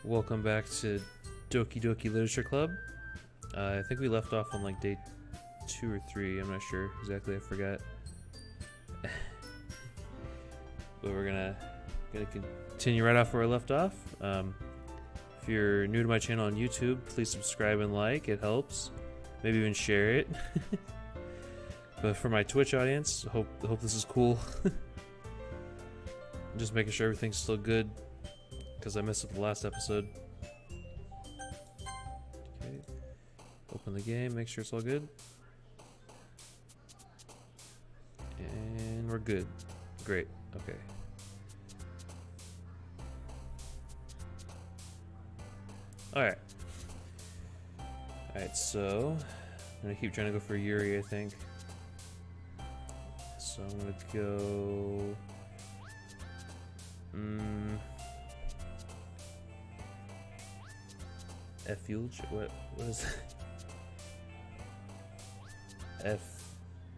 Welcome back to Doki Doki Literature Club. I think we left off on like day 2 or 3. I'm not sure exactly. I forgot. But we're gonna continue right off where I left off. If you're new to my channel on YouTube, please subscribe and like. It helps. Maybe even share it. But for my Twitch audience, hope this is cool. Just making sure everything's still good, because I missed it the last episode. Okay. Open the game, make sure it's all good. And we're good. Great. Okay. Alright. Alright, so I'm gonna keep trying to go for Yuri, I think. So I'm gonna go Effulge? What is that?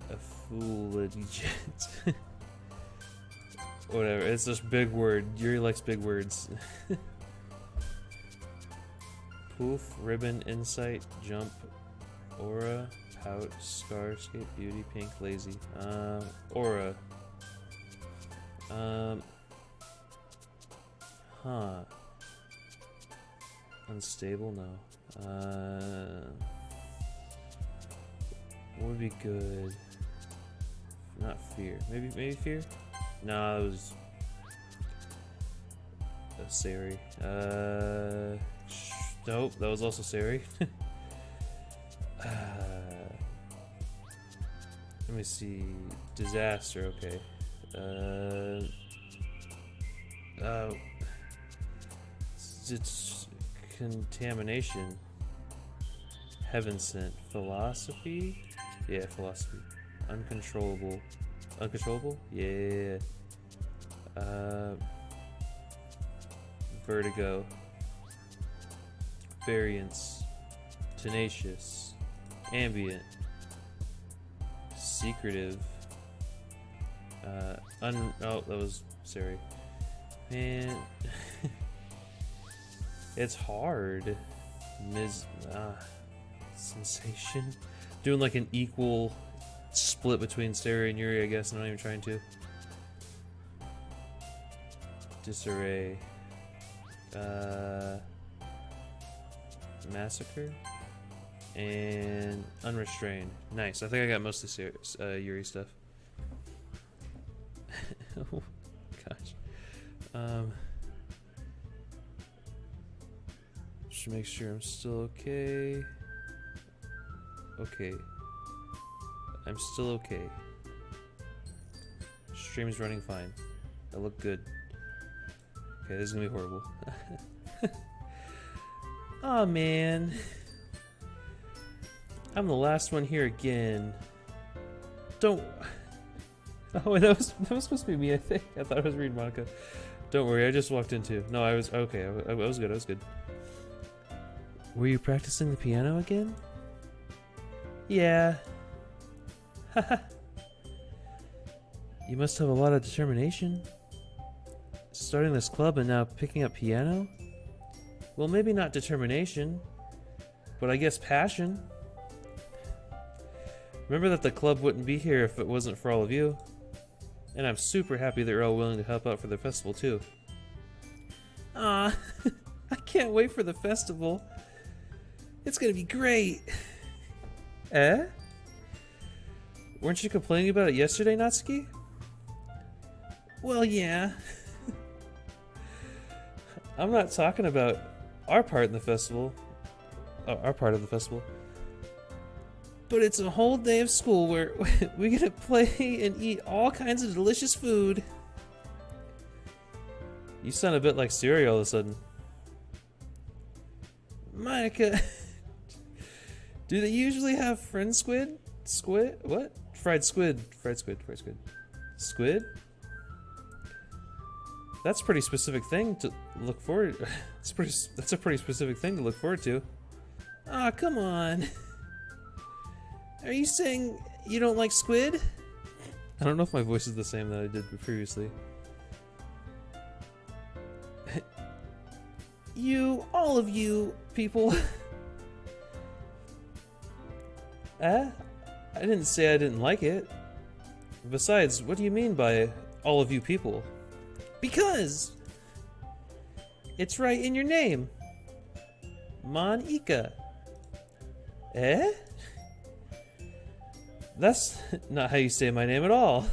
Effulgent. Whatever, it's just big word. Yuri likes big words. Poof, ribbon, insight, jump, aura, pout, scar, skate, beauty, pink, lazy. Aura. Huh. Unstable? No. What would be good? Not fear. Maybe fear? No, it was Sari. Nope, that was also Sari. Let me see. Disaster, okay. It's contamination. Heaven sent. Philosophy? Yeah, philosophy. Uncontrollable. Uncontrollable? Yeah. Vertigo. Variance. Tenacious. Ambient. Secretive. Oh, that was Sari. Man. It's hard. Sensation. Doing like an equal split between Sari and Yuri, I guess. I'm not even trying to. Disarray. Massacre. And unrestrained. Nice. I think I got most of Yuri stuff. Oh gosh. Just make sure I'm still okay. Okay. I'm still okay. Stream's running fine. I look good. Okay, this is gonna be horrible. Oh man. I'm the last one here again. Don't. Oh, that was supposed to be me, I think. I thought I was reading Monica. Don't worry, I just walked into. No, I was okay. I was good. I was good. Were you practicing the piano again? Yeah. Haha. You must have a lot of determination. Starting this club and now picking up piano? Well, maybe not determination, but I guess passion. Remember that the club wouldn't be here if it wasn't for all of you. And I'm super happy that you're all willing to help out for the festival too. Ah, I can't wait for the festival. It's gonna be great. Eh? Weren't you complaining about it yesterday, Natsuki? Well, yeah. I'm not talking about our part in the festival. Oh, our part of the festival. But it's a whole day of school where we get to play and eat all kinds of delicious food. You sound a bit like Siri all of a sudden. Monica, do they usually have friend squid? Squid? What? Fried squid. Fried squid. Fried squid. Squid? That's a pretty specific thing to look forward. That's a pretty specific thing to look forward to. Ah, come on. Are you saying you don't like squid? I don't know if my voice is the same that I did previously. All of you people. I didn't say I didn't like it. Besides, what do you mean by all of you people? Because it's right in your name. Monika. Eh? That's not how you say my name at all.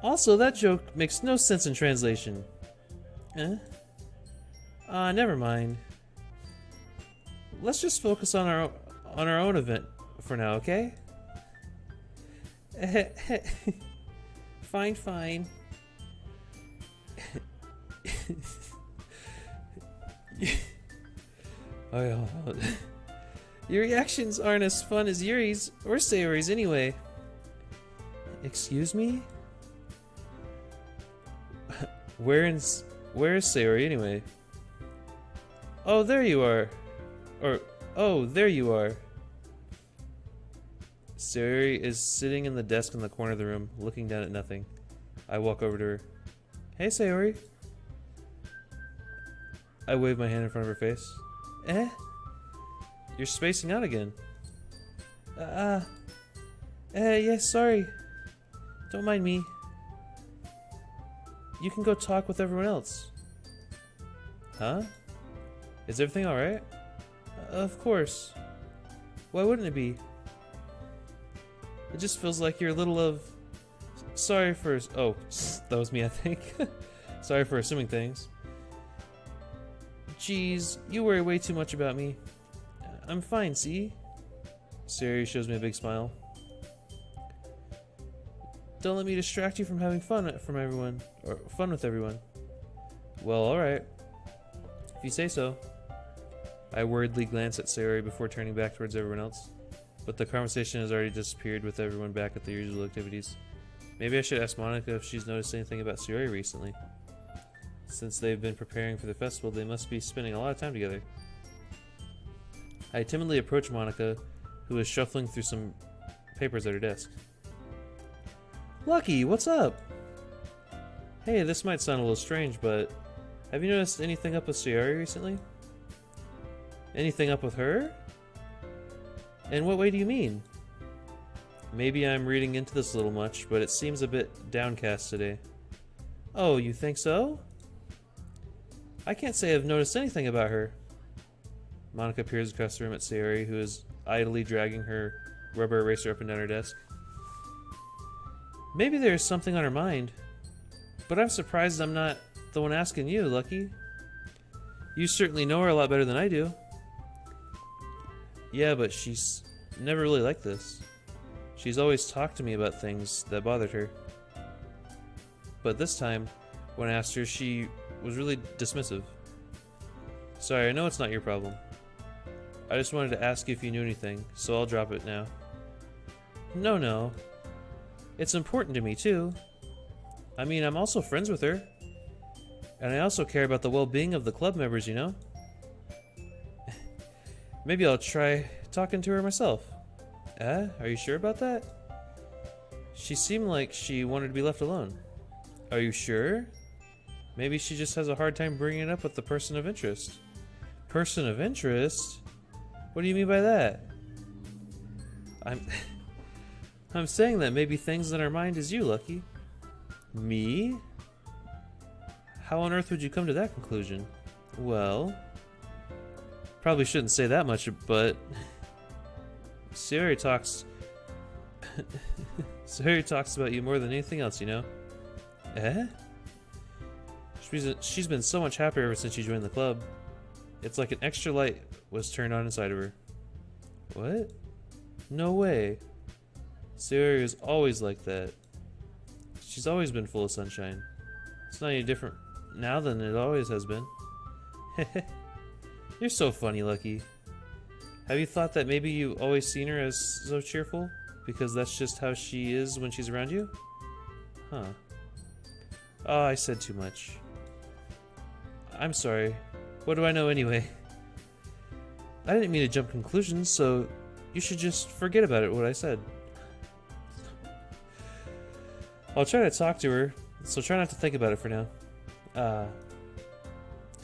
Also, that joke makes no sense in translation. Eh? Never mind. Let's just focus on our own event for now, okay? Fine. Oh, your reactions aren't as fun as Yuri's or Sayori's anyway. Excuse me? Where is Sayori anyway? Oh, there you are. Oh, there you are. Sayori is sitting in the desk in the corner of the room, looking down at nothing. I walk over to her. Hey, Sayori. I wave my hand in front of her face. Eh? You're spacing out again. Yeah, sorry. Don't mind me. You can go talk with everyone else. Huh? Is everything alright? Of course. Why wouldn't it be? It just feels like you're a little of... Sorry for... Oh, that was me, I think. Sorry for assuming things. Jeez, you worry way too much about me. I'm fine, see? Sayori shows me a big smile. Don't let me distract you from having fun with everyone. Well, alright. If you say so. I worriedly glance at Sayori before turning back towards everyone else. But the conversation has already disappeared with everyone back at their usual activities. Maybe I should ask Monika if she's noticed anything about Sayori recently. Since they've been preparing for the festival, they must be spending a lot of time together. I timidly approach Monika, who is shuffling through some papers at her desk. Lucky, what's up? Hey, this might sound a little strange, but have you noticed anything up with Sayori recently? Anything up with her? In what way do you mean? Maybe I'm reading into this a little much, but it seems a bit downcast today. Oh, you think so? I can't say I've noticed anything about her. Monika peers across the room at Sayori, who is idly dragging her rubber eraser up and down her desk. Maybe there's something on her mind, but I'm surprised I'm not the one asking you, Lucky. You certainly know her a lot better than I do. Yeah, but she's never really like this. She's always talked to me about things that bothered her. But this time, when I asked her, she was really dismissive. Sorry, I know it's not your problem. I just wanted to ask you if you knew anything, so I'll drop it now. No. It's important to me, too. I mean, I'm also friends with her. And I also care about the well-being of the club members, you know? Maybe I'll try talking to her myself. Are you sure about that? She seemed like she wanted to be left alone. Are you sure? Maybe she just has a hard time bringing it up with the person of interest. Person of interest? What do you mean by that? I'm saying that maybe things in her mind is you, Lucky. Me? How on earth would you come to that conclusion? Well... Probably shouldn't say that much, but... Sayori talks about you more than anything else, you know? Eh? She's been so much happier ever since she joined the club. It's like an extra light was turned on inside of her. What? No way. Sayori is always like that. She's always been full of sunshine. It's not any different now than it always has been. You're so funny, Lucky. Have you thought that maybe you've always seen her as so cheerful? Because that's just how she is when she's around you? Huh. Oh, I said too much. I'm sorry. What do I know anyway? I didn't mean to jump conclusions, so you should just forget about it, what I said. I'll try to talk to her, so try not to think about it for now.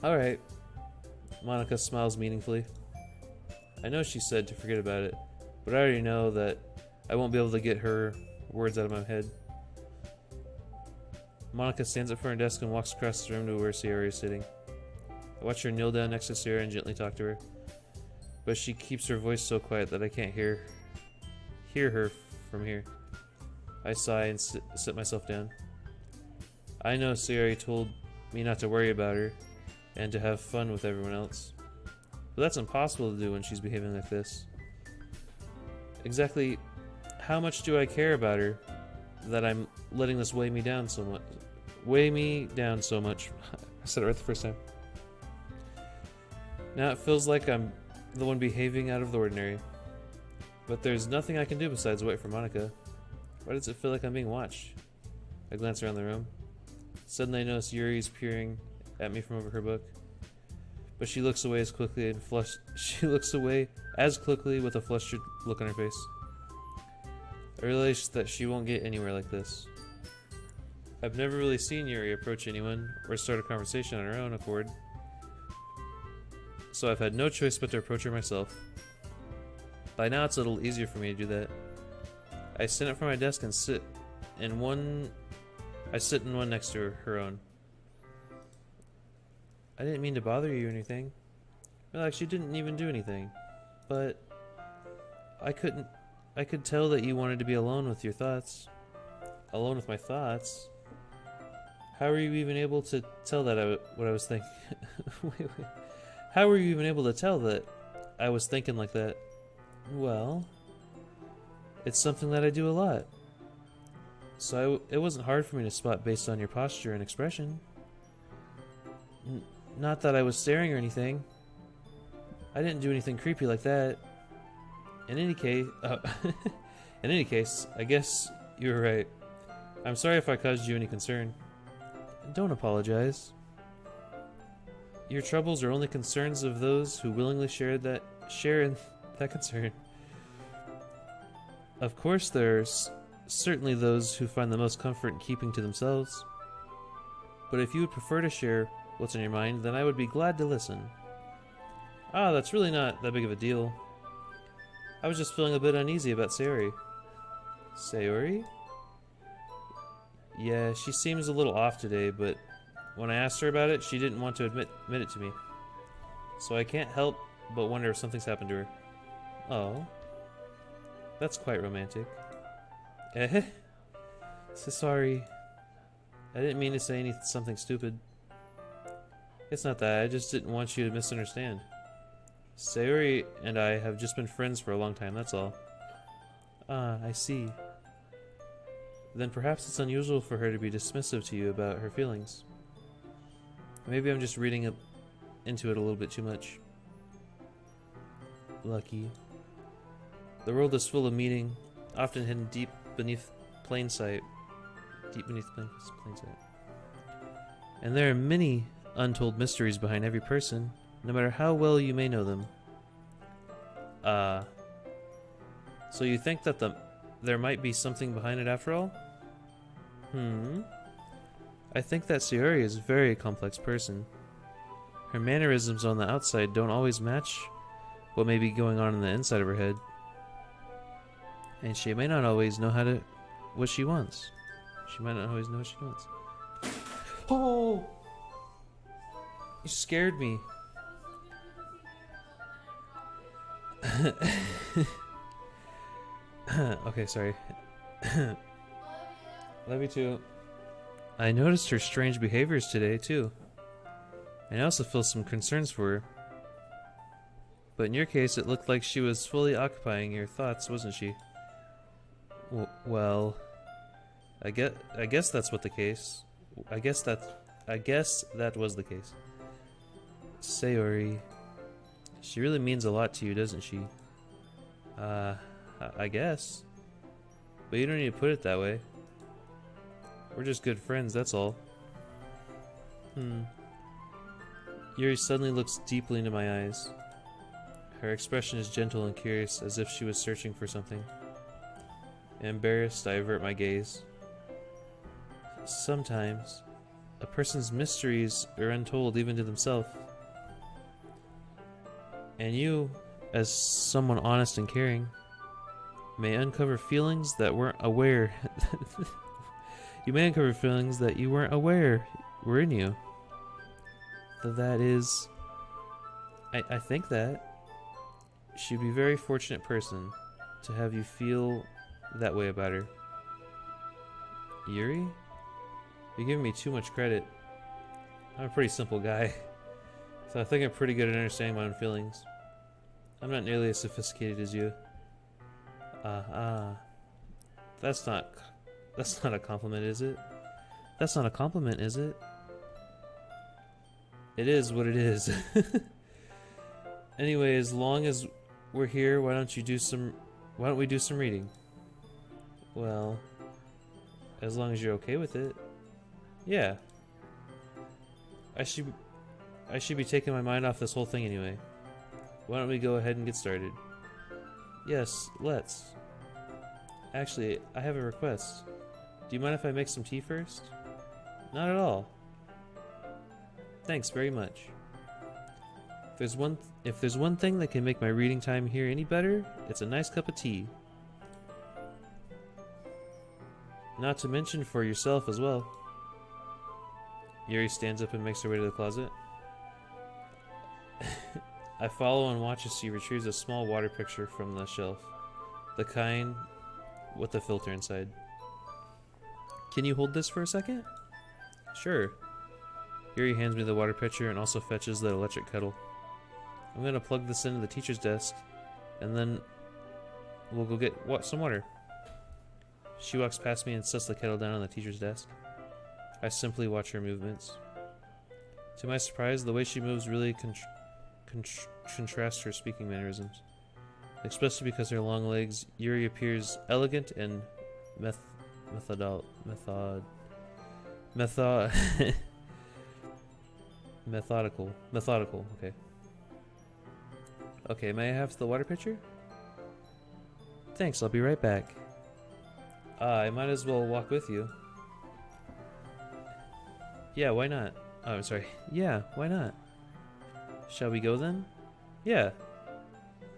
Alright. Monica smiles meaningfully. I know she said to forget about it, but I already know that I won't be able to get her words out of my head. Monica stands up from her desk and walks across the room to where Sayori is sitting. I watch her kneel down next to Sayori and gently talk to her, but she keeps her voice so quiet that I can't hear her from here. I sigh and sit myself down. I know Sayori told me not to worry about her and to have fun with everyone else, but that's impossible to do when she's behaving like this. Exactly how much do I care about her that I'm letting this weigh me down so much? I said it right the first time. Now it feels like I'm the one behaving out of the ordinary. But there's nothing I can do besides wait for Monica. Why does it feel like I'm being watched? I glance around the room. Suddenly I notice Yuri's peering at me from over her book. But she looks away as quickly with a flustered look on her face. I realize that she won't get anywhere like this. I've never really seen Yuri approach anyone or start a conversation on her own accord, so I've had no choice but to approach her myself. By now it's a little easier for me to do that. I stand up from my desk and sit in one next to her own. I didn't mean to bother you or anything. Relax, you didn't even do anything. But I could tell that you wanted to be alone with your thoughts. Alone with my thoughts? How were you even able to tell that what I was thinking? Wait. How were you even able to tell that I was thinking like that? Well, it's something that I do a lot. So it wasn't hard for me to spot based on your posture and expression. Not that I was staring or anything. I didn't do anything creepy like that. In any case, I guess you were right. I'm sorry if I caused you any concern. Don't apologize. Your troubles are only concerns of those who willingly share in that concern. Of course, there's certainly those who find the most comfort in keeping to themselves. But if you would prefer to share what's on your mind, then I would be glad to listen. Ah, that's really not that big of a deal. I was just feeling a bit uneasy about Sayori. Sayori? Yeah, she seems a little off today, but when I asked her about it, she didn't want to admit it to me. So I can't help but wonder if something's happened to her. Oh. That's quite romantic. So sorry. I didn't mean to say something stupid. It's not that, I just didn't want you to misunderstand. Sayori and I have just been friends for a long time, that's all. Ah, I see. Then perhaps it's unusual for her to be dismissive to you about her feelings. Maybe I'm just reading into it a little bit too much. Lucky. The world is full of meaning, often hidden deep beneath plain sight. And there are many untold mysteries behind every person, no matter how well you may know them. So you think that there might be something behind it after all? I think that Sayori is a very complex person. Her mannerisms on the outside don't always match what may be going on in the inside of her head. And she may not always know what she wants. She might not always know what she wants. Oh! You scared me. Okay, sorry. Love you too. I noticed her strange behaviors today, too. And I also feel some concerns for her. But in your case, it looked like she was fully occupying your thoughts, wasn't she? Well, I guess that's what the case. I guess that was the case. Sayori, she really means a lot to you, doesn't she? I guess. But you don't need to put it that way. We're just good friends, that's all. Yuri suddenly looks deeply into my eyes. Her expression is gentle and curious, as if she was searching for something. Embarrassed, I avert my gaze. Sometimes, A person's mysteries are untold even to themselves. And you, as someone honest and caring, may uncover feelings that weren't aware. You may uncover feelings that you weren't aware were in you. That is, I think that she'd be a very fortunate person to have you feel that way about her. Yuri? You're giving me too much credit. I'm a pretty simple guy, so I think I'm pretty good at understanding my own feelings. I'm not nearly as sophisticated as you. That's not a compliment, is it? That's not a compliment, is it? It is what it is. Anyway, as long as we're here, why don't we do some reading? Well, as long as you're okay with it. Yeah. I should be taking my mind off this whole thing anyway. Why don't we go ahead and get started? Yes, let's. Actually, I have a request. Do you mind if I make some tea first? Not at all. Thanks very much. If there's one thing that can make my reading time here any better, it's a nice cup of tea. Not to mention for yourself as well. Yuri stands up and makes her way to the closet. I follow and watch as she retrieves a small water picture from the shelf. The kind with the filter inside. Can you hold this for a second? Sure. Yuri hands me the water pitcher and also fetches the electric kettle. I'm gonna plug this into the teacher's desk, and then we'll go get some water. She walks past me and sets the kettle down on the teacher's desk. I simply watch her movements. To my surprise, the way she moves really contrasts her speaking mannerisms. Especially because her long legs, Yuri appears elegant and methodical. Okay. Okay, may I have the water pitcher? Thanks, I'll be right back. I might as well walk with you. Yeah, why not? Oh, I'm sorry. Yeah, why not? Shall we go then? Yeah.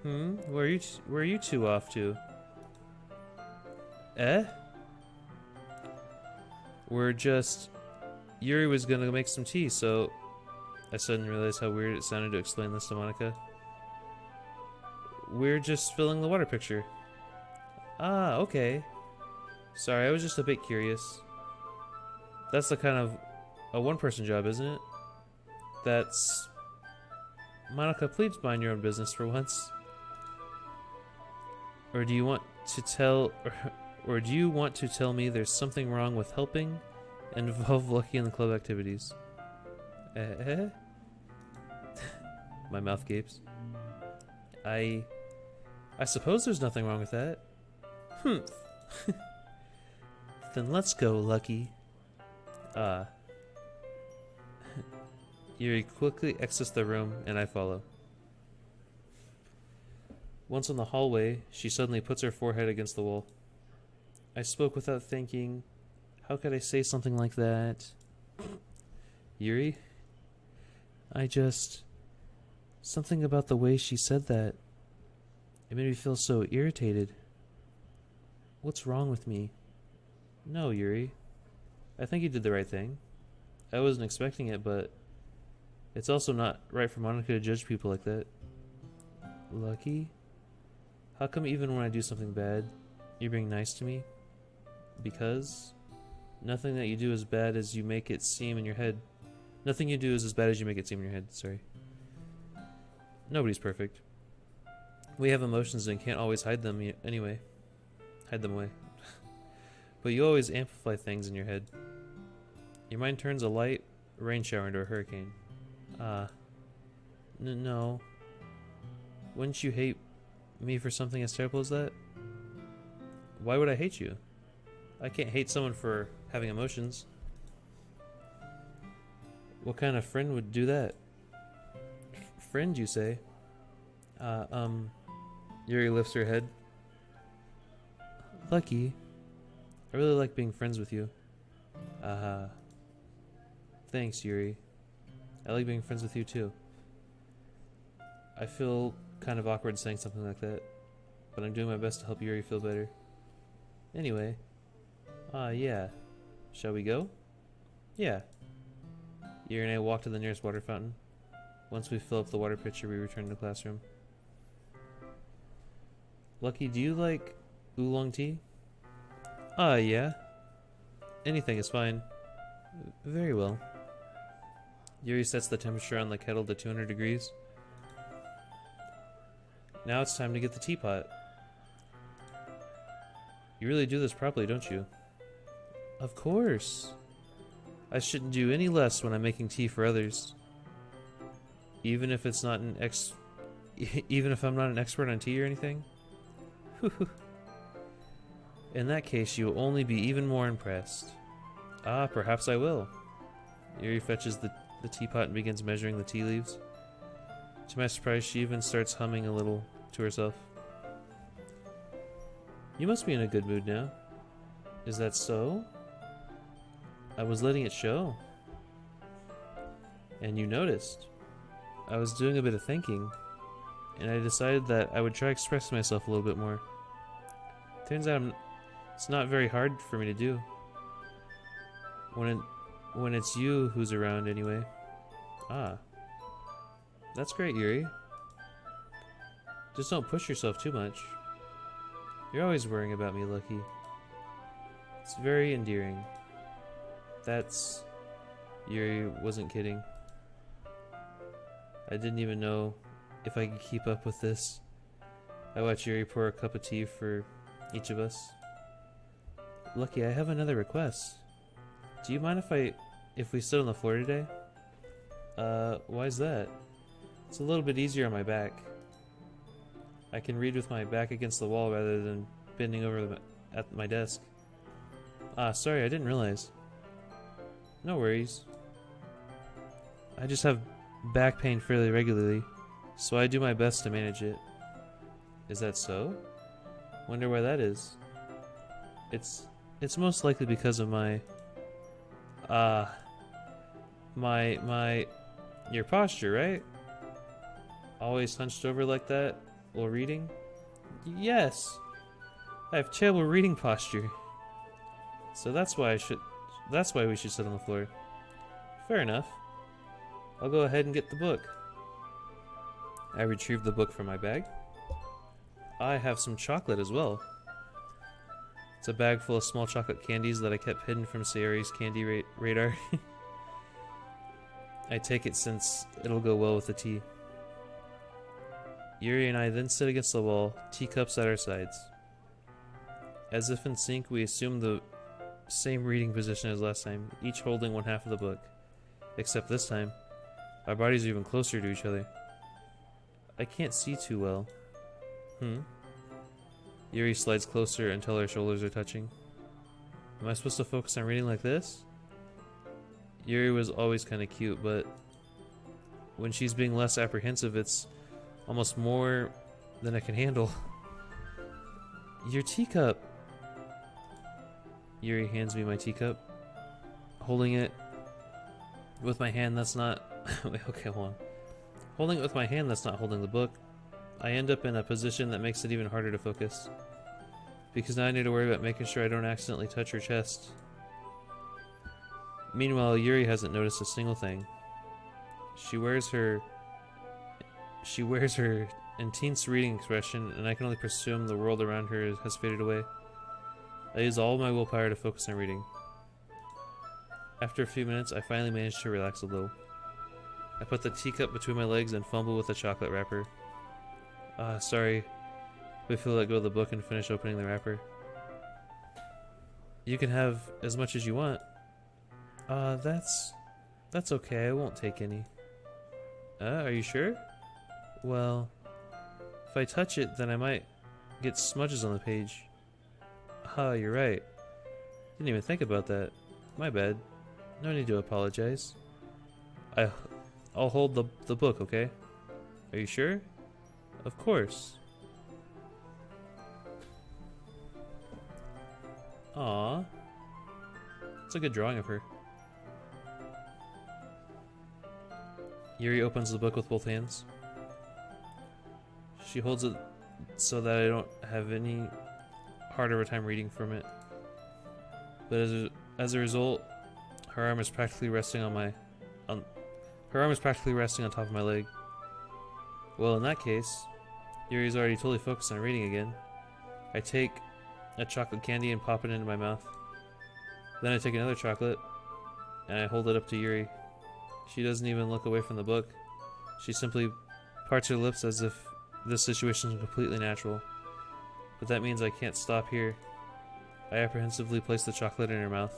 Where are you two off to? Eh? We're just... Yuri was gonna make some tea, so... I suddenly realized how weird it sounded to explain this to Monica. We're just filling the water picture. Ah, okay. Sorry, I was just a bit curious. That's the kind of a one-person job, isn't it? That's... Monica, please mind your own business for once. Or do you want to tell... Or do you want to tell me there's something wrong with helping and involve Lucky in the club activities? My mouth gapes. I suppose there's nothing wrong with that. Then let's go, Lucky. Yuri quickly exits the room, and I follow. Once in the hallway, she suddenly puts her forehead against the wall. I spoke without thinking. How could I say something like that? Yuri? Something about the way she said that. It made me feel so irritated. What's wrong with me? No, Yuri. I think you did the right thing. I wasn't expecting it, but it's also not right for Monica to judge people like that. Lucky? How come even when I do something bad, you're being nice to me? Because nothing that you do is bad as you make it seem in your head. Nothing you do is as bad as you make it seem in your head, sorry. Nobody's perfect. We have emotions and can't always hide them anyway. Hide them away. But you always amplify things in your head. Your mind turns a light rain shower into a hurricane. No. Wouldn't you hate me for something as terrible as that? Why would I hate you? I can't hate someone for having emotions. What kind of friend would do that? Friend, you say? Yuri lifts her head. Lucky. I really like being friends with you. Thanks, Yuri. I like being friends with you too. I feel kind of awkward saying something like that, but I'm doing my best to help Yuri feel better. Anyway, yeah. Shall we go? Yeah. Yuri and I walk to the nearest water fountain. Once we fill up the water pitcher, we return to the classroom. Lucky, do you like oolong tea? Yeah. Anything is fine. Very well. Yuri sets the temperature on the kettle to 200 degrees. Now it's time to get the teapot. You really do this properly, don't you? Of course. I shouldn't do any less when I'm making tea for others. Even if it's not even if I'm not an expert on tea or anything? In that case, you will only be even more impressed. Ah, perhaps I will. Yuri fetches the teapot and begins measuring the tea leaves. To my surprise, she even starts humming a little to herself. You must be in a good mood now. Is that so? I was letting it show. And you noticed. I was doing a bit of thinking, and I decided that I would try expressing myself a little bit more. Turns out it's not very hard for me to do. When it's you who's around anyway. Ah. That's great, Yuri. Just don't push yourself too much. You're always worrying about me, Lucky. It's very endearing. That's... Yuri wasn't kidding. I didn't even know if I could keep up with this. I watched Yuri pour a cup of tea for each of us. Lucky, I have another request. Do you mind if we sit on the floor today? Why's that? It's a little bit easier on my back. I can read with my back against the wall rather than bending over at my desk. Ah, sorry, I didn't realize. No worries. I just have back pain fairly regularly, so I do my best to manage it. Is that so? Wonder why that is. It's most likely because of your posture, right? Always hunched over like that while reading? Yes! I have terrible reading posture. So that's why we should sit on the floor. Fair enough. I'll go ahead and get the book. I retrieved the book from my bag. I have some chocolate as well. It's a bag full of small chocolate candies that I kept hidden from Sayori's candy radar. I take it since it'll go well with the tea. Yuri and I then sit against the wall, teacups at our sides. As if in sync, we assume the same reading position as last time, each holding one half of the book. Except this time, our bodies are even closer to each other. I can't see too well. Yuri slides closer until our shoulders are touching. Am I supposed to focus on reading like this? Yuri was always kind of cute, but when she's being less apprehensive, it's almost more than I can handle. Your teacup! Yuri hands me my teacup. Holding it with my hand that's not... Wait, okay, hold on. Holding it with my hand that's not holding the book, I end up in a position that makes it even harder to focus. Because now I need to worry about making sure I don't accidentally touch her chest. Meanwhile, Yuri hasn't noticed a single thing. She wears her intense reading expression, and I can only presume the world around her has faded away. I use all my willpower to focus on reading. After a few minutes, I finally manage to relax a little. I put the teacup between my legs and fumble with the chocolate wrapper. Sorry. If we let go of the book and finish opening the wrapper. You can have as much as you want. That's okay. I won't take any. Are you sure? Well, if I touch it, then I might get smudges on the page. You're right. Didn't even think about that. My bad. No need to apologize. I'll hold the book, okay? Are you sure? Of course. Aww. It's a good drawing of her. Yuri opens the book with both hands. She holds it so that I don't have any harder of a time reading from it. But as a result, her arm is practically resting on top of my leg. Well, in that case, Yuri's already totally focused on reading again. I take a chocolate candy and pop it into my mouth. Then I take another chocolate and I hold it up to Yuri. She doesn't even look away from the book. She simply parts her lips as if this situation is completely natural. But that means I can't stop here. I apprehensively place the chocolate in her mouth.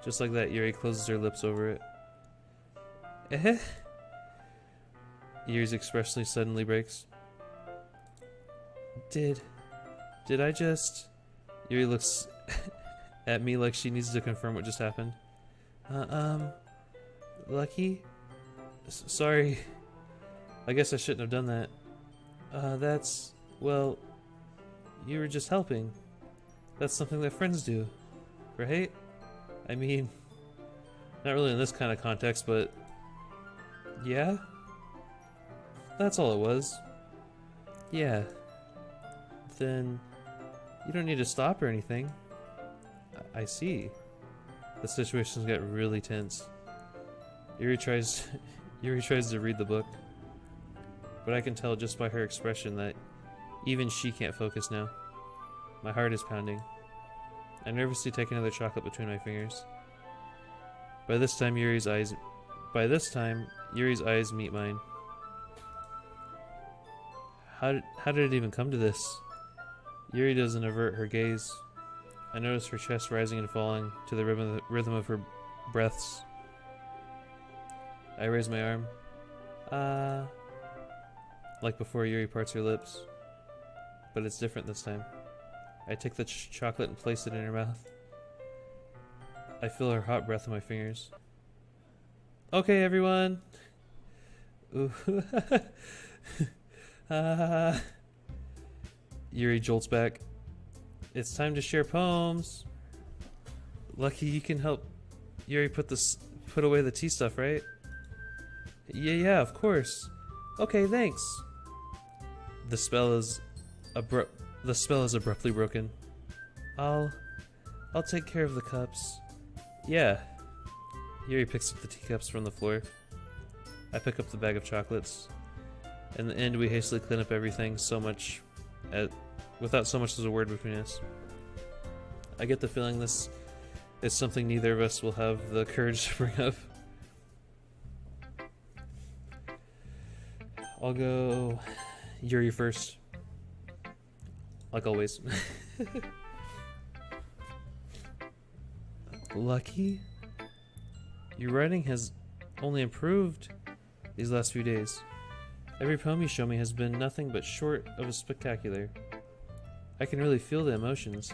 Just like that, Yuri closes her lips over it. Eh? Yuri's expression suddenly breaks. Did I just... Yuri looks at me like she needs to confirm what just happened. Lucky? Sorry. I guess I shouldn't have done that. Well, you were just helping. That's something that friends do, right? I mean, not really in this kind of context, but yeah? That's all it was. Yeah. Then you don't need to stop or anything. I see. The situation's got really tense. Yuri tries to read the book, but I can tell just by her expression that even she can't focus now. My heart is pounding. I nervously take another chocolate between my fingers. By this time, Yuri's eyes meet mine. How did it even come to this? Yuri doesn't avert her gaze. I notice her chest rising and falling to the rhythm of her breaths. I raise my arm. Like before, Yuri parts her lips. But it's different this time. I take the chocolate and place it in her mouth. I feel her hot breath on my fingers. Okay, everyone. Ooh. Yuri jolts back. It's time to share poems. Lucky you can help Yuri put away the tea stuff, right? Yeah, of course. Okay, thanks. The spell is abruptly broken. I'll take care of the cups. Yeah. Yuri picks up the teacups from the floor. I pick up the bag of chocolates. In the end, we hastily clean up everything without so much as a word between us. I get the feeling this is something neither of us will have the courage to bring up. I'll go Yuri first. Like always. Lucky? Your writing has only improved these last few days. Every poem you show me has been nothing but short of a spectacular. I can really feel the emotions.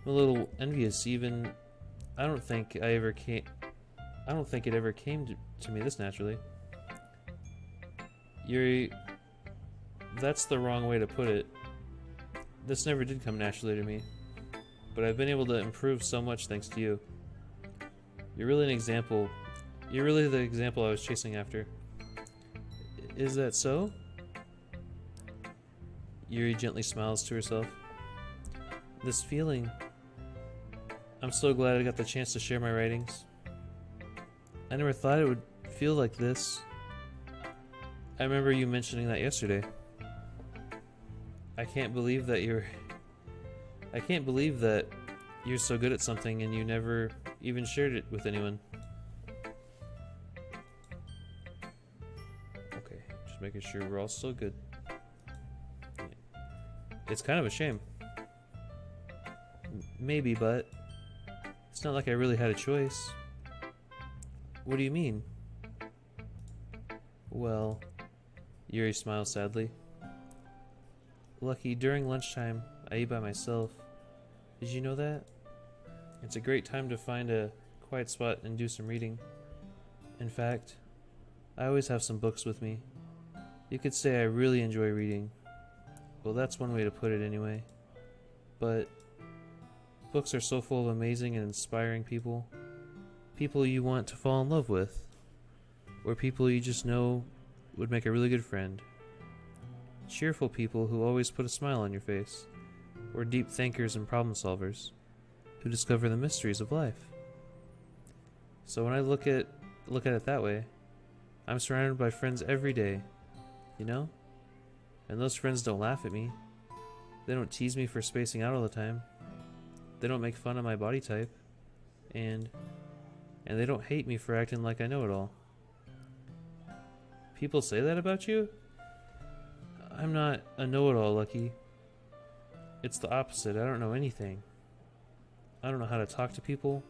I'm a little envious, even. I don't think it ever came to me this naturally. Yuri, that's the wrong way to put it. This never did come naturally to me, but I've been able to improve so much thanks to you. You're really an example. You're really the example I was chasing after. Is that so? Yuri gently smiles to herself. This feeling. I'm so glad I got the chance to share my writings. I never thought it would feel like this. I remember you mentioning that yesterday. I can't believe that you're so good at something and you never even shared it with anyone. Okay, just making sure we're all still good. It's kind of a shame. Maybe, but it's not like I really had a choice. What do you mean? Well, Yuri smiles sadly. Lucky, during lunchtime, I eat by myself. Did you know that? It's a great time to find a quiet spot and do some reading. In fact, I always have some books with me. You could say I really enjoy reading. Well, that's one way to put it anyway. But books are so full of amazing and inspiring people. People you want to fall in love with. or people you just know would make a really good friend. Cheerful people who always put a smile on your face, or deep thinkers and problem solvers who discover the mysteries of life. So when I look at it that way, I'm surrounded by friends every day, you know? And those friends don't laugh at me. They don't tease me for spacing out all the time. They don't make fun of my body type. And they don't hate me for acting like I know it all. People say that about you? I'm not a know-it-all, Lucky. It's the opposite. I don't know anything. I don't know how to talk to people.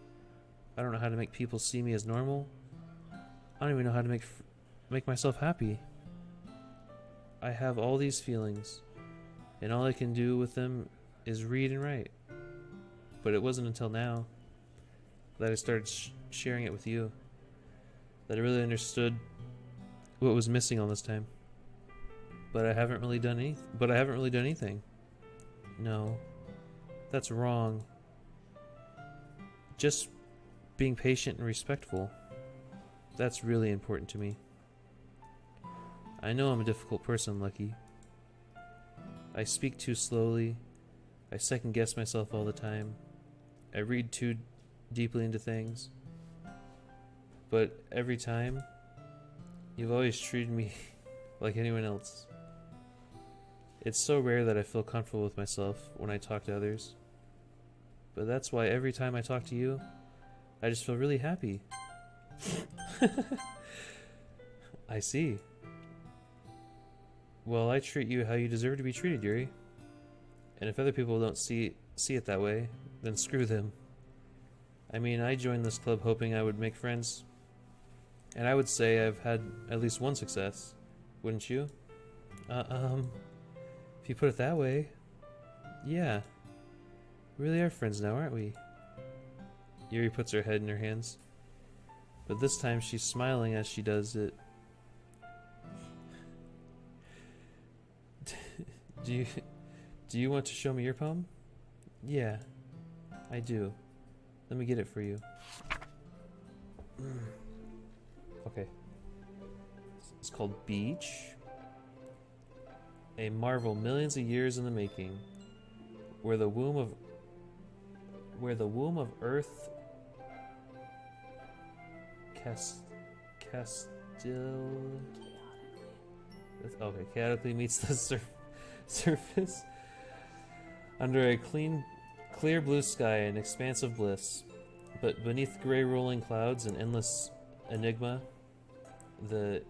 I don't know how to make people see me as normal. I don't even know how to make myself happy. I have all these feelings, and all I can do with them is read and write. But it wasn't until now that I started sharing it with you that I really understood what was missing all this time. But I haven't really done anything. No, that's wrong. Just being patient and respectful. That's really important to me. I know I'm a difficult person, Lucky. I speak too slowly. I second guess myself all the time. I read too deeply into things. But every time, you've always treated me like anyone else. It's so rare that I feel comfortable with myself when I talk to others. But that's why every time I talk to you, I just feel really happy. I see. Well, I treat you how you deserve to be treated, Yuri. And if other people don't see it that way, then screw them. I mean, I joined this club hoping I would make friends. And I would say I've had at least one success. Wouldn't you? If you put it that way, yeah. We really are friends now, aren't we? Yuri puts her head in her hands. But this time she's smiling as she does it. Do you want to show me your poem? Yeah, I do. Let me get it for you. Okay. It's called Beach. A marvel millions of years in the making, where the womb of Earth chaotically meets the surface under a clear blue sky, an expanse of bliss. But beneath gray rolling clouds and endless enigma, the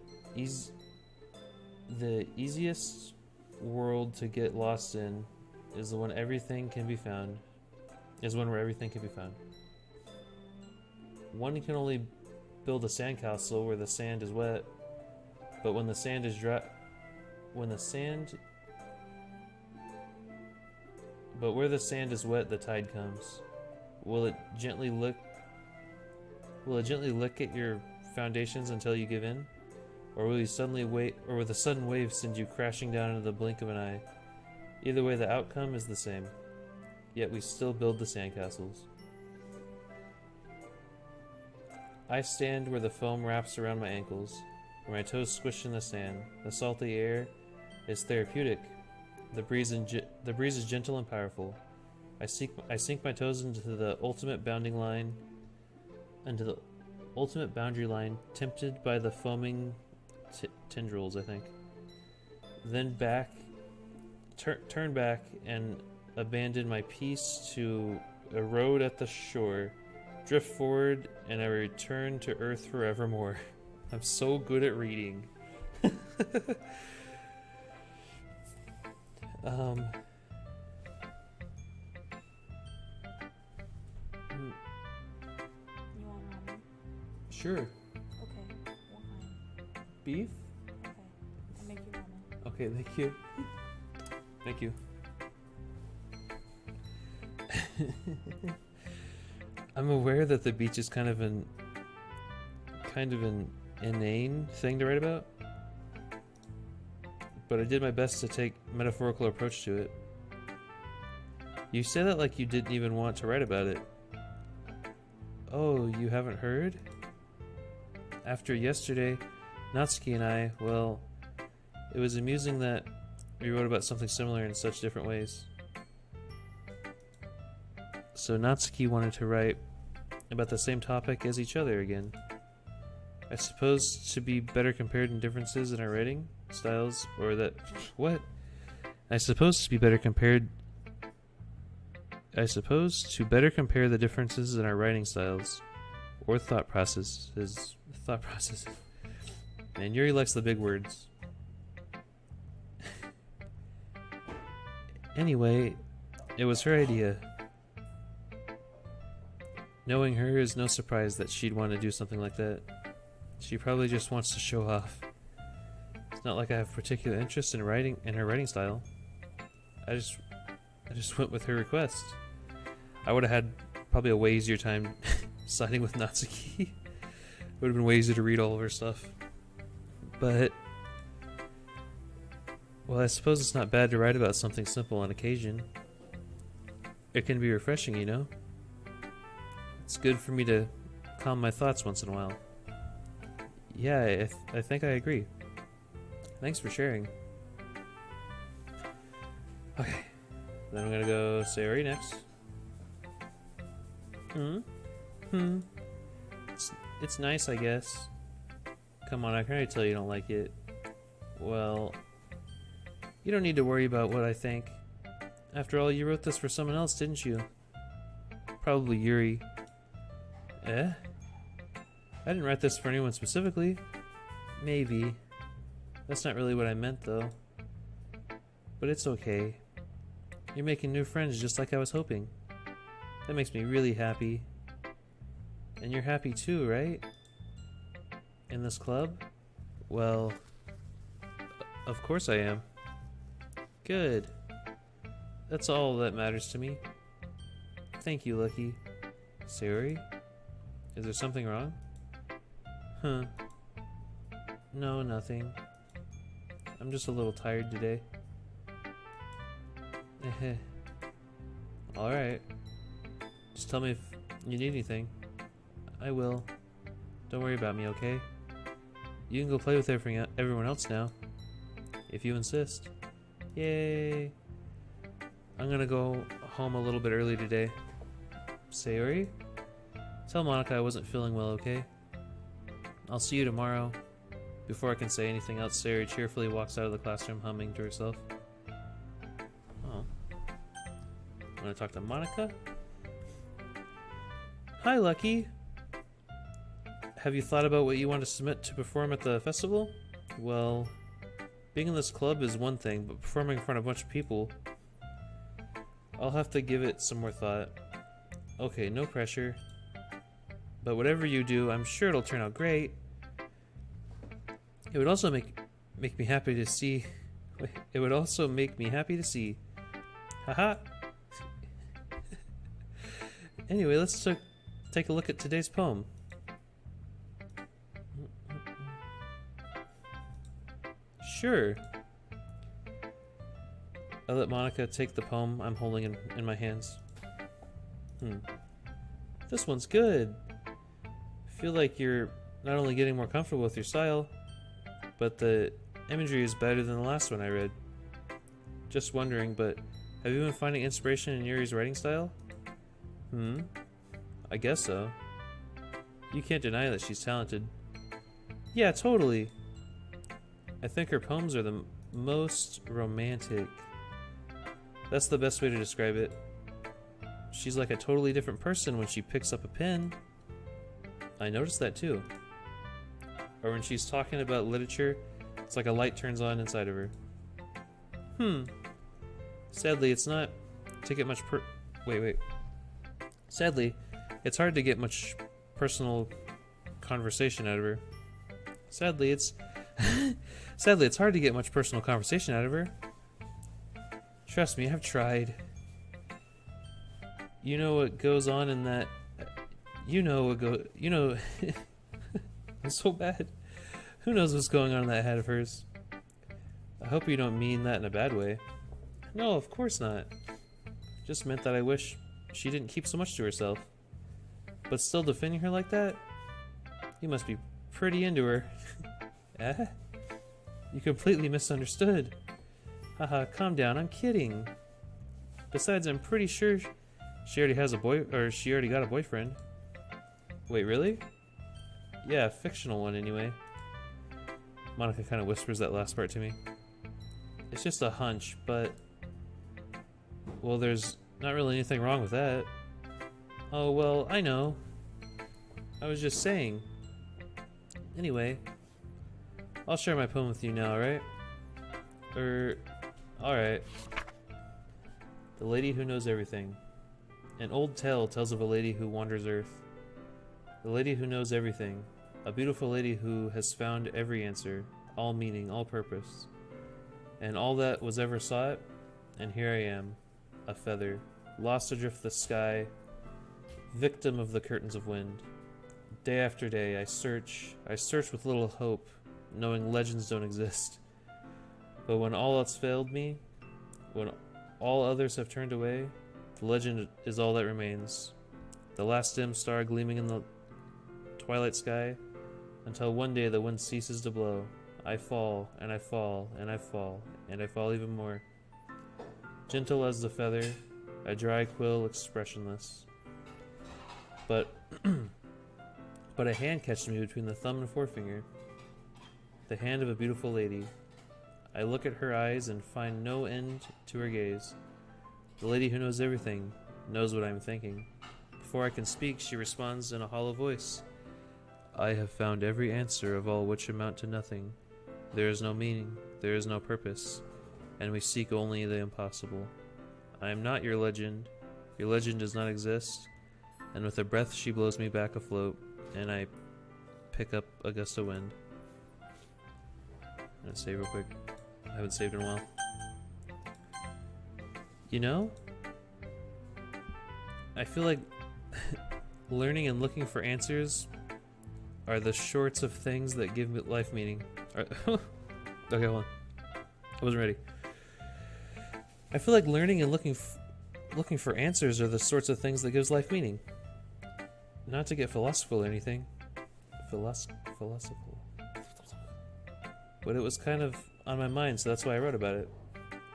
easiest world to get lost in is the one where everything can be found. One can only build a sandcastle where the sand is wet, but when the sand is dry, where the sand is wet, the tide comes. Will it gently lick at your foundations until you give in? Or will the sudden wave send you crashing down into the blink of an eye? Either way, the outcome is the same. Yet we still build the sandcastles. I stand where the foam wraps around my ankles, where my toes squish in the sand. The salty air is therapeutic. The breeze is gentle and powerful. I sink my toes into the ultimate boundary line, tempted by the foaming tendrils, I think. Then turn back and abandon my peace to erode at the shore, drift forward, and I return to Earth forevermore. I'm so good at reading. You want ramen? Sure. Okay, what kind? Beef? Okay, I'll make you ramen. Okay, thank you. Thank you. I'm aware that the beach is kind of an inane thing to write about, but I did my best to take a metaphorical approach to it. You say that like you didn't even want to write about it. Oh, you haven't heard? After yesterday, Natsuki and I, well, it was amusing that we wrote about something similar in such different ways. So Natsuki wanted to write about the same topic as each other again. I suppose to be better compared in differences in our writing styles, or that... What? I suppose to better compare the differences in our writing styles or thought processes. Man, Yuri likes the big words. Anyway, it was her idea. Knowing her is no surprise that she'd want to do something like that. She probably just wants to show off. It's not like I have particular interest in her writing style. I just went with her request. I would have had probably a way easier time siding with Natsuki. It would have been way easier to read all of her stuff. But, well, I suppose it's not bad to write about something simple on occasion. It can be refreshing, you know? It's good for me to calm my thoughts once in a while. Yeah, I think I agree. Thanks for sharing. Okay, then I'm gonna go Sayori next. It's nice, I guess. Come on, I can already tell you don't like it. Well, you don't need to worry about what I think. After all, you wrote this for someone else, didn't you? Probably Yuri. Eh? I didn't write this for anyone specifically. Maybe. That's not really what I meant, though. But it's okay. You're making new friends just like I was hoping. That makes me really happy. And you're happy too, right? In this club? Well, of course I am. Good. That's all that matters to me. Thank you, Lucky. Sayori? Is there something wrong? Huh. No, nothing. I'm just a little tired today. Alright. Just tell me if you need anything. I will. Don't worry about me, okay? You can go play with everyone else now. If you insist. Yay! I'm gonna go home a little bit early today. Sayori? Tell Monica I wasn't feeling well, okay? I'll see you tomorrow. Before I can say anything else, Sayori cheerfully walks out of the classroom humming to herself. Oh. I'm gonna talk to Monica? Hi, Lucky! Have you thought about what you want to submit to perform at the festival? Well, being in this club is one thing, but performing in front of a bunch of people... I'll have to give it some more thought. Okay, no pressure. But whatever you do, I'm sure it'll turn out great. It would also make me happy to see... It would also make me happy to see. Haha! Anyway, let's take a look at today's poem. Sure. I let Monica take the poem I'm holding in my hands. This one's good. I feel like you're not only getting more comfortable with your style, but the imagery is better than the last one I read. Just wondering, but have you been finding inspiration in Yuri's writing style? I guess so. You can't deny that she's talented. Yeah, totally. I think her poems are the most romantic. That's the best way to describe it. She's like a totally different person when she picks up a pen. I noticed that too. Or when she's talking about literature, it's like a light turns on inside of her. Sadly, it's not to get much Sadly, it's hard to get much personal conversation out of her. Sadly, it's hard to get much personal conversation out of her. Trust me, I've tried. You know what goes on in that... I'm so bad. Who knows what's going on in that head of hers? I hope you don't mean that in a bad way. No, of course not. Just meant that I wish she didn't keep so much to herself. But still defending her like that? You must be pretty into her. Eh? You completely misunderstood. Haha, calm down, I'm kidding. Besides, I'm pretty sure she already has a she already got a boyfriend. Wait, really? Yeah, a fictional one anyway. Monica kind of whispers that last part to me. It's just a hunch, but... Well, there's not really anything wrong with that. Oh, well, I know. I was just saying. Anyway, I'll share my poem with you now, alright? Alright. The Lady Who Knows Everything. An old tale tells of a lady who wanders Earth. The lady who knows everything. A beautiful lady who has found every answer, all meaning, all purpose. And all that was ever sought, and here I am, a feather, lost adrift the sky, victim of the curtains of wind. Day after day I search with little hope, knowing legends don't exist. But when all else failed me, when all others have turned away, the legend is all that remains. The last dim star gleaming in the twilight sky, until one day the wind ceases to blow. I fall, and I fall, and I fall, and I fall even more. Gentle as the feather, a dry quill expressionless. But a hand catches me between the thumb and forefinger. The hand of a beautiful lady. I look at her eyes and find no end to her gaze. The lady who knows everything knows what I'm thinking. Before I can speak, she responds in a hollow voice. I have found every answer of all which amount to nothing. There is no meaning, there is no purpose, and we seek only the impossible. I am not your legend does not exist, and with a breath she blows me back afloat, and I pick up a gust of wind. I'm gonna save real quick. I haven't saved in a while. You know, I feel like learning and looking for answers are the sorts of things that give life meaning. Okay, hold on. I wasn't ready. I feel like learning and looking for answers are the sorts of things that gives life meaning. Not to get philosophical or anything. Philosophical. But it was kind of on my mind, so that's why I wrote about it.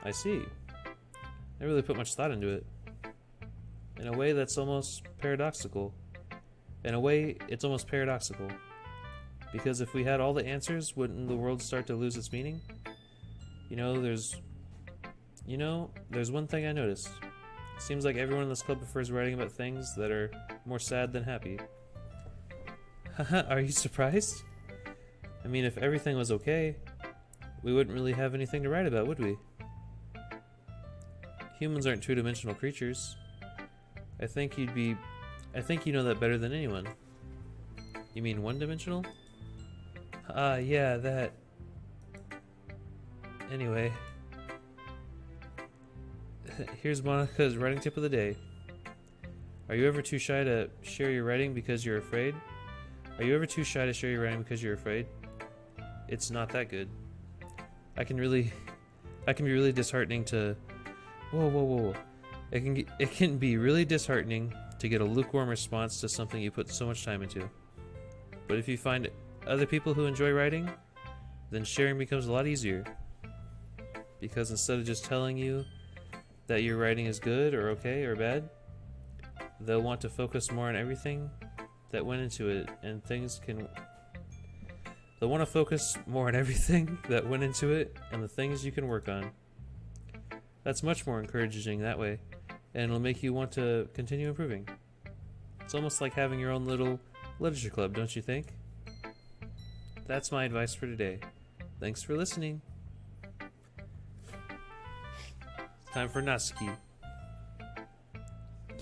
I see. I really put much thought into it. In a way that's almost paradoxical. In a way, it's almost paradoxical. Because if we had all the answers, wouldn't the world start to lose its meaning? There's one thing I noticed. It seems like everyone in this club prefers writing about things that are more sad than happy. Haha, are you surprised? I mean, if everything was okay, we wouldn't really have anything to write about, would we? Humans aren't two-dimensional creatures. I think you know that better than anyone. You mean one-dimensional? Yeah, that. Anyway. Here's Monica's writing tip of the day. Are you ever too shy to share your writing because you're afraid? Are you ever too shy to share your writing because you're afraid? It's not that good. I can be really disheartening to... Whoa. It can be really disheartening to get a lukewarm response to something you put so much time into. But if you find other people who enjoy writing, then sharing becomes a lot easier. Because instead of just telling you that your writing is good or okay or bad, they'll want to focus more on everything that went into it, and they'll want to focus more on everything that went into it and the things you can work on. That's much more encouraging that way, and it'll make you want to continue improving. It's almost like having your own little literature club, don't you think? That's my advice for today. Thanks for listening. Time for Natsuki.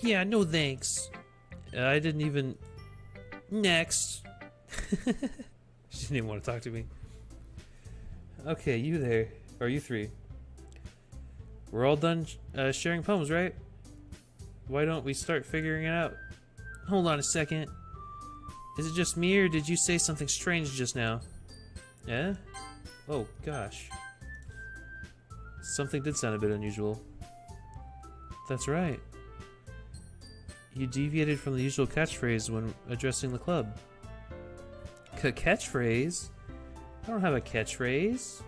Yeah, no thanks. I didn't even... Next. She didn't even want to talk to me. Okay, you there. Or you three. We're all done sharing poems, right? Why don't we start figuring it out? Hold on a second. Is it just me, or did you say something strange just now? Yeah? Oh, gosh. Something did sound a bit unusual. That's right. You deviated from the usual catchphrase when addressing the club. Catchphrase? don't have a catchphrase.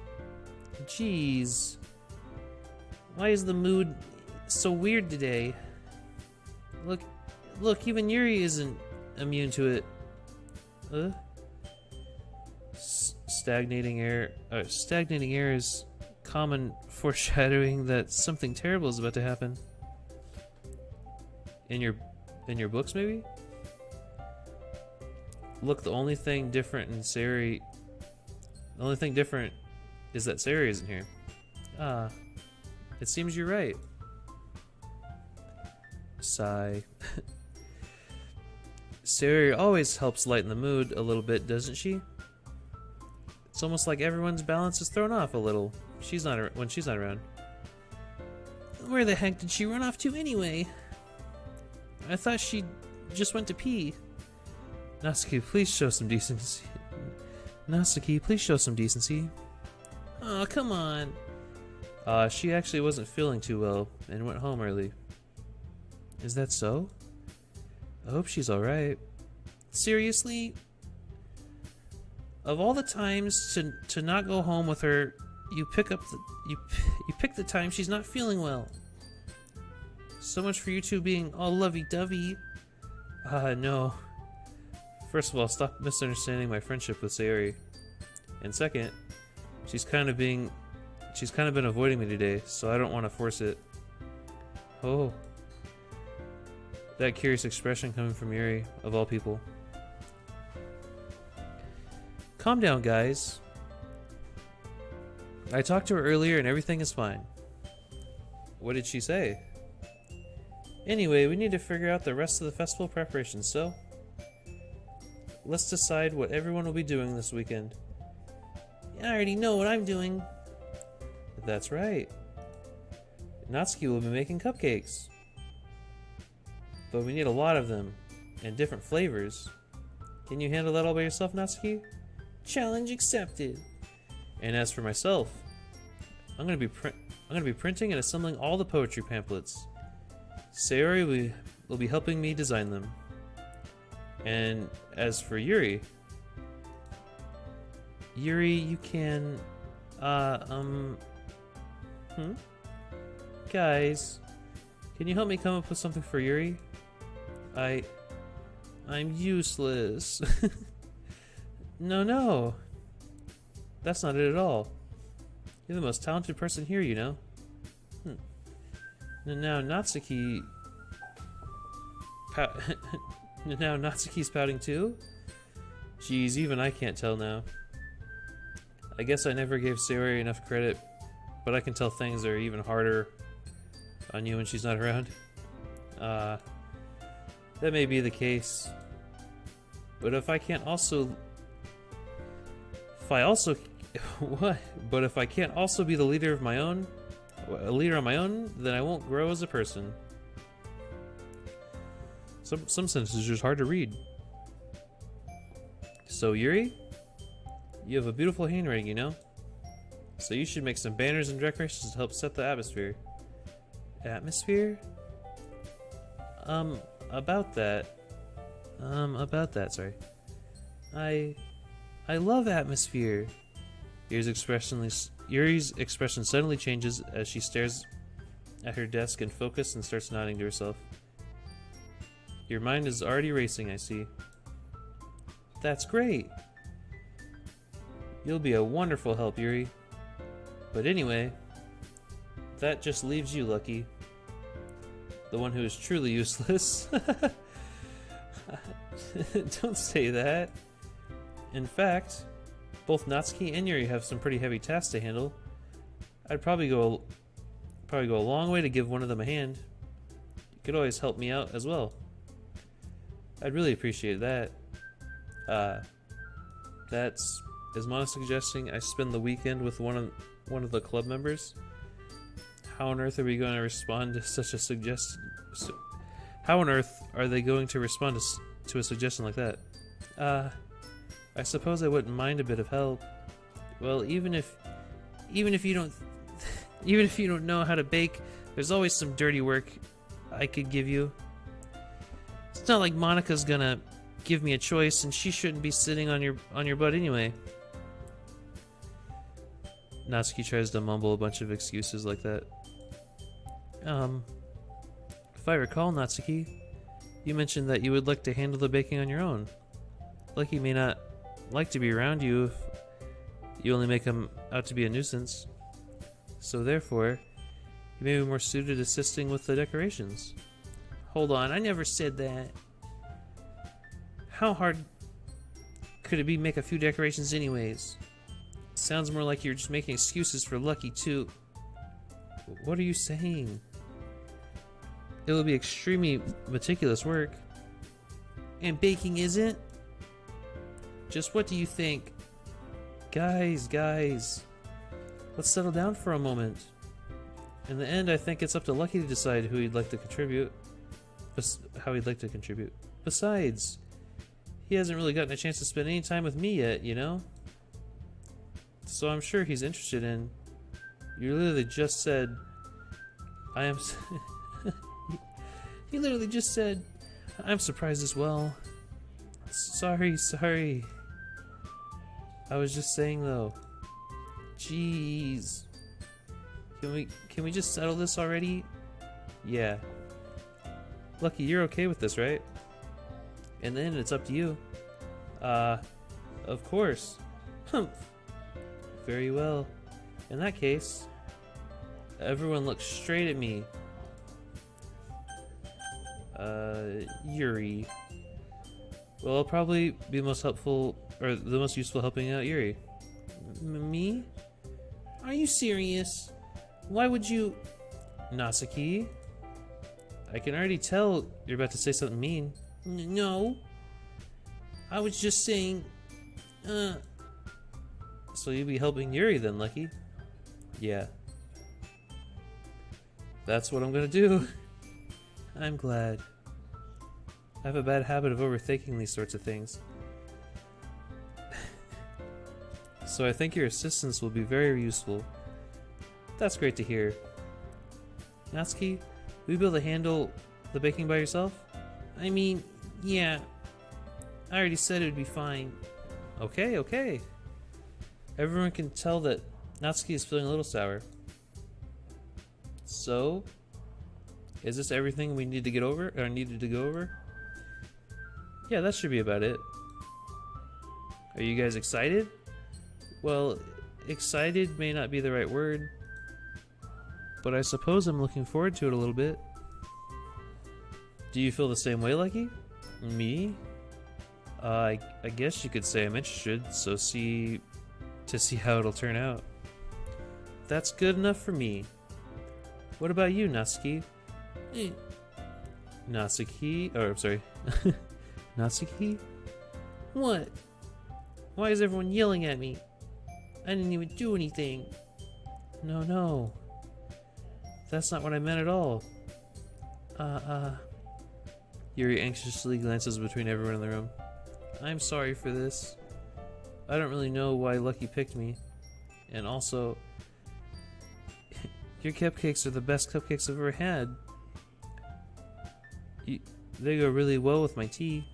Jeez. Why is the mood so weird today? Look, even Yuri isn't immune to it. Stagnating air is common foreshadowing that something terrible is about to happen. In your books, maybe? Look, the only thing different in Sayori... The only thing different is that Sayori isn't here. Ah, it seems you're right. Sigh. Sayori always helps lighten the mood a little bit, doesn't she? It's almost like everyone's balance is thrown off a little. When she's not around. Where the heck did she run off to anyway? I thought she just went to pee. Natsuki, please show some decency. Natsuki, please show some decency. Oh, come on. She actually wasn't feeling too well and went home early. Is that so? I hope she's alright. Seriously? Of all the times to not go home with her, you pick the time she's not feeling well. So much for you two being all lovey-dovey. No. First of all, stop misunderstanding my friendship with Sayori. And second, she's kind of been avoiding me today, so I don't want to force it. Oh. That curious expression coming from Yuri, of all people. Calm down, guys. I talked to her earlier and everything is fine. What did she say? Anyway, we need to figure out the rest of the festival preparations, so... Let's decide what everyone will be doing this weekend. I already know what I'm doing. That's right. Natsuki will be making cupcakes. But we need a lot of them, and different flavors. Can you handle that all by yourself, Natsuki? Challenge accepted. And as for myself, I'm gonna be printing and assembling all the poetry pamphlets. Sayori will be helping me design them. And as for Yuri, you can, Guys, can you help me come up with something for Yuri? I'm useless. No. That's not it at all. You're the most talented person here, you know. Now Natsuki... Now Natsuki's pouting too? Jeez, even I can't tell now. I guess I never gave Sayori enough credit, but I can tell things are even harder on you when she's not around. That may be the case. But if I can't also... What? But if I can't also be the leader of my own... A leader on my own, then I won't grow as a person. Some sentences are just hard to read. So Yuri, you have a beautiful handwriting, you know? So you should make some banners and decorations to help set the atmosphere. Atmosphere? About that, sorry. I love atmosphere. Yuri's expression suddenly changes as she stares at her desk in focus and starts nodding to herself. Your mind is already racing, I see. That's great. You'll be a wonderful help, Yuri. But anyway, that just leaves you, Lucky. The one who is truly useless. Don't say that. In fact, both Natsuki and Yuri have some pretty heavy tasks to handle. I'd probably go a long way to give one of them a hand. You could always help me out as well. I'd really appreciate that. Is Mona suggesting I spend the weekend with one of the club members? How on earth are we going to respond to such a suggestion? How on earth are they going to respond to a suggestion like that? I suppose I wouldn't mind a bit of help. Well, even if you don't know how to bake, there's always some dirty work I could give you. It's not like Monica's gonna give me a choice, and she shouldn't be sitting on your butt anyway. Natsuki tries to mumble a bunch of excuses like that. If I recall, Natsuki, you mentioned that you would like to handle the baking on your own. Lucky may not like to be around you if you only make him out to be a nuisance. So therefore, you may be more suited assisting with the decorations. Hold on, I never said that. How hard could it be to make a few decorations anyways? Sounds more like you're just making excuses for Lucky too. What are you saying? It will be extremely meticulous work. And baking isn't? Just what do you think? Guys, let's settle down for a moment. In the end, I think it's up to Lucky to decide who he'd like to contribute. How he'd like to contribute. Besides, he hasn't really gotten a chance to spend any time with me yet, you know? So I'm sure he's interested in... You literally just said... I am... He literally just said, I'm surprised as well. Sorry. I was just saying though. Jeez. Can we just settle this already? Yeah. Lucky, you're okay with this, right? And then it's up to you. Of course. Humph. Very well. In that case, everyone look straight at me. Yuri. Well, I'll probably be most helpful, or the most useful helping out Yuri. Me? Are you serious? Why would you... Natsuki? I can already tell you're about to say something mean. No. I was just saying... So you'll be helping Yuri then, Lucky? Yeah. That's what I'm gonna do. I'm glad. I have a bad habit of overthinking these sorts of things. So I think your assistance will be very useful. That's great to hear. Natsuki, will you be able to handle the baking by yourself? I mean, yeah. I already said it would be fine. Okay. Everyone can tell that Natsuki is feeling a little sour. So, is this everything we need to get over, or needed to go over? Yeah, that should be about it. Are you guys excited? Well, excited may not be the right word, but I suppose I'm looking forward to it a little bit. Do you feel the same way, Lucky? Me? I guess you could say I'm interested, so see how it'll turn out. That's good enough for me. What about you, Natsuki? Natsuki? What? Why is everyone yelling at me? I didn't even do anything. No. That's not what I meant at all. Yuri anxiously glances between everyone in the room. I'm sorry for this. I don't really know why Lucky picked me. And also, your cupcakes are the best cupcakes I've ever had. They go really well with my tea.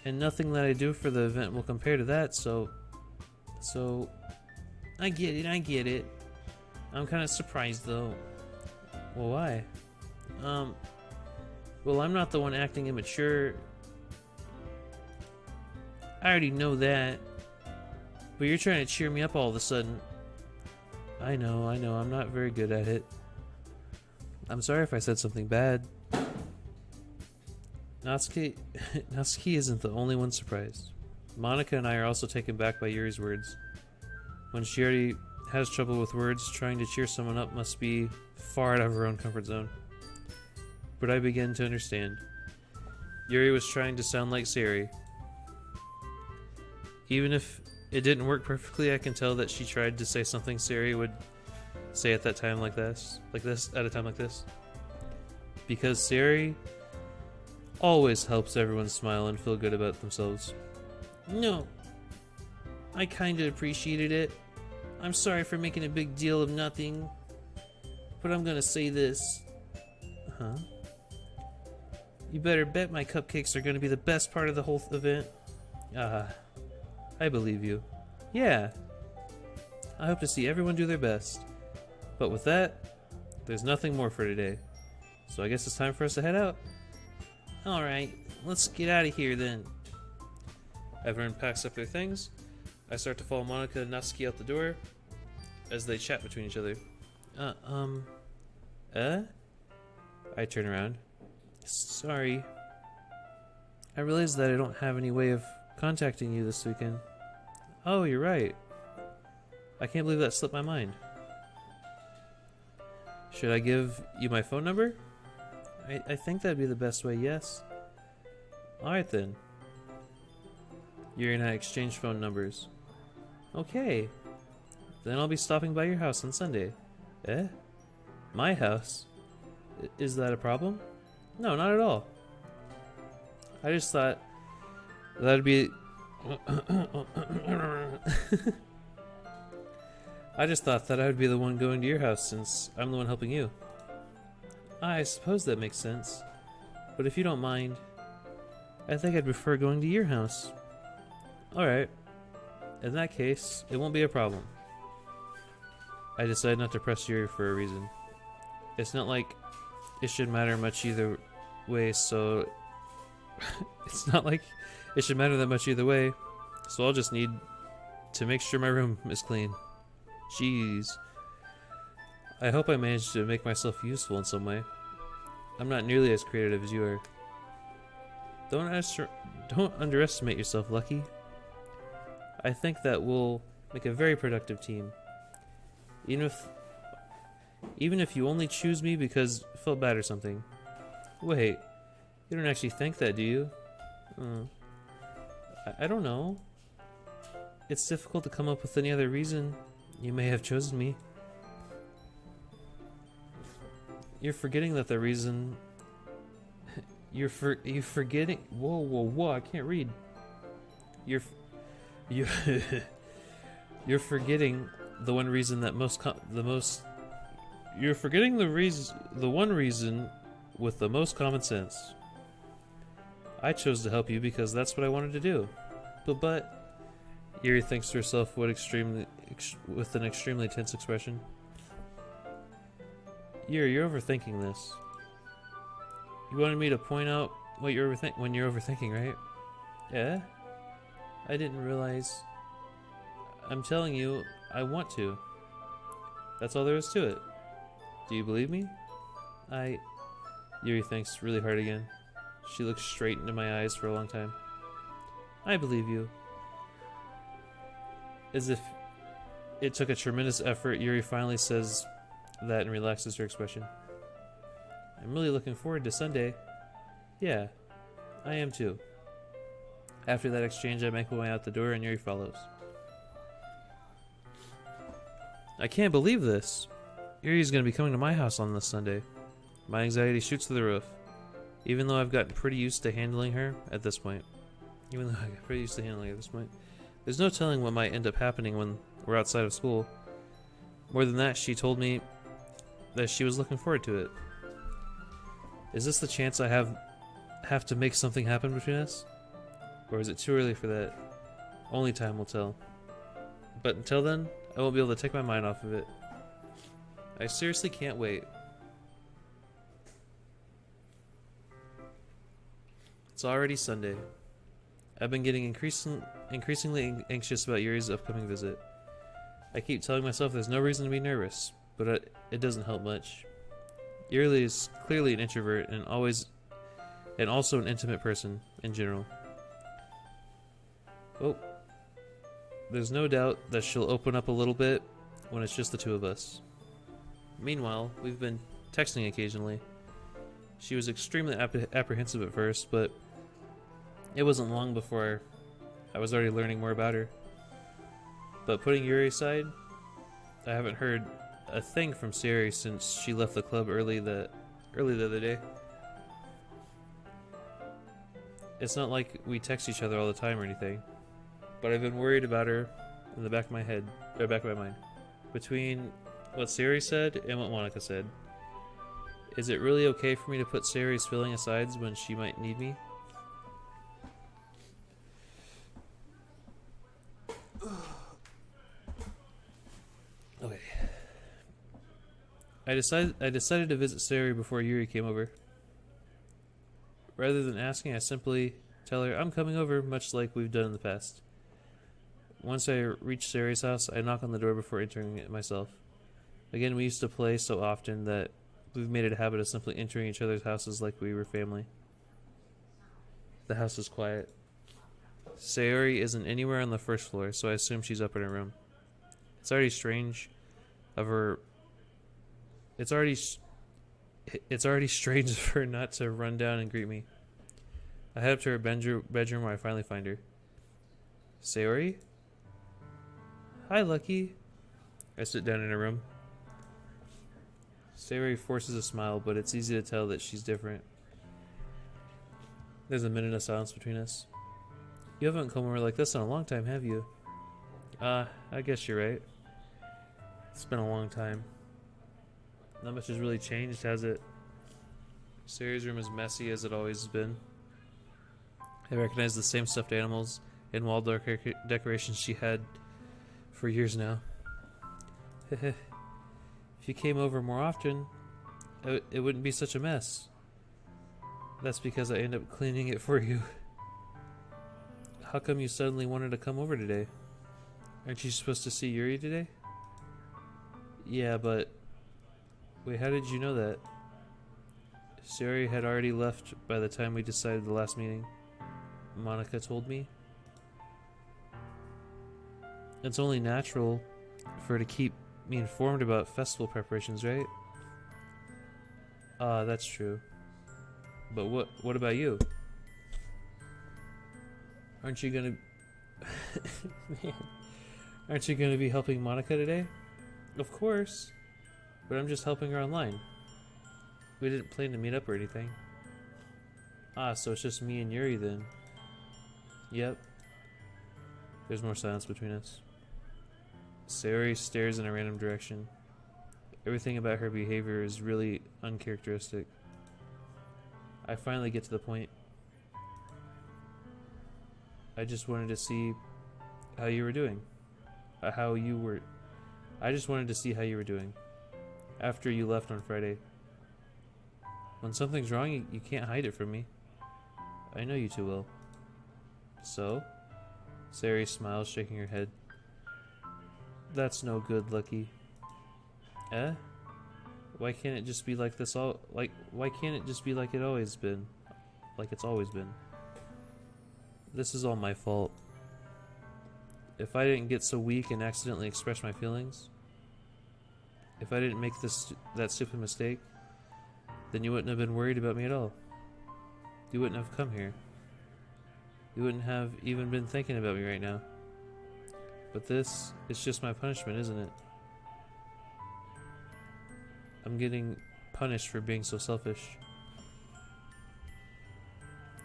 And nothing that I do for the event will compare to that, so I get it. I'm kind of surprised though. Well, why? Well, I'm not the one acting immature. I already know that. But you're trying to cheer me up all of a sudden. I know, I'm not very good at it. I'm sorry if I said something bad. Natsuki isn't the only one surprised. Monica and I are also taken back by Yuri's words. When she already has trouble with words, trying to cheer someone up must be far out of her own comfort zone. But I begin to understand. Yuri was trying to sound like Sari. Even if it didn't work perfectly, I can tell that she tried to say something Sari would say at that time at a time like this. Because Sari always helps everyone smile and feel good about themselves. No. I kinda appreciated it. I'm sorry for making a big deal of nothing. But I'm gonna say this. Huh? You better bet my cupcakes are gonna be the best part of the whole event. I believe you. Yeah. I hope to see everyone do their best. But with that, there's nothing more for today. So I guess it's time for us to head out. Alright, let's get out of here then. Everyone packs up their things. I start to follow Monica and Natsuki out the door as they chat between each other. I turn around. Sorry. I realized that I don't have any way of contacting you this weekend. Oh, you're right. I can't believe that slipped my mind. Should I give you my phone number? I think that'd be the best way, yes. Alright then. Yuri and I exchange phone numbers. Okay. Then I'll be stopping by your house on Sunday. Eh? My house? Is that a problem? No, not at all. I just thought that'd be... I just thought that I would be the one going to your house since I'm the one helping you. I suppose that makes sense. But if you don't mind, I think I'd prefer going to your house. Alright. In that case, it won't be a problem. I decided not to press Yuri for a reason. It's not like it should matter much either way, so... It's not like it should matter that much either way, so I'll just need to make sure my room is clean. Jeez. I hope I managed to make myself useful in some way. I'm not nearly as creative as you are. Don't underestimate yourself, Lucky. I think that we'll make a very productive team. Even if you only choose me because you felt bad or something. Wait, you don't actually think that, do you? I don't know. It's difficult to come up with any other reason you may have chosen me. You're forgetting that the reason... You're forgetting... Whoa, I can't read. You're forgetting the one reason that You're forgetting the one reason with the most common sense. I chose to help you because that's what I wanted to do. But Yuri thinks to herself with an extremely tense expression. Yuri, you're overthinking this. You wanted me to point out what you're when you're overthinking, right? Yeah? I didn't realize. I'm telling you, I want to. That's all there is to it. Do you believe me? Yuri thinks really hard again. She looks straight into my eyes for a long time. I believe you. As if it took a tremendous effort, Yuri finally says that and relaxes her expression. I'm really looking forward to Sunday. Yeah, I am too. After that exchange, I make my way out the door and Yuri follows. I can't believe this. Yuri's going to be coming to my house on this Sunday. My anxiety shoots through the roof. Even though I've gotten pretty used to handling her at this point. There's no telling what might end up happening when we're outside of school. More than that, she told me that she was looking forward to it. Is this the chance I have to make something happen between us? Or is it too early for that? Only time will tell. But until then, I won't be able to take my mind off of it. I seriously can't wait. It's already Sunday. I've been getting increasingly anxious about Yuri's upcoming visit. I keep telling myself there's no reason to be nervous, but it doesn't help much. Yuri is clearly an introvert and also an intimate person in general. Oh, there's no doubt that she'll open up a little bit when it's just the two of us. Meanwhile, we've been texting occasionally. She was extremely apprehensive at first, but it wasn't long before I was already learning more about her. But putting Yuri aside, I haven't heard a thing from Siri since she left the club early the other day. It's not like we text each other all the time or anything, but I've been worried about her in the back of my mind. Between what Siri said and what Monica said. Is it really okay for me to put Sari's feeling aside when she might need me? I decided to visit Sayori before Yuri came over. Rather than asking, I simply tell her I'm coming over, much like we've done in the past. Once I reach Sayori's house, I knock on the door before entering it myself. Again, we used to play so often that we've made it a habit of simply entering each other's houses like we were family. The house is quiet. Sayori isn't anywhere on the first floor, so I assume she's up in her room. It's already strange of her. It's already strange of her not to run down and greet me. I head up to her bedroom where I finally find her. Sayori? Hi, Lucky. I sit down in her room. Sayori forces a smile, but it's easy to tell that she's different. There's a minute of silence between us. You haven't come over like this in a long time, have you? I guess you're right. It's been a long time. Not much has really changed, has it? Sayori's room is messy as it always has been. I recognize the same stuffed animals and wall decorations she had for years now. If you came over more often, it wouldn't be such a mess. That's because I end up cleaning it for you. How come you suddenly wanted to come over today? Aren't you supposed to see Yuri today? Yeah, but... Wait, how did you know that? Sayori had already left by the time we decided the last meeting. Monica told me. It's only natural for her to keep me informed about festival preparations, right? That's true. But what about you? Aren't you gonna... Man. Aren't you gonna be helping Monica today? Of course. But I'm just helping her online. We didn't plan to meet up or anything. So it's just me and Yuri then. Yep. There's more silence between us. Sayori stares in a random direction. Everything about her behavior is really uncharacteristic. I finally get to the point. I just wanted to see how you were doing. I just wanted to see how you were doing. After you left on Friday. When something's wrong, you can't hide it from me. I know you too well. So? Sayori smiles, shaking her head. That's no good, Lucky. Eh? Why can't it just be like this why can't it just be like it always been? Like it's always been. This is all my fault. If I didn't get so weak and accidentally express my feelings, if I didn't make that stupid mistake, then you wouldn't have been worried about me at all. You wouldn't have come here. You wouldn't have even been thinking about me right now. But this is just my punishment, isn't it? I'm getting punished for being so selfish.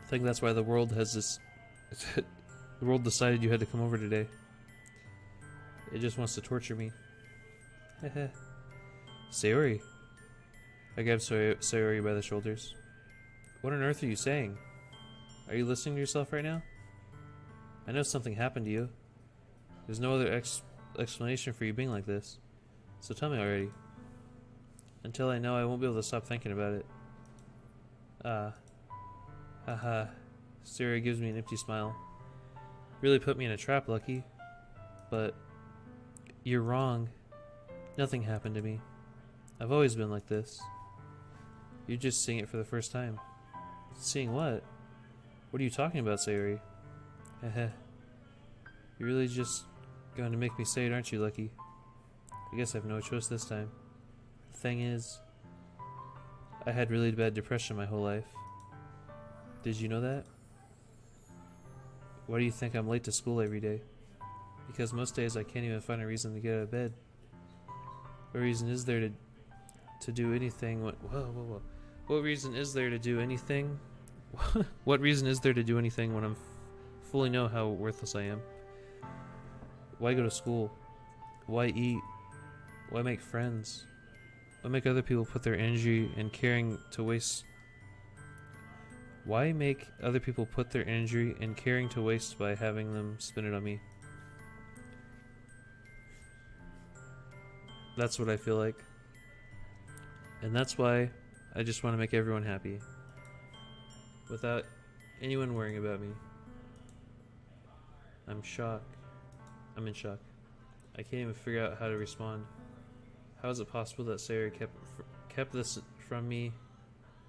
I think that's why the world has this... the world decided you had to come over today. It just wants to torture me. Sayori. I grabbed Sayori by the shoulders. What on earth are you saying? Are you listening to yourself right now? I know something happened to you. There's no other explanation for you being like this. So tell me already. Until I know, I won't be able to stop thinking about it. Haha. Sayori gives me an empty smile. Really put me in a trap, Lucky. But you're wrong. Nothing happened to me. I've always been like this. You're just seeing it for the first time. Seeing what? What are you talking about, Sayori? Heh. You're really just going to make me say it, aren't you, Lucky? I guess I have no choice this time. The thing is, I had really bad depression my whole life. Did you know that? Why do you think I'm late to school every day? Because most days I can't even find a reason to get out of bed. What reason is there to do anything? Whoa. What reason is there to do anything? What reason is there to do anything when I'm fully know how worthless I am? Why go to school? Why eat? Why make friends? Why make other people put their energy and caring to waste? Why make other people put their energy and caring to waste by having them spend it on me? That's what I feel like. And that's why I just want to make everyone happy. Without anyone worrying about me. I'm shocked. I'm in shock. I can't even figure out how to respond. How is it possible that Sarah kept this from me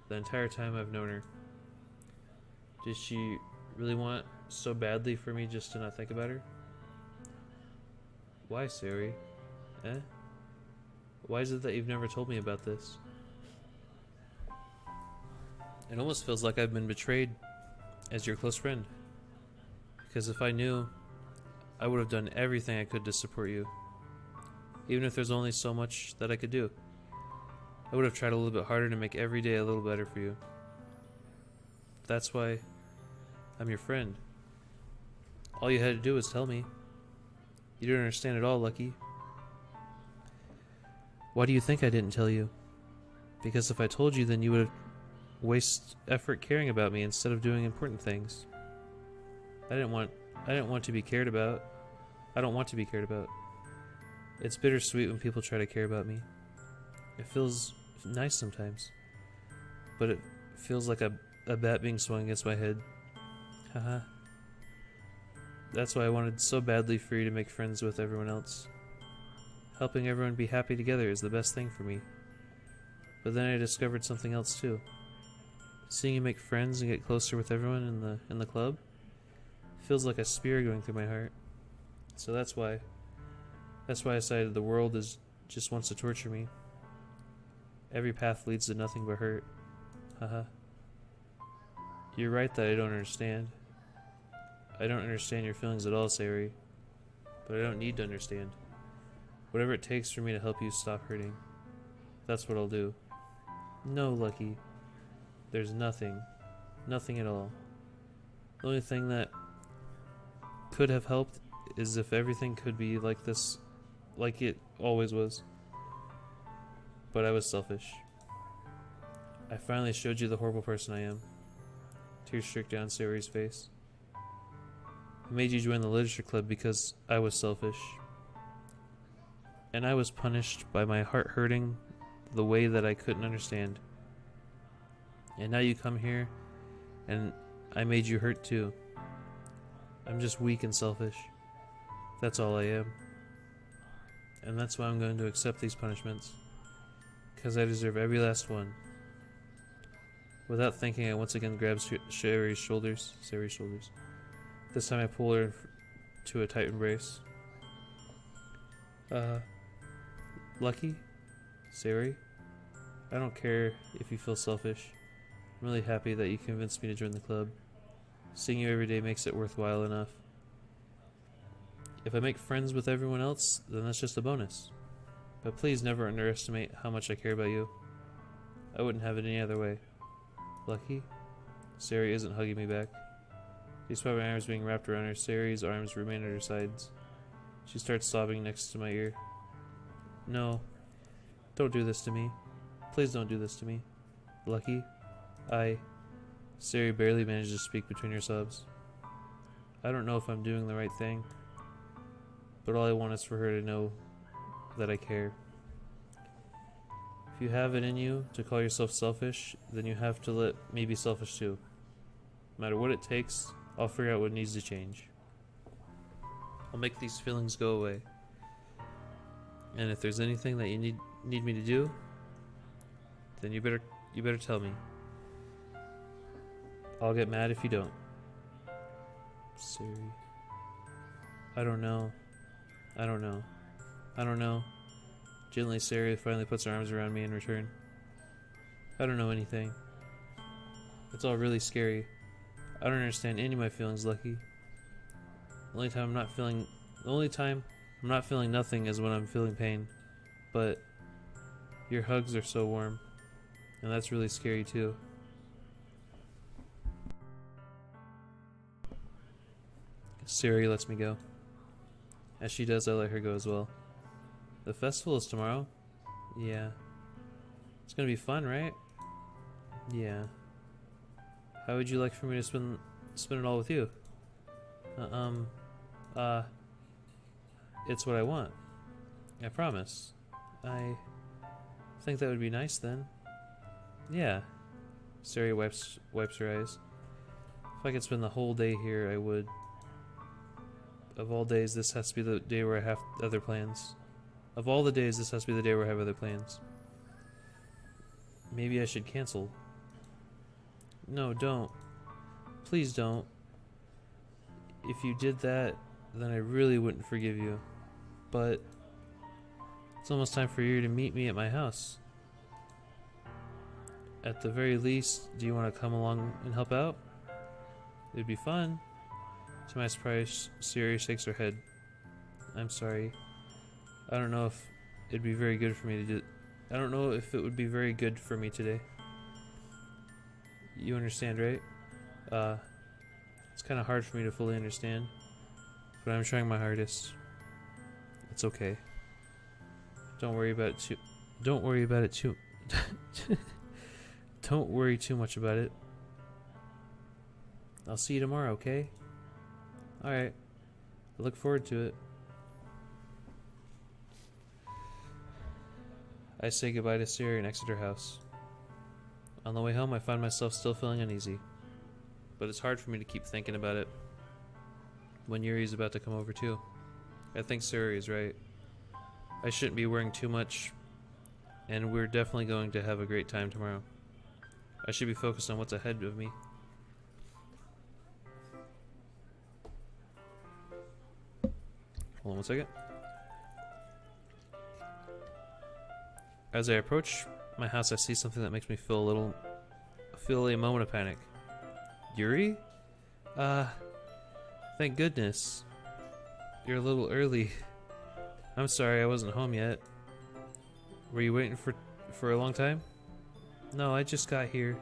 the entire time I've known her? Did she really want so badly for me just to not think about her? Why, Sari? Eh? Why is it that you've never told me about this? It almost feels like I've been betrayed as your close friend. Because if I knew, I would have done everything I could to support you. Even if there's only so much that I could do. I would have tried a little bit harder to make every day a little better for you. That's why I'm your friend. All you had to do was tell me. You don't understand at all, Lucky. Why do you think I didn't tell you? Because if I told you, then you would have wasted effort caring about me instead of doing important things. I didn't want to be cared about. I don't want to be cared about. It's bittersweet when people try to care about me. It feels nice sometimes. But it feels like a bat being swung against my head. Haha. That's why I wanted so badly for you to make friends with everyone else. Helping everyone be happy together is the best thing for me. But then I discovered something else too. Seeing you make friends and get closer with everyone in the club feels like a spear going through my heart. So that's why I decided the world just wants to torture me. Every path leads to nothing but hurt. Haha. You're right that I don't understand. I don't understand your feelings at all, Sari. But I don't need to understand. Whatever it takes for me to help you stop hurting, that's what I'll do. No, Lucky. There's nothing. Nothing at all. The only thing that could have helped is if everything could be like this, like it always was. But I was selfish. I finally showed you the horrible person I am. Tears streaked down Sari's face. I made you join the literature club because I was selfish. And I was punished by my heart hurting the way that I couldn't understand. And now you come here, and I made you hurt too. I'm just weak and selfish. That's all I am. And that's why I'm going to accept these punishments. Because I deserve every last one. Without thinking, I once again grab Sari's shoulders. This time I pull her to a tight embrace. Lucky? Sari? I don't care if you feel selfish. I'm really happy that you convinced me to join the club. Seeing you every day makes it worthwhile enough. If I make friends with everyone else, then that's just a bonus. But please never underestimate how much I care about you. I wouldn't have it any other way. Lucky? Sari isn't hugging me back. Despite my arms being wrapped around her, Sari's arms remain at her sides. She starts sobbing next to my ear. No. Don't do this to me. Please don't do this to me. Lucky? Sari barely managed to speak between her sobs. I don't know if I'm doing the right thing, but all I want is for her to know that I care. If you have it in you to call yourself selfish, then you have to let me be selfish too. No matter what it takes, I'll figure out what needs to change. I'll make these feelings go away. And if there's anything that you need me to do, then you better tell me. I'll get mad if you don't. Sari. I don't know. Gently, Sari finally puts her arms around me in return. I don't know anything. It's all really scary. I don't understand any of my feelings, Lucky. The only time I'm not feeling nothing is when I'm feeling pain. But your hugs are so warm. And that's really scary too. Sari lets me go. As she does, I let her go as well. The festival is tomorrow? Yeah. It's gonna be fun, right? Yeah. How would you like for me to spend it all with you? It's what I want. I promise. think that would be nice then. Yeah. Sari wipes her eyes. If I could spend the whole day here, I would. Of all days, this has to be the day where I have other plans. Of all the days, this has to be the day where I have other plans. Maybe I should cancel. No, don't. Please don't. If you did that, then I really wouldn't forgive you. But it's almost time for you to meet me at my house. At the very least, do you want to come along and help out? It'd be fun. To my surprise, Siri shakes her head. I'm sorry. I don't know if it'd be very good for me to do. I don't know if it would be very good for me today. You understand, right? It's kind of hard for me to fully understand, but I'm trying my hardest. It's okay. Don't worry about it too. Don't worry about it too. Don't worry too much about it. I'll see you tomorrow, okay? Alright. I look forward to it. I say goodbye to Siri and exit her house. On the way home, I find myself still feeling uneasy. But it's hard for me to keep thinking about it when Yuri's about to come over too. I think Siri is right. I shouldn't be worrying too much, and we're definitely going to have a great time tomorrow. I should be focused on what's ahead of me. Hold on one second. As I approach my house, I see something that makes me feel a moment of panic. Yuri? Thank goodness. You're a little early. I'm sorry I wasn't home yet. Were you waiting for a long time? No, I just got here.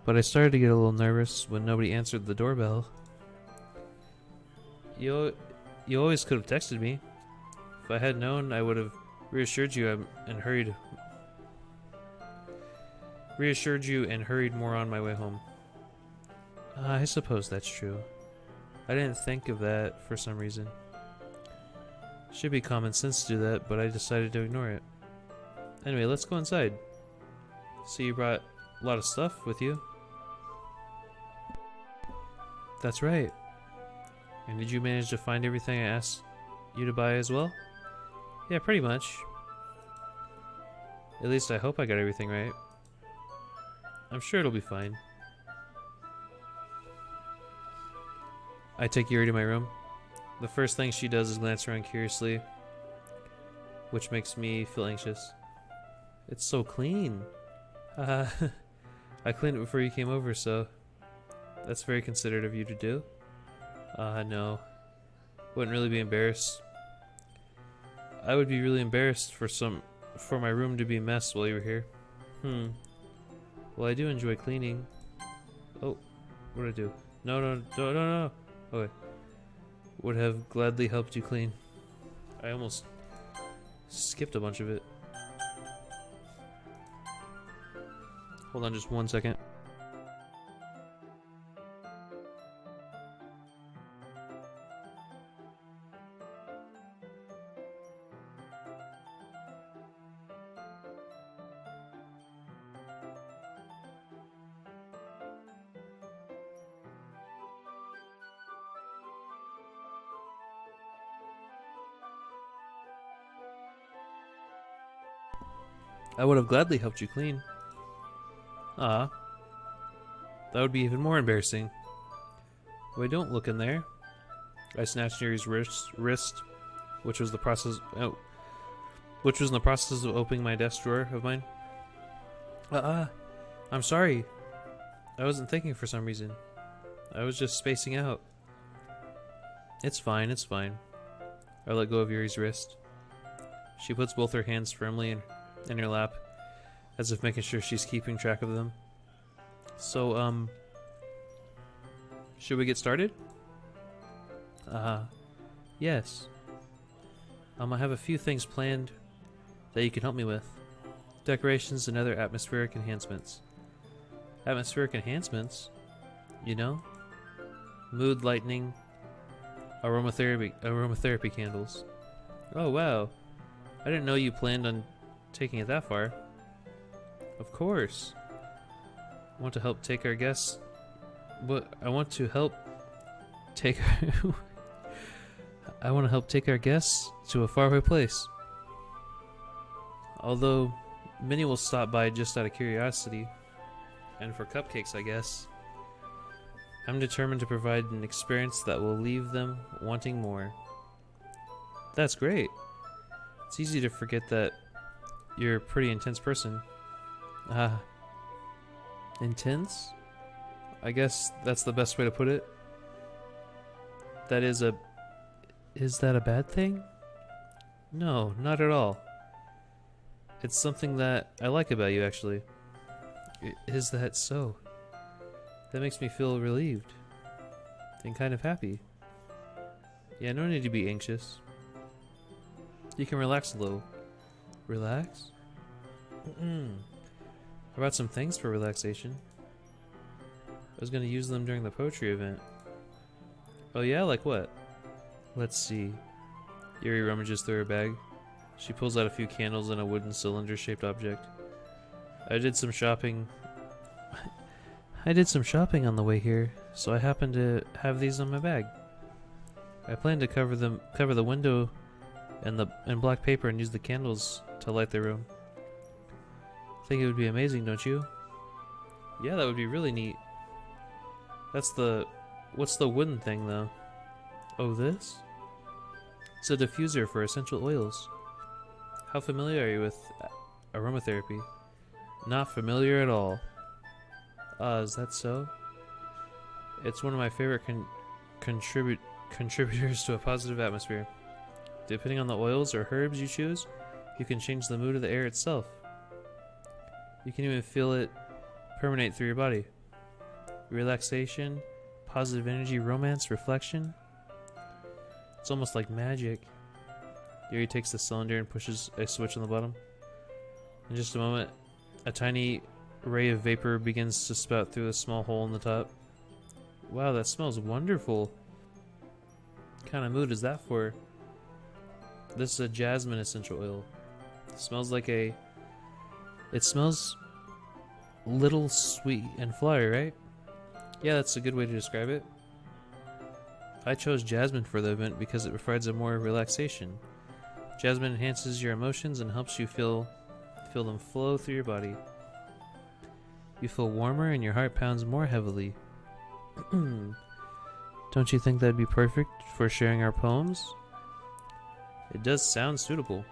But I started to get a little nervous when nobody answered the doorbell. You always could have texted me. If I had known, I would have reassured you and hurried more on my way home. I suppose that's true. I didn't think of that for some reason. Should be common sense to do that, but I decided to ignore it. Anyway, let's go inside. See, you brought a lot of stuff with you. That's right. And did you manage to find everything I asked you to buy as well? Yeah, pretty much. At least I hope I got everything right. I'm sure it'll be fine. I take Yuri to my room. The first thing she does is glance around curiously, which makes me feel anxious. It's so clean. I cleaned it before you came over, so that's very considerate of you to do. No. Wouldn't really be embarrassed. I would be really embarrassed for my room to be a mess while you were here. Well, I do enjoy cleaning. Oh, what did I do? No. Okay. Would have gladly helped you clean. I almost skipped a bunch of it. Hold on just 1 second. I would have gladly helped you clean. That would be even more embarrassing. Wait, don't look in there. I snatched Yuri's wrist, which was in the process of opening my desk drawer of mine. I'm sorry. I wasn't thinking for some reason. I was just spacing out. It's fine. I let go of Yuri's wrist. She puts both her hands firmly in her lap, as if making sure she's keeping track of them. So, should we get started? Yes. I have a few things planned that you can help me with. Decorations and other atmospheric enhancements. Atmospheric enhancements? You know? Mood lightening, aromatherapy candles. Oh wow. I didn't know you planned on taking it that far. Of course. I want to help take our guests. But I want to help take I want to help take our guests to a faraway place. Although many will stop by just out of curiosity and for cupcakes, I guess. I'm determined to provide an experience that will leave them wanting more. That's great. It's easy to forget that you're a pretty intense person. Intense? I guess that's the best way to put it. Is that a bad thing? No, not at all. It's something that I like about you, actually. Is that so? That makes me feel relieved. And kind of happy. Yeah, no need to be anxious. You can relax a little. Relax? I brought some things for relaxation. I was gonna use them during the poetry event. Oh yeah? Like what? Let's see. Yuri rummages through her bag. She pulls out a few candles and a wooden cylinder-shaped object. I did some shopping on the way here, so I happened to have these in my bag. I plan to cover the window in black paper and use the candles to light the room. Think it would be amazing, don't you? Yeah, that would be really neat. What's the wooden thing though? Oh, this? It's a diffuser for essential oils. How familiar are you with aromatherapy? Not familiar at all. Is that so? It's one of my favorite contributors to a positive atmosphere. Depending on the oils or herbs you choose, you can change the mood of the air itself. You can even feel it permeate through your body. Relaxation, positive energy, romance, reflection. It's almost like magic. Yuri takes the cylinder and pushes a switch on the bottom. In just a moment, a tiny ray of vapor begins to spout through a small hole in the top. Wow, that smells wonderful. What kind of mood is that for? This is a jasmine essential oil. It smells little sweet and flowery, right? Yeah, that's a good way to describe it. I chose jasmine for the event because it provides a more relaxation. Jasmine enhances your emotions and helps you feel them flow through your body. You feel warmer and your heart pounds more heavily. Don't you think that'd be perfect for sharing our poems? It does sound suitable.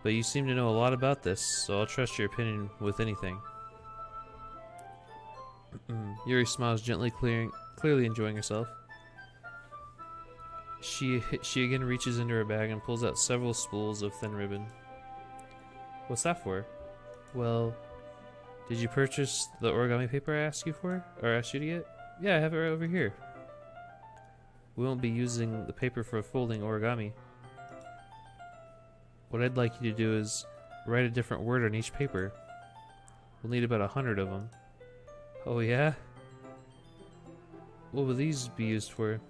But you seem to know a lot about this, so I'll trust your opinion with anything. Yuri smiles gently, clearly enjoying herself. She again reaches into her bag and pulls out several spools of thin ribbon. What's that for? Well, did you purchase the origami paper I asked you for? Or asked you to get? Yeah, I have it right over here. We won't be using the paper for folding origami. What I'd like you to do is write a different word on each paper. We'll need about 100 of them. Oh yeah? What will these be used for?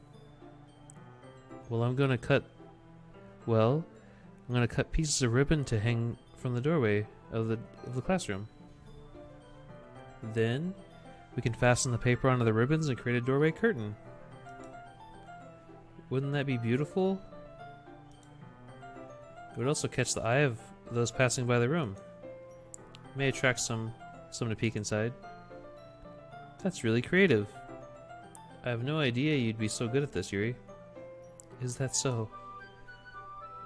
Well, I'm gonna cut pieces of ribbon to hang from the doorway of the classroom. Then we can fasten the paper onto the ribbons and create a doorway curtain. Wouldn't that be beautiful? It would also catch the eye of those passing by the room. It may attract some to peek inside. That's really creative. I have no idea you'd be so good at this, Yuri. Is that so?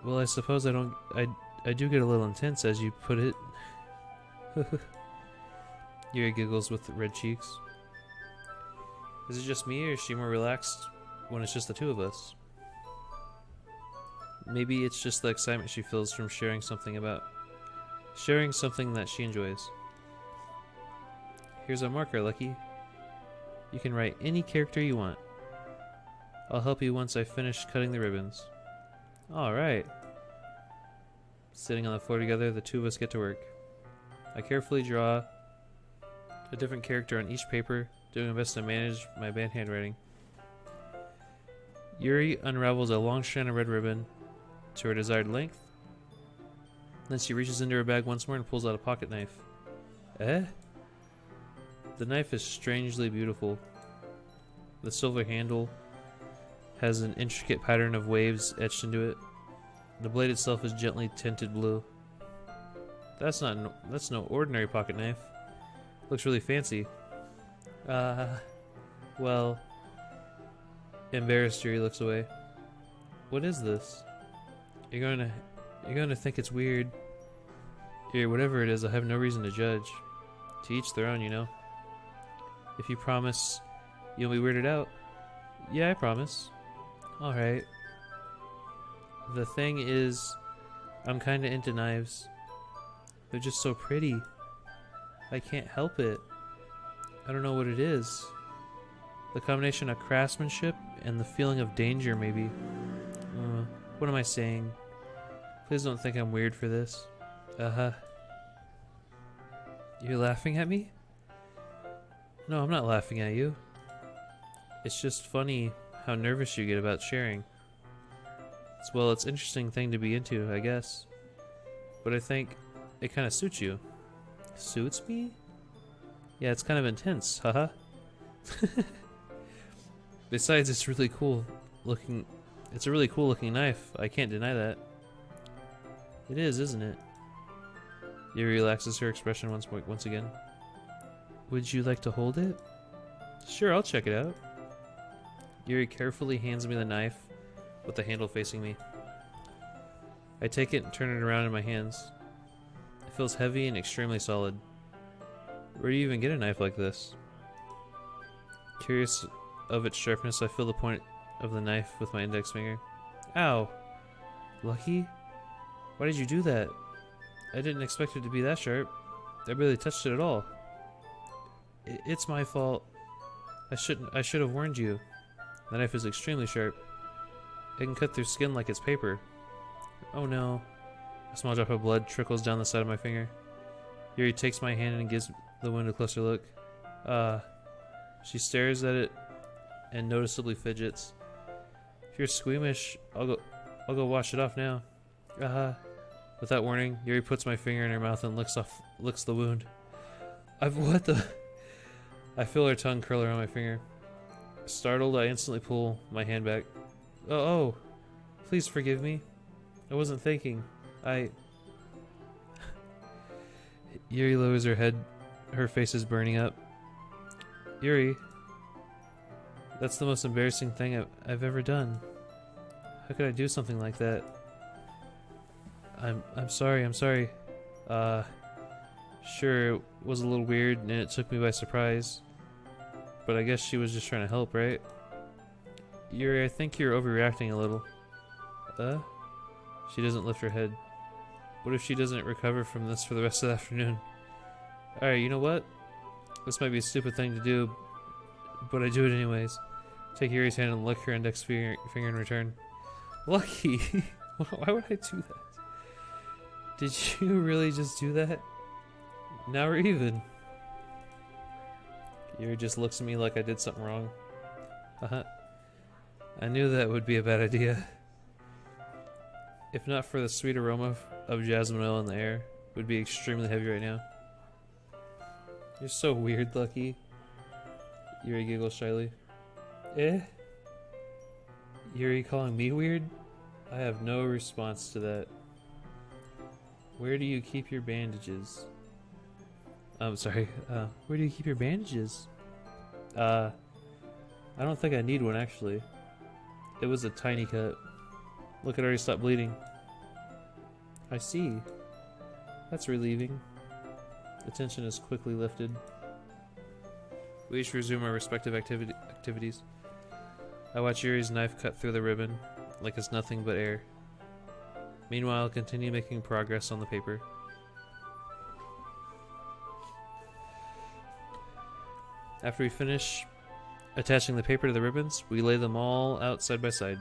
Well, I suppose I do get a little intense, as you put it. Yuri giggles with red cheeks. Is it just me, or is she more relaxed when it's just the two of us? Maybe it's just the excitement she feels from sharing something that she enjoys. Here's a marker, Lucky. You can write any character you want. I'll help you once I finish cutting the ribbons. Alright. Sitting on the floor together, the two of us get to work. I carefully draw a different character on each paper, doing my best to manage my bad handwriting. Yuri unravels a long strand of red ribbon to her desired length Then she reaches into her bag once more and pulls out a pocket knife. Eh? The knife is strangely beautiful. The silver handle has an intricate pattern of waves etched into it. The blade itself is gently tinted blue. That's no ordinary pocket knife. Looks really fancy. Well, embarrassed, Yuri looks away. What is this? You're going to think it's weird. Yuri, whatever it is, I have no reason to judge. To each their own, you know. If you promise you'll be weirded out. Yeah, I promise. Alright. The thing is, I'm kinda into knives. They're just so pretty. I can't help it. I don't know what it is. The combination of craftsmanship and the feeling of danger, maybe. What am I saying? Please don't think I'm weird for this. You're laughing at me? No, I'm not laughing at you. It's just funny how nervous you get about sharing. It's an interesting thing to be into, I guess. But I think it kind of suits you. Suits me? Yeah, it's kind of intense, haha. Besides, it's really cool looking. It's a really cool looking knife. I can't deny that. It is, isn't it? Yuri relaxes her expression once again. Would you like to hold it? Sure, I'll check it out. Yuri carefully hands me the knife with the handle facing me. I take it and turn it around in my hands. It feels heavy and extremely solid. Where do you even get a knife like this? Curious of its sharpness, I feel the point of the knife with my index finger. Ow! Lucky? Why did you do that? I didn't expect it to be that sharp. I barely touched it at all. It's my fault. I should have warned you. The knife is extremely sharp. It can cut through skin like it's paper. Oh no. A small drop of blood trickles down the side of my finger. Yuri takes my hand and gives the wound a closer look. She stares at it and noticeably fidgets. If you're squeamish, I'll go wash it off now. Without warning, Yuri puts my finger in her mouth and licks the wound. What the? I feel her tongue curl around my finger. Startled, I instantly pull my hand back. Oh, please forgive me. I wasn't thinking. Yuri lowers her head. Her face is burning up. Yuri, that's the most embarrassing thing I've ever done. How could I do something like that? I'm sorry. Sure, it was a little weird and it took me by surprise. But I guess she was just trying to help, right? Yuri, I think you're overreacting a little. She doesn't lift her head. What if she doesn't recover from this for the rest of the afternoon? Alright, you know what? This might be a stupid thing to do, but I do it anyways. Take Yuri's hand and lick her index finger in return. Lucky! Why would I do that? Did you really just do that? Now we're even. Yuri just looks at me like I did something wrong. I knew that would be a bad idea. If not for the sweet aroma of jasmine oil in the air, it would be extremely heavy right now. You're so weird, Lucky. Yuri giggles shyly. Yuri calling me weird? I have no response to that. Where do you keep your bandages? I'm sorry, where do you keep your bandages? I don't think I need one, actually. It was a tiny cut. Look, it already stopped bleeding. I see. That's relieving. The tension is quickly lifted. We each resume our respective activities. I watch Yuri's knife cut through the ribbon, like it's nothing but air. Meanwhile, I'll continue making progress on the paper. After we finish attaching the paper to the ribbons, we lay them all out side by side.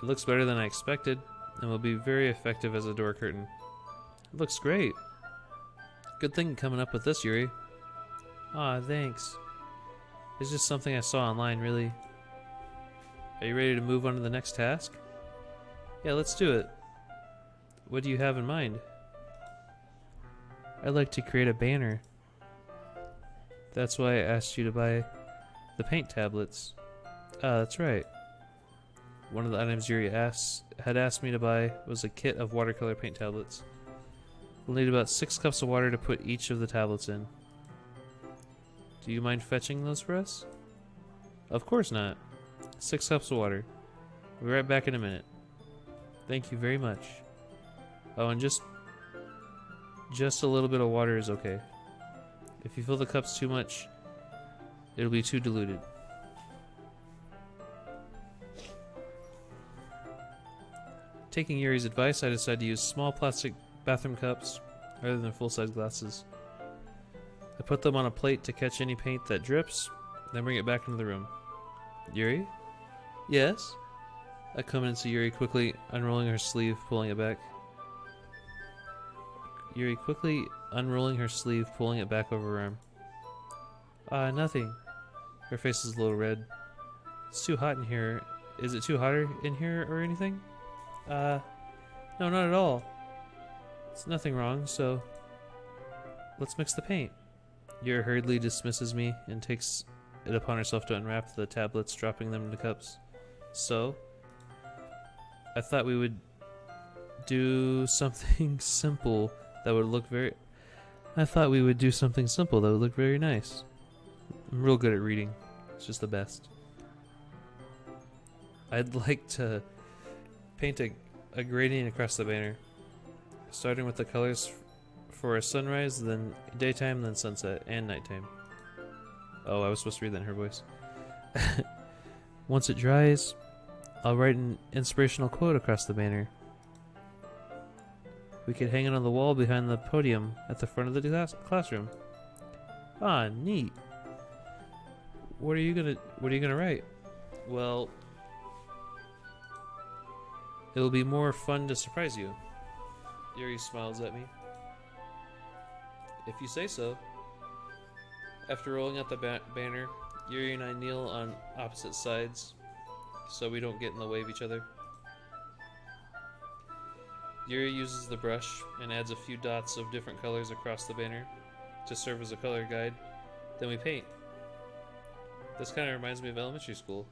It looks better than I expected, and will be very effective as a door curtain. It looks great. Good thing coming up with this, Yuri. Aw, thanks. It's just something I saw online, really. Are you ready to move on to the next task? Yeah, let's do it. What do you have in mind? I'd like to create a banner. That's why I asked you to buy the paint tablets. Ah, that's right. One of the items Yuri had asked me to buy was a kit of watercolor paint tablets. We'll need about 6 cups of water to put each of the tablets in. Do you mind fetching those for us? Of course not. 6 cups of water. We'll be right back in a minute. Thank you very much. Oh, and just a little bit of water is okay. If you fill the cups too much, it'll be too diluted. Taking Yuri's advice, I decided to use small plastic bathroom cups rather than full-size glasses. I put them on a plate to catch any paint that drips, then bring it back into the room. Yuri? Yes? I come in and see Yuri quickly unrolling her sleeve, pulling it back. Yuri quickly unrolling her sleeve, pulling it back over her arm. Ah, nothing. Her face is a little red. It's too hot in here. Is it too hotter in here or anything? No, not at all. There's nothing wrong, so let's mix the paint. Yuri hurriedly dismisses me and takes it upon herself to unwrap the tablets, dropping them into cups. So, I thought we would do something simple that would look very... nice. I'm real good at reading. It's just the best. I'd like to paint a gradient across the banner, starting with the colors for a sunrise, then daytime, then sunset, and nighttime. Oh, I was supposed to read that in her voice. Once it dries, I'll write an inspirational quote across the banner. We could hang it on the wall behind the podium at the front of the classroom. Ah, neat. What are you gonna write? Well, it'll be more fun to surprise you. Yuri smiles at me. If you say so. After rolling out the banner, Yuri and I kneel on opposite sides so we don't get in the way of each other. Yuri uses the brush and adds a few dots of different colors across the banner to serve as a color guide. Then we paint. This kind of reminds me of elementary school.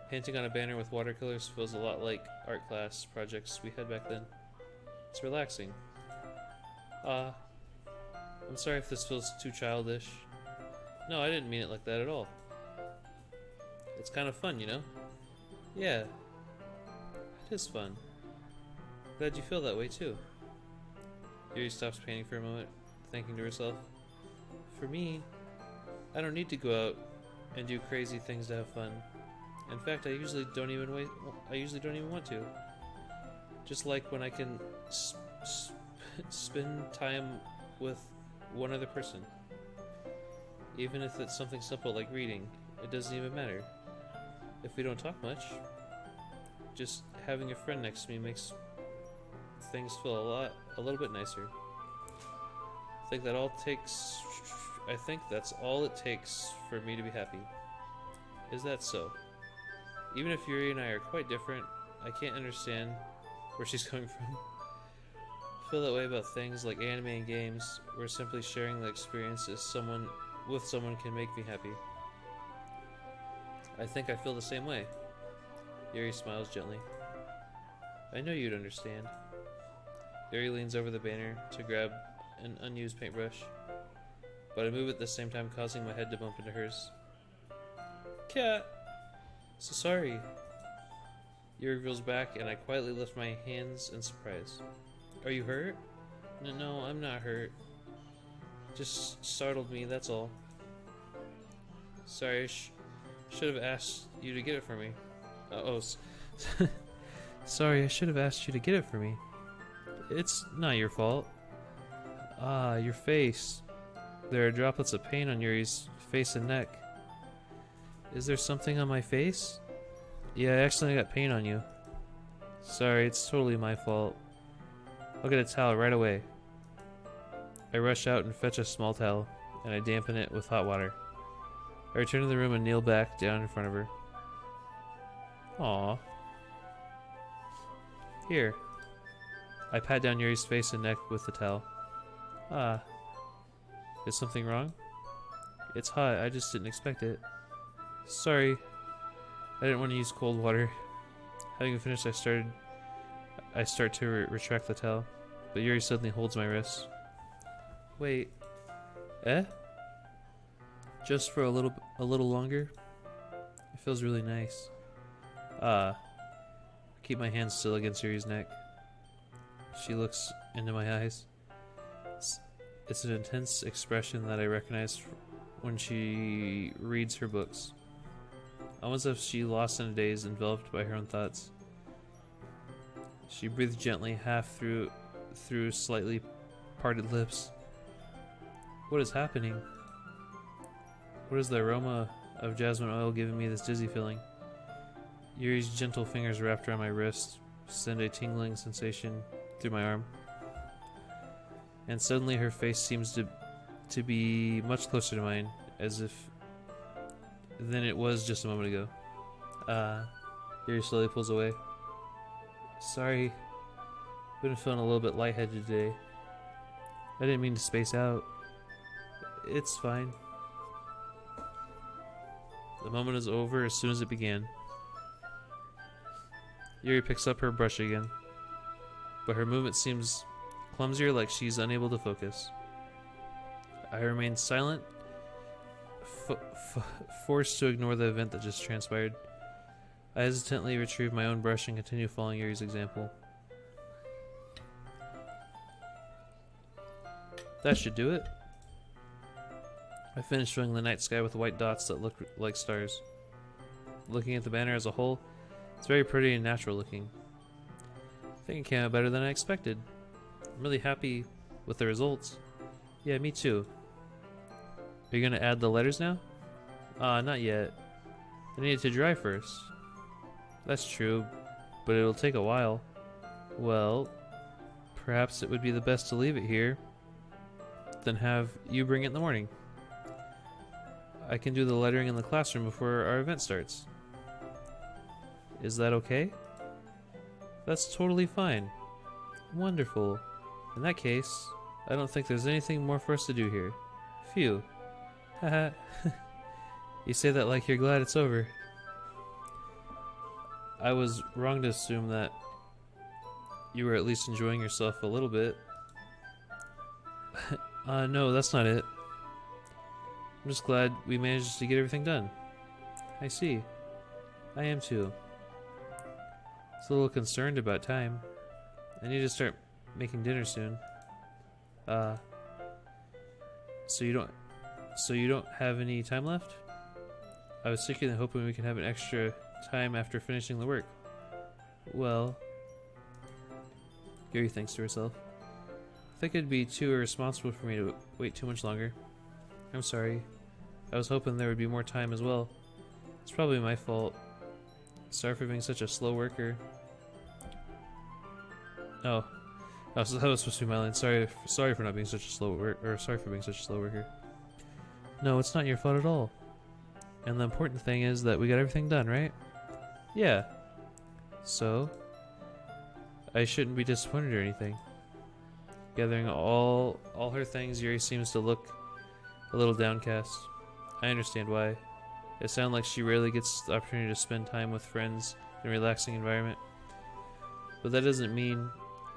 Painting on a banner with watercolors feels a lot like art class projects we had back then. It's relaxing. I'm sorry if this feels too childish. No, I didn't mean it like that at all. It's kind of fun, you know? Yeah. It is fun. Glad you feel that way too. Yuri stops painting for a moment, thinking to herself. For me, I don't need to go out and do crazy things to have fun. In fact, I usually don't even want to. Just like when I can spend time with one other person. Even if it's something simple like reading, it doesn't even matter. If we don't talk much, just having a friend next to me makes things feel a little bit nicer. I think that's all it takes for me to be happy. Is that so? Even if Yuri and I are quite different, I can't understand where she's coming from. I feel that way about things like anime and games, where simply sharing the experiences with someone can make me happy. I think I feel the same way. Yuri smiles gently. I know you'd understand. Yuri leans over the banner to grab an unused paintbrush, but I move at the same time, causing my head to bump into hers. Cat! So sorry. Yuri reels back, and I quietly lift my hands in surprise. Are you hurt? No, I'm not hurt. Just startled me, that's all. Sorry, I should have asked you to get it for me. Sorry, I should have asked you to get it for me. It's not your fault. Ah, your face. There are droplets of paint on Yuri's face and neck. Is there something on my face? Yeah, I accidentally got paint on you. Sorry, it's totally my fault. I'll get a towel right away. I rush out and fetch a small towel, and I dampen it with hot water. I return to the room and kneel back down in front of her. Aww. Here. I pat down Yuri's face and neck with the towel. Ah, is something wrong? It's hot, I just didn't expect it. Sorry, I didn't want to use cold water. Having finished, I start to retract the towel, but Yuri suddenly holds my wrist. Wait, eh? Just for a little longer? It feels really nice. Ah, keep my hands still against Yuri's neck. She looks into my eyes. It's an intense expression that I recognize when she reads her books. Almost as if she lost in a daze, enveloped by her own thoughts. She breathed gently, half through slightly parted lips. What is happening? What is the aroma of jasmine oil giving me this dizzy feeling? Yuri's gentle fingers wrapped around my wrist send a tingling sensation through my arm. And suddenly her face seems to be much closer to mine, as if than it was just a moment ago. Yuri slowly pulls away. Sorry, I've been feeling a little bit lightheaded today. I didn't mean to space out. It's fine. The moment is over as soon as it began. Yuri picks up her brush again, but her movement seems clumsier, like she's unable to focus. I remain silent, forced to ignore the event that just transpired. I hesitantly retrieve my own brush and continue following Yuri's example. That should do it. I finished filling the night sky with white dots that look like stars. Looking at the banner as a whole, it's very pretty and natural looking. I think it came out better than I expected. I'm really happy with the results. Yeah, me too. Are you gonna add the letters now? Not yet. I need it to dry first. That's true, but it'll take a while. Well, perhaps it would be the best to leave it here, then have you bring it in the morning. I can do the lettering in the classroom before our event starts. Is that okay? That's totally fine. Wonderful. In that case, I don't think there's anything more for us to do here. Phew. Haha. You say that like you're glad it's over. I was wrong to assume that you were at least enjoying yourself a little bit. No, that's not it. I'm just glad we managed to get everything done. I see. I am too. Just a little concerned about time. I need to start making dinner soon. So you don't have any time left? I was secretly hoping we could have an extra time after finishing the work. Well, Yuri thinks to herself. I think it'd be too irresponsible for me to wait too much longer. I'm sorry. I was hoping there would be more time as well. It's probably my fault. Sorry for being such a slow worker. Oh, so that was supposed to be my line. Sorry for not being such a slow worker. Or sorry for being such a slow worker. No, it's not your fault at all. And the important thing is that we got everything done, right? Yeah. So, I shouldn't be disappointed or anything. Gathering all her things, Yuri seems to look a little downcast. I understand why. It sounds like she rarely gets the opportunity to spend time with friends in a relaxing environment. But that doesn't mean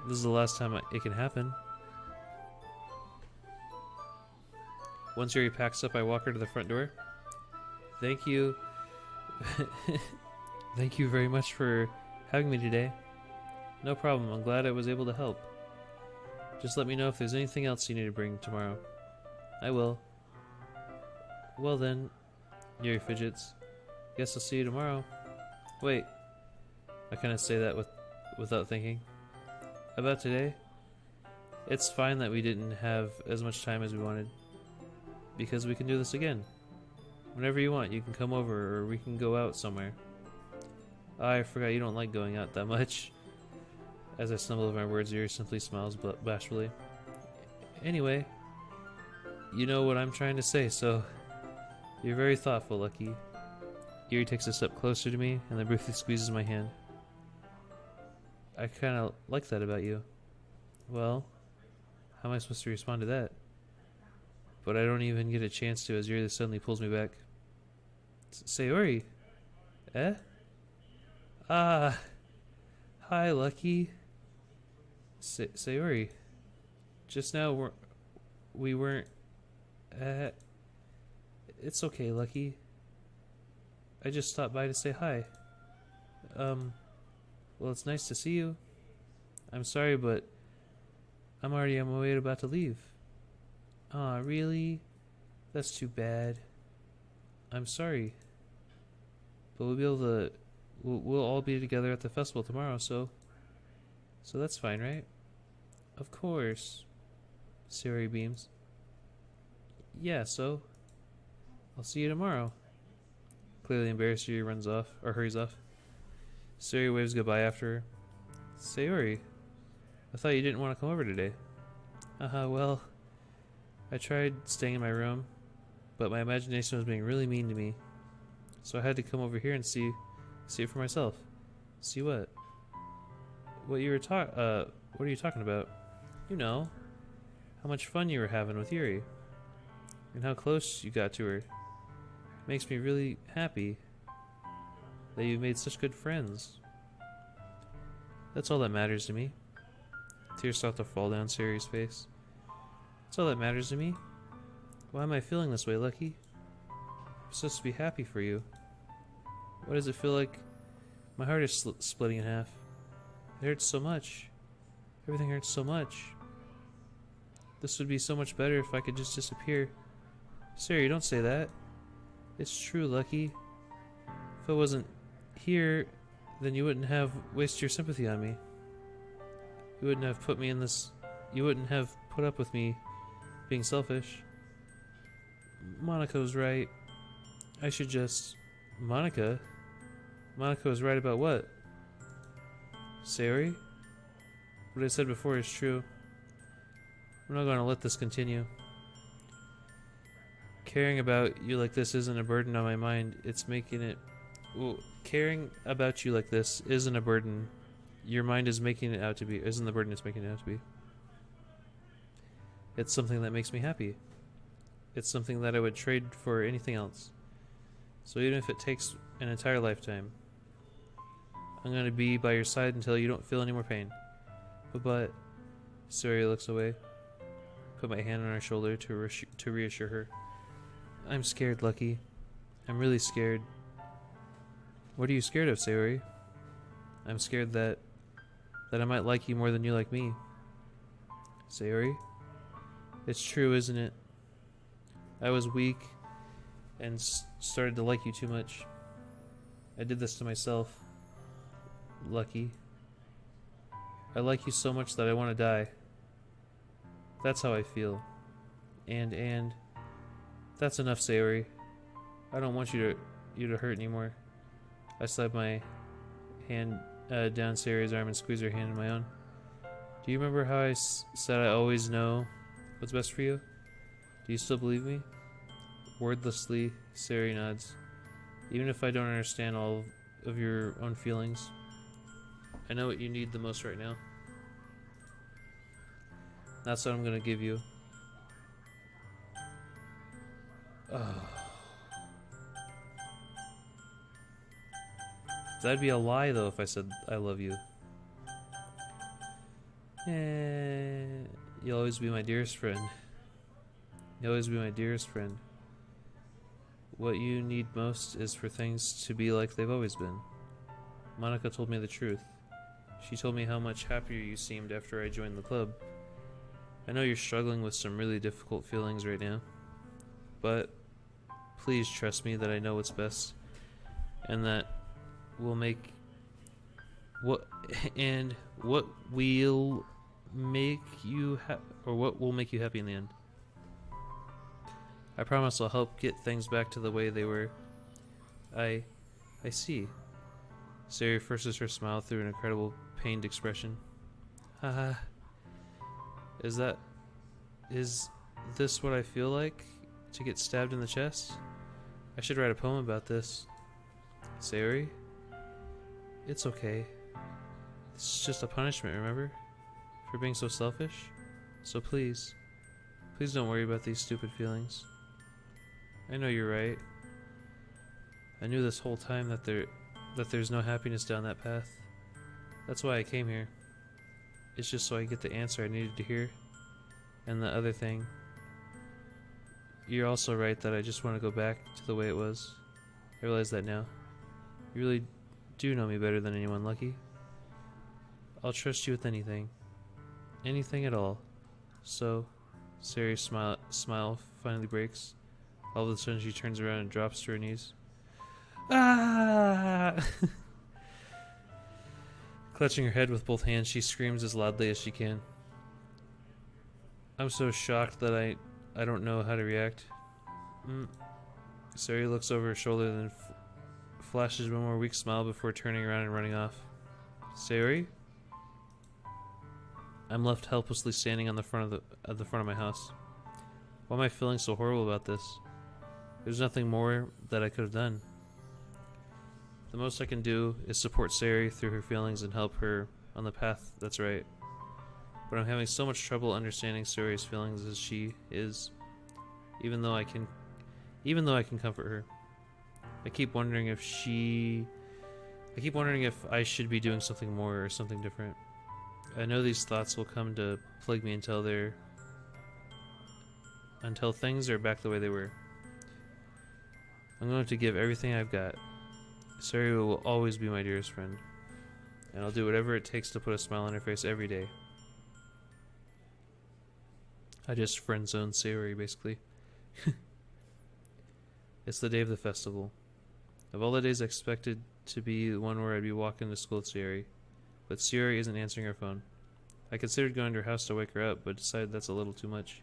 this is the last time it can happen. Once Yuri packs up, I walk her to the front door. Thank you. Thank you very much for having me today. No problem, I'm glad I was able to help. Just let me know if there's anything else you need to bring tomorrow. I will. Well then, Yuri fidgets. Guess I'll see you tomorrow. Wait. I kind of say that without thinking. About today? It's fine that we didn't have as much time as we wanted. Because we can do this again. Whenever you want, you can come over or we can go out somewhere. I forgot you don't like going out that much. As I stumble over my words, Yuri simply smiles bashfully. Anyway, you know what I'm trying to say, so you're very thoughtful, Lucky. Yuri takes a step closer to me and then briefly squeezes my hand. I kind of like that about you. Well, How am I supposed to respond to that? But I don't even get a chance to as Yuri suddenly pulls me back. Sayori? Eh? Ah. Hi, Lucky. Sayori. Just now we weren't... It's okay, Lucky. I just stopped by to say hi. Well, it's nice to see you. I'm sorry, but I'm already on my way about to leave. Aw, really? That's too bad. I'm sorry. But we'll be able to... We'll all be together at the festival tomorrow, so that's fine, right? Of course. Sayori beams. Yeah, so... I'll see you tomorrow. Clearly embarrassed, Yuri runs off, or hurries off. Sayori waves goodbye after her. Sayori, I thought you didn't want to come over today. Well, I tried staying in my room, but my imagination was being really mean to me. So I had to come over here and see it for myself. See what? What are you talking about? You know, how much fun you were having with Yuri. And how close you got to her. Makes me really happy that you made such good friends. That's all that matters to me. Tears start to fall down Sayori's face. That's all that matters to me. Why am I feeling this way, Lucky? I'm supposed to be happy for you. Why does it feel like my heart is splitting in half? It hurts so much. Everything hurts so much. This would be so much better if I could just disappear. Sayori, don't say that. It's true, Lucky. If I wasn't here, then you wouldn't have wasted your sympathy on me. You wouldn't have put me in this... You wouldn't have put up with me being selfish. Monica was right. I should just... Monica? Monica was right about what? Sayori? What I said before is true. I'm not going to let this continue. Caring about you like this isn't a burden on my mind. It's making it... Well, caring about you like this isn't a burden. Your mind is making it out to be. Isn't the burden it's making it out to be. It's something that makes me happy. It's something that I would trade for anything else. So even if it takes an entire lifetime, I'm going to be by your side until you don't feel any more pain. But Sayori looks away. Put my hand on her shoulder to reassure her. I'm scared, Lucky. I'm really scared. What are you scared of, Sayori? I'm scared that I might like you more than you like me. Sayori? It's true, isn't it? I was weak and started to like you too much. I did this to myself. Lucky. I like you so much that I want to die. That's how I feel. And that's enough, Sayori. I don't want you to hurt anymore. I slide my hand down Sayori's arm and squeeze her hand in my own. Do you remember how I said I always know what's best for you? Do you still believe me? Wordlessly, Sayori nods. Even if I don't understand all of your own feelings, I know what you need the most right now. That's what I'm gonna give you. That'd be a lie, though, if I said I love you. You'll always be my dearest friend. You'll always be my dearest friend. What you need most is for things to be like they've always been. Monica told me the truth. She told me how much happier you seemed after I joined the club. I know you're struggling with some really difficult feelings right now, but please trust me that I know what's best, and that will make what will make you happy in the end. I promise I'll help get things back to the way they were. I see. Sayori forces her smile through an incredible pained expression. Haha. Is this what I feel like? To get stabbed in the chest? I should write a poem about this. Sayori? It's okay. It's just a punishment, remember? For being so selfish? So please, please don't worry about these stupid feelings. I know you're right. I knew this whole time that there's no happiness down that path. That's why I came here. It's just so I get the answer I needed to hear. And the other thing, you're also right that I just want to go back to the way it was. I realize that now. You really do know me better than anyone, Lucky. I'll trust you with anything. Anything at all. So, Sari's smile finally breaks. All of a sudden she turns around and drops to her knees. Ah! Clutching her head with both hands, she screams as loudly as she can. I'm so shocked that I don't know how to react. Sari looks over her shoulder and then flashes one more weak smile before turning around and running off. Sari? I'm left helplessly standing on the front of my house. Why am I feeling so horrible about this? There's nothing more that I could have done. The most I can do is support Sari through her feelings and help her on the path that's right. But I'm having so much trouble understanding Sari's feelings as she is, even though I can comfort her. I keep wondering if I should be doing something more or something different. I know these thoughts will come to plague me until things are back the way they were. I'm going to give everything I've got. Sari will always be my dearest friend, and I'll do whatever it takes to put a smile on her face every day. I just friend-zoned Sari, basically. It's the day of the festival. Of all the days, I expected to be the one where I'd be walking to school with Sari, but Sari isn't answering her phone. I considered going to her house to wake her up, but decided that's a little too much.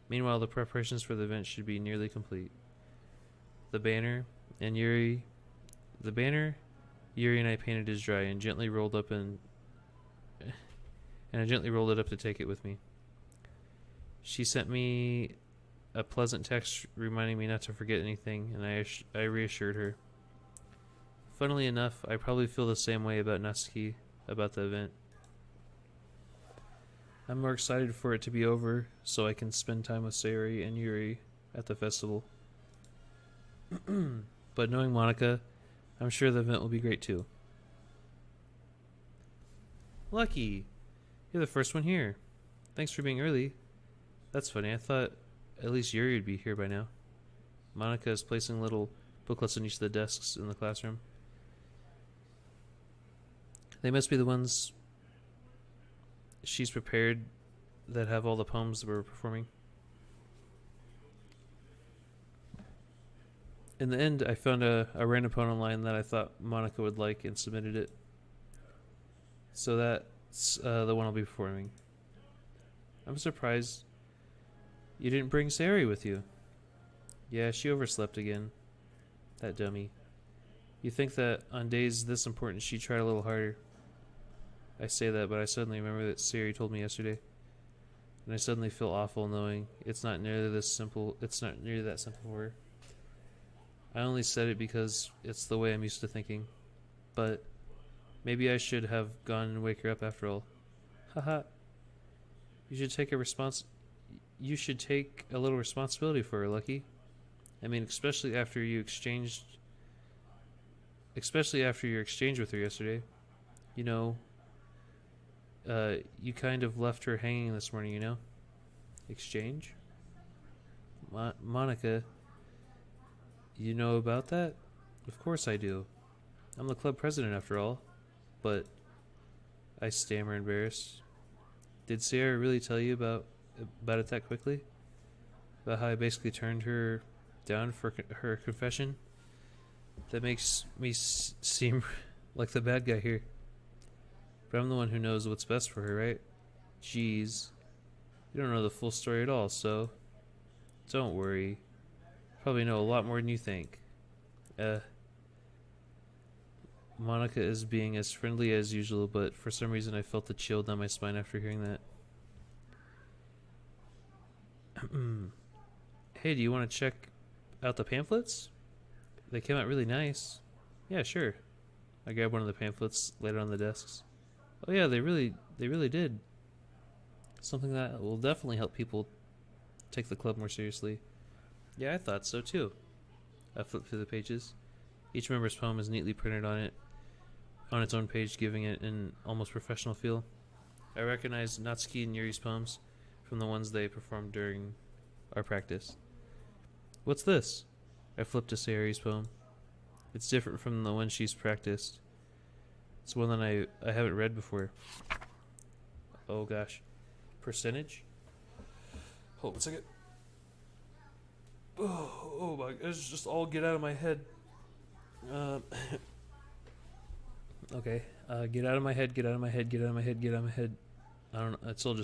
Meanwhile, the preparations for the event should be nearly complete. The banner Yuri and I painted is dry and gently rolled up I gently rolled it up to take it with me. She sent me a pleasant text reminding me not to forget anything, and I reassured her. Funnily enough, I probably feel the same way about Natsuki about the event. I'm more excited for it to be over so I can spend time with Sari and Yuri at the festival. But knowing Monica, I'm sure the event will be great too. Lucky! You're the first one here. Thanks for being early. That's funny, I thought at least Yuri would be here by now. Monica is placing little booklets on each of the desks in the classroom. They must be the ones she's prepared that have all the poems that we're performing. In the end, I found a random poem online that I thought Monica would like and submitted it. So that's the one I'll be performing. I'm surprised you didn't bring Sari with you. Yeah, she overslept again. That dummy. You think that on days this important she'd try a little harder. I say that, but I suddenly remember that Sari told me yesterday. And I suddenly feel awful knowing it's not nearly that simple for her. I only said it because it's the way I'm used to thinking. But maybe I should have gone and wake her up after all. Haha. You should take a little responsibility for her, Lucky. I mean, especially after your exchange with her yesterday. You know, you kind of left her hanging this morning, you know? Exchange? Monica, you know about that? Of course I do. I'm the club president after all. But I stammer, embarrassed. Did Sarah really tell you about it that quickly? About how I basically turned her down for her confession? That makes me seem like the bad guy here. But I'm the one who knows what's best for her, right? Jeez. You don't know the full story at all, so don't worry. Probably know a lot more than you think. Monica is being as friendly as usual, but for some reason I felt the chill down my spine after hearing that. Hey, do you want to check out the pamphlets? They came out really nice. Yeah, sure. I grabbed one of the pamphlets, laid it on the desks. Oh yeah, they really did. Something that will definitely help people take the club more seriously. Yeah, I thought so too. I flipped through the pages. Each member's poem is neatly printed on its own page, giving it an almost professional feel. I recognized Natsuki and Yuri's poems from the ones they performed during our practice. What's this? I flipped to Sayori's poem. It's different from the one she's practiced. It's one that I haven't read before. Oh gosh. Percentage? Hold on a second. Oh my, it's just all get out of my head. Okay. Get out of my head, get out of my head, get out of my head, get out of my head. I don't know. It's all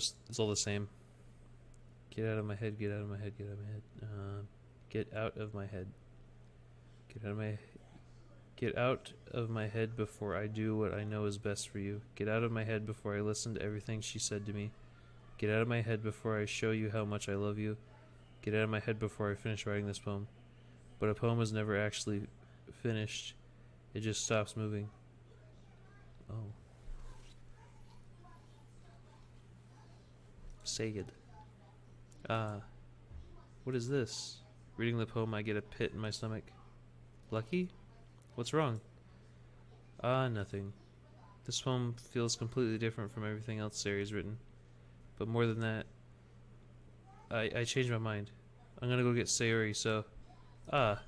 the same. Get out of my head, get out of my head, get out of my head. Get out of my head. Get out of my head before I do what I know is best for you. Get out of my head before I listen to everything she said to me. Get out of my head before I show you how much I love you. Get out of my head before I finish writing this poem. But a poem is never actually finished. It just stops moving. Oh. Saged. What is this? Reading the poem, I get a pit in my stomach. Lucky? What's wrong? Nothing. This poem feels completely different from everything else Sari's written. But more than that, I changed my mind. I'm gonna go get Sayori, so... well,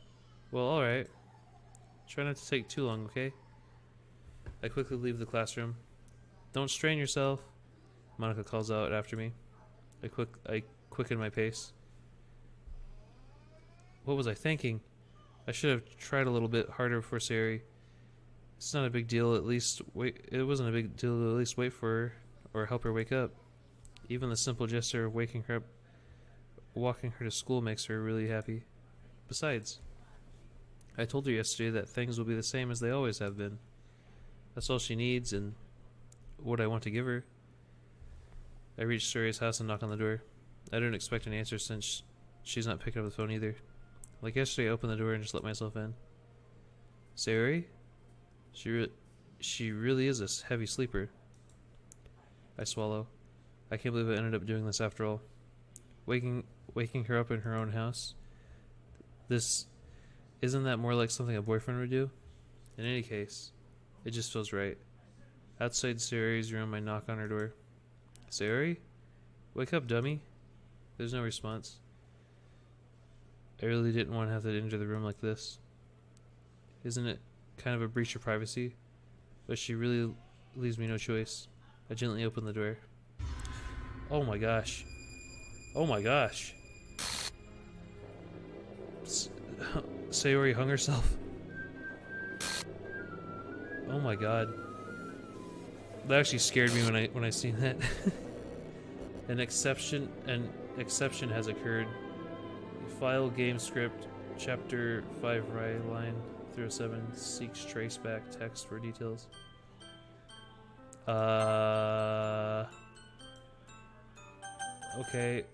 alright. Try not to take too long, okay? I quickly leave the classroom. Don't strain yourself, Monica calls out after me. I quicken my pace. What was I thinking? I should have tried a little bit harder for Sayori. It's not a big deal, at least wait. It wasn't a big deal to at least wait for her or help her wake up. Even the simple gesture of waking her up, walking her to school makes her really happy. Besides, I told her yesterday that things will be the same as they always have been. That's all she needs and what I want to give her. I reach Sayori's house and knock on the door. I didn't expect an answer since she's not picking up the phone either. Like yesterday, I opened the door and just let myself in. Sayori? She really is a heavy sleeper. I swallow. I can't believe I ended up doing this after all. Waking her up in her own house. Isn't that more like something a boyfriend would do? In any case, it just feels right. Outside Sayori's room, I knock on her door. Sayori? Wake up, dummy. There's no response. I really didn't want to have to enter the room like this. Isn't it kind of a breach of privacy? But she really leaves me no choice. I gently open the door. Oh my gosh. Oh my gosh. Sayori hung herself. Oh my god. That actually scared me when I seen that. An exception has occurred. File game script chapter 5 right line 307 seeks traceback text for details. Okay.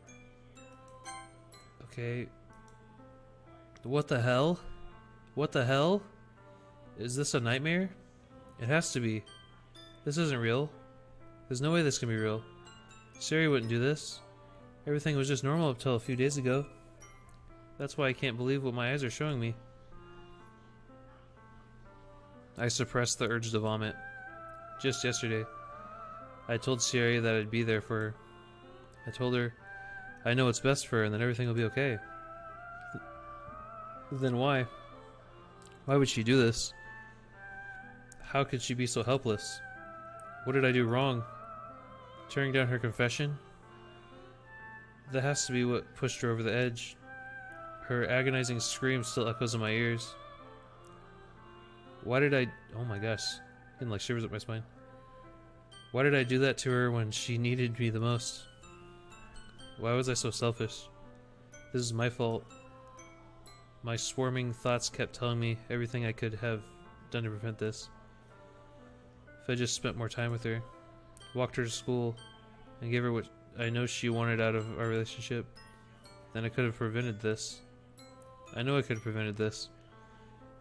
What the hell? What the hell? Is this a nightmare? It has to be. This isn't real. There's no way this can be real. Sayori wouldn't do this. Everything was just normal up till a few days ago. That's why I can't believe what my eyes are showing me. I suppressed the urge to vomit. Just yesterday, I told Sayori that I'd be there for her. I told her I know what's best for her and that everything will be okay. Then why? Why would she do this? How could she be so helpless? What did I do wrong? Tearing down her confession? That has to be what pushed her over the edge. Her agonizing scream still echoes in my ears. Why did I... Oh my gosh. Getting like shivers up my spine. Why did I do that to her when she needed me the most? Why was I so selfish? This is my fault. My swarming thoughts kept telling me everything I could have done to prevent this. If I just spent more time with her, walked her to school, and gave her what I know she wanted out of our relationship, then I could have prevented this. I know I could have prevented this.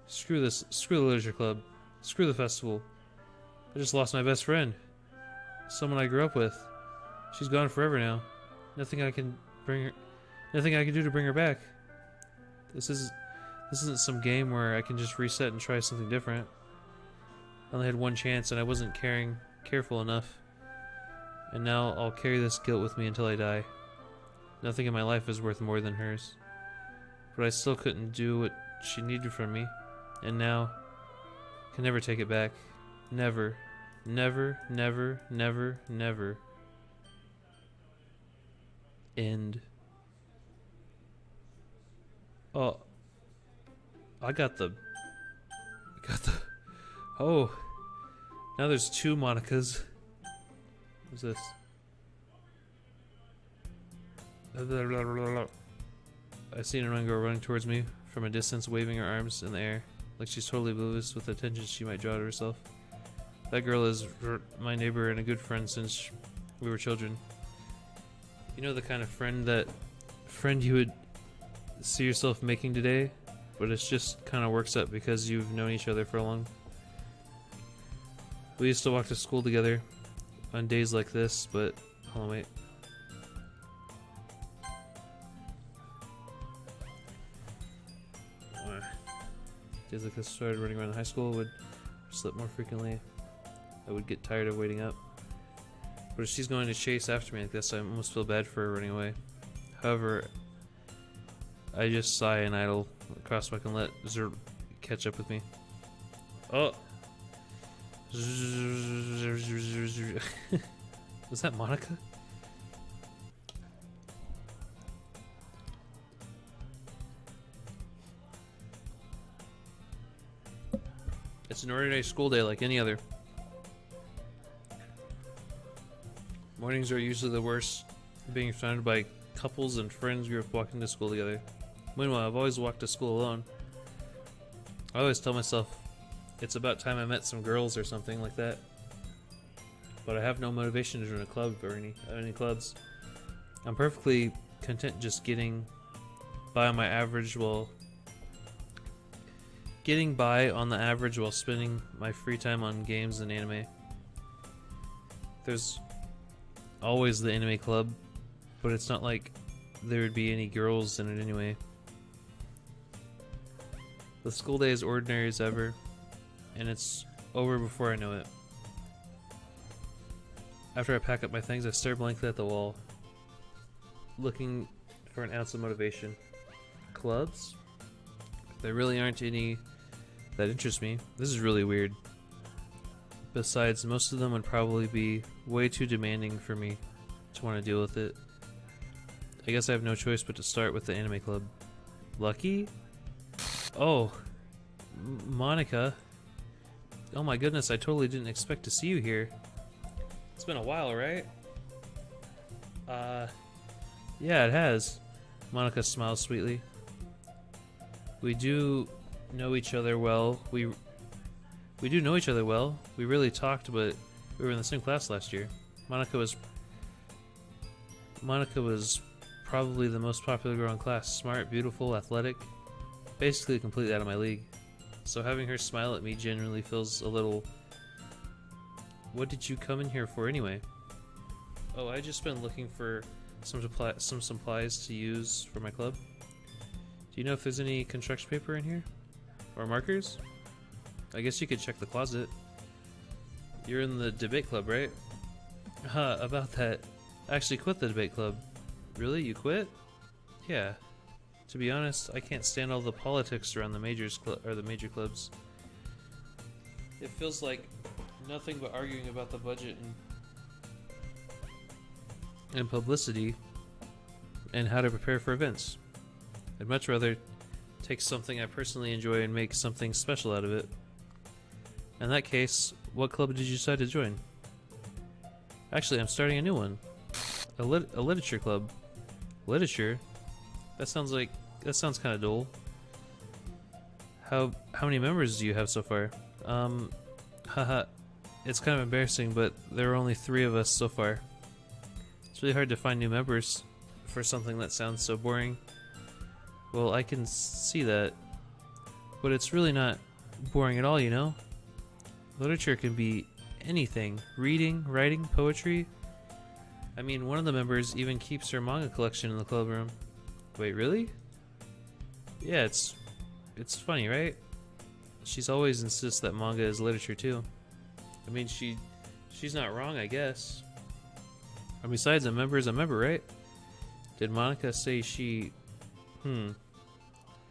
Screw this. Screw the literature club. Screw the festival. I just lost my best friend. Someone I grew up with. She's gone forever now. Nothing I can do to bring her back. This isn't some game where I can just reset and try something different. I only had one chance and I wasn't careful enough. And now I'll carry this guilt with me until I die. Nothing in my life is worth more than hers. But I still couldn't do what she needed from me. And now, I can never take it back. Never. Never, never, never, never. End. Oh. I got the... Oh. Now there's two Monicas. What's this? I see an annoying girl running towards me from a distance, waving her arms in the air, like she's totally oblivious with the attention she might draw to herself. That girl is my neighbor and a good friend since we were children. You know the kind of friend you would see yourself making today, but it just kind of works out because you've known each other for a long. We used to walk to school together on days like this, but hold on, wait. Days like this started running around high school, would slip more frequently. I would get tired of waiting up. But if she's going to chase after me like this, I almost feel bad for her running away. However, I just sigh and idle across so I can let Zerp catch up with me. Oh! Was that Monica? It's an ordinary school day like any other. Mornings are usually the worst, being surrounded by couples and friends group walking to school together. Meanwhile, I've always walked to school alone. I always tell myself it's about time I met some girls or something like that. But I have no motivation to join a club or any clubs. I'm perfectly content just getting by on the average while spending my free time on games and anime. There's always the anime club, but it's not like there would be any girls in it anyway. The school day is ordinary as ever, and it's over before I know it. After I pack up my things, I stare blankly at the wall, looking for an ounce of motivation. Clubs? There really aren't any that interest me. This is really weird. Besides, most of them would probably be way too demanding for me to want to deal with it. I guess I have no choice but to start with the anime club. Lucky? Oh, Monica. Oh my goodness, I totally didn't expect to see you here. It's been a while, right? Yeah, it has. Monica smiles sweetly. We do know each other well. We do know each other well. We really talked, but we were in the same class last year. Monica was probably the most popular girl in class. Smart, beautiful, athletic. Basically completely out of my league. So having her smile at me genuinely feels a little... What did you come in here for anyway? Oh, I just been looking for some supplies to use for my club. Do you know if there's any construction paper in here? Or markers? I guess you could check the closet. You're in the debate club, right? About that. I actually quit the debate club. Really? You quit? Yeah. To be honest, I can't stand all the politics around the major clubs. It feels like nothing but arguing about the budget and publicity and how to prepare for events. I'd much rather take something I personally enjoy and make something special out of it. In that case, what club did you decide to join? Actually, I'm starting a new one. A literature club. Literature? That sounds kind of dull. How many members do you have so far? Haha. It's kind of embarrassing, but there are only 3 of us so far. It's really hard to find new members for something that sounds so boring. Well, I can see that, but it's really not boring at all, you know? Literature can be anything. Reading, writing, poetry. I mean, one of the members even keeps her manga collection in the club room. Wait, really? Yeah, it's funny, right? She's always insists that manga is literature too. I mean, she's not wrong, I guess. And besides, a member is a member, right? Did Monica say she...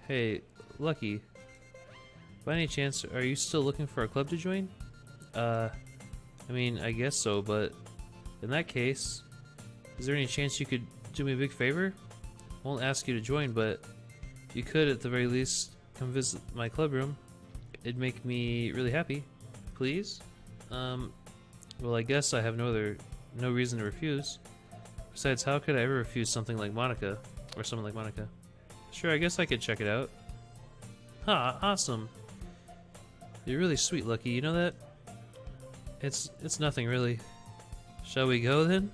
Hey, Lucky. By any chance, are you still looking for a club to join? I mean, I guess so, but... In that case, is there any chance you could do me a big favor? I won't ask you to join, but... If you could, at the very least, come visit my club room. It'd make me really happy. Please? Well, I guess I have no reason to refuse. Besides, how could I ever refuse something like Monica? Or someone like Monica? Sure, I guess I could check it out. Ha, awesome. You're really sweet, Lucky, you know that? It's nothing, really. Shall we go, then?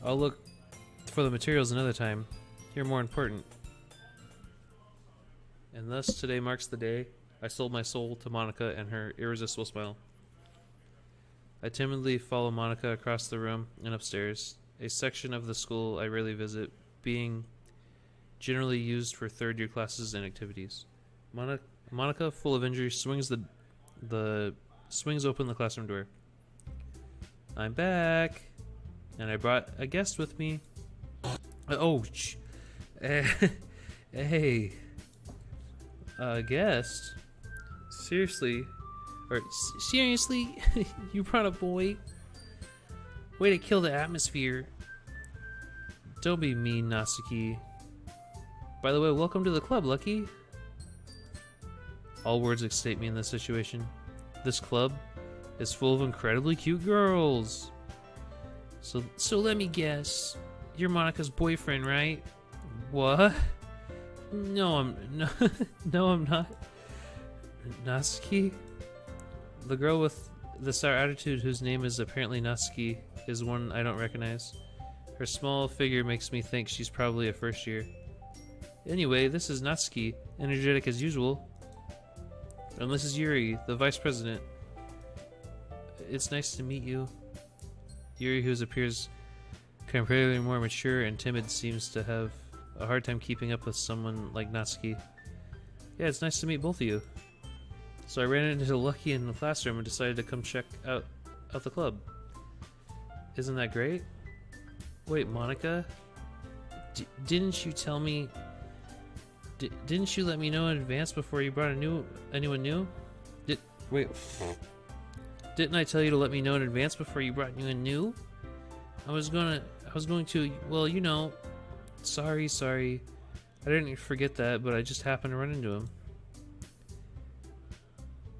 I'll look for the materials another time. You're more important. And thus, today marks the day I sold my soul to Monica and her irresistible smile. I timidly follow Monica across the room and upstairs, a section of the school I rarely visit, being generally used for third-year classes and activities. Monica, full of injury, swings open the classroom door. I'm back, and I brought a guest with me. Hey. Guest? Seriously? Seriously? You brought a boy? Way to kill the atmosphere. Don't be mean, Natsuki. By the way, welcome to the club, Lucky. All words escape me in this situation. This club is full of incredibly cute girls. So let me guess. You're Monica's boyfriend, right? What? No, I'm not. Natsuki? The girl with the sour attitude, whose name is apparently Natsuki, is one I don't recognize. Her small figure makes me think she's probably a first year. Anyway, this is Natsuki, energetic as usual. And this is Yuri, the vice president. It's nice to meet you. Yuri, who appears comparatively more mature and timid, seems to have a hard time keeping up with someone like Natsuki. Yeah, it's nice to meet both of you. So I ran into Lucky in the classroom and decided to come check out the club. Isn't that great? Wait, Monica? Didn't you tell me... didn't you let me know in advance before you brought anyone new? Wait. Didn't I tell you to let me know in advance before you brought anyone new? I was going to, well, you know... Sorry. I didn't forget that, but I just happened to run into him.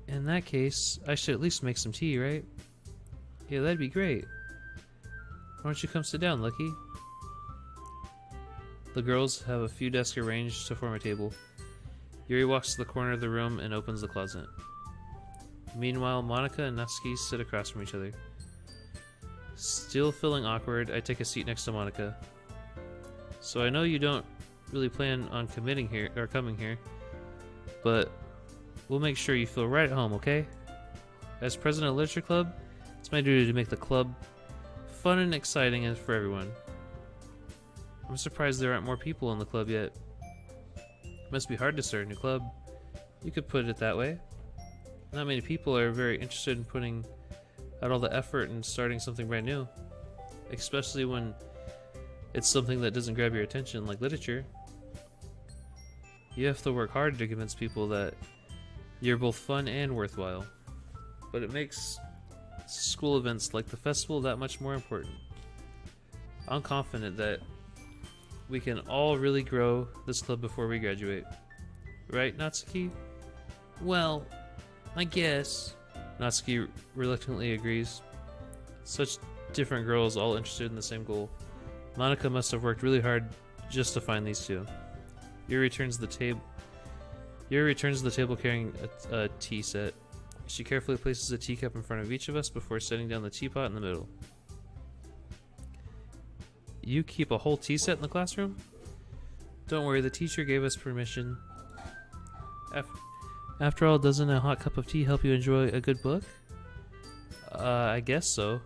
In that case, I should at least make some tea, right? Yeah, that'd be great. Why don't you come sit down, Lucky? The girls have a few desks arranged to form a table. Yuri walks to the corner of the room and opens the closet. Meanwhile, Monica and Natsuki sit across from each other. Still feeling awkward, I take a seat next to Monica. So I know you don't really plan on coming here, but we'll make sure you feel right at home, okay? As president of Literature Club, it's my duty to make the club fun and exciting and for everyone. I'm surprised there aren't more people in the club yet. It must be hard to start a new club. You could put it that way. Not many people are very interested in putting out all the effort and starting something brand new. Especially when it's something that doesn't grab your attention, like literature. You have to work hard to convince people that you're both fun and worthwhile. But it makes school events like the festival that much more important. I'm confident that we can all really grow this club before we graduate. Right, Natsuki? Well, I guess. Natsuki reluctantly agrees. Such different girls all interested in the same goal. Monica must have worked really hard just to find these two. Yuri returns to the table carrying a tea set. She carefully places a teacup in front of each of us before setting down the teapot in the middle. You keep a whole tea set in the classroom? Don't worry, the teacher gave us permission. After all, doesn't a hot cup of tea help you enjoy a good book? I guess so.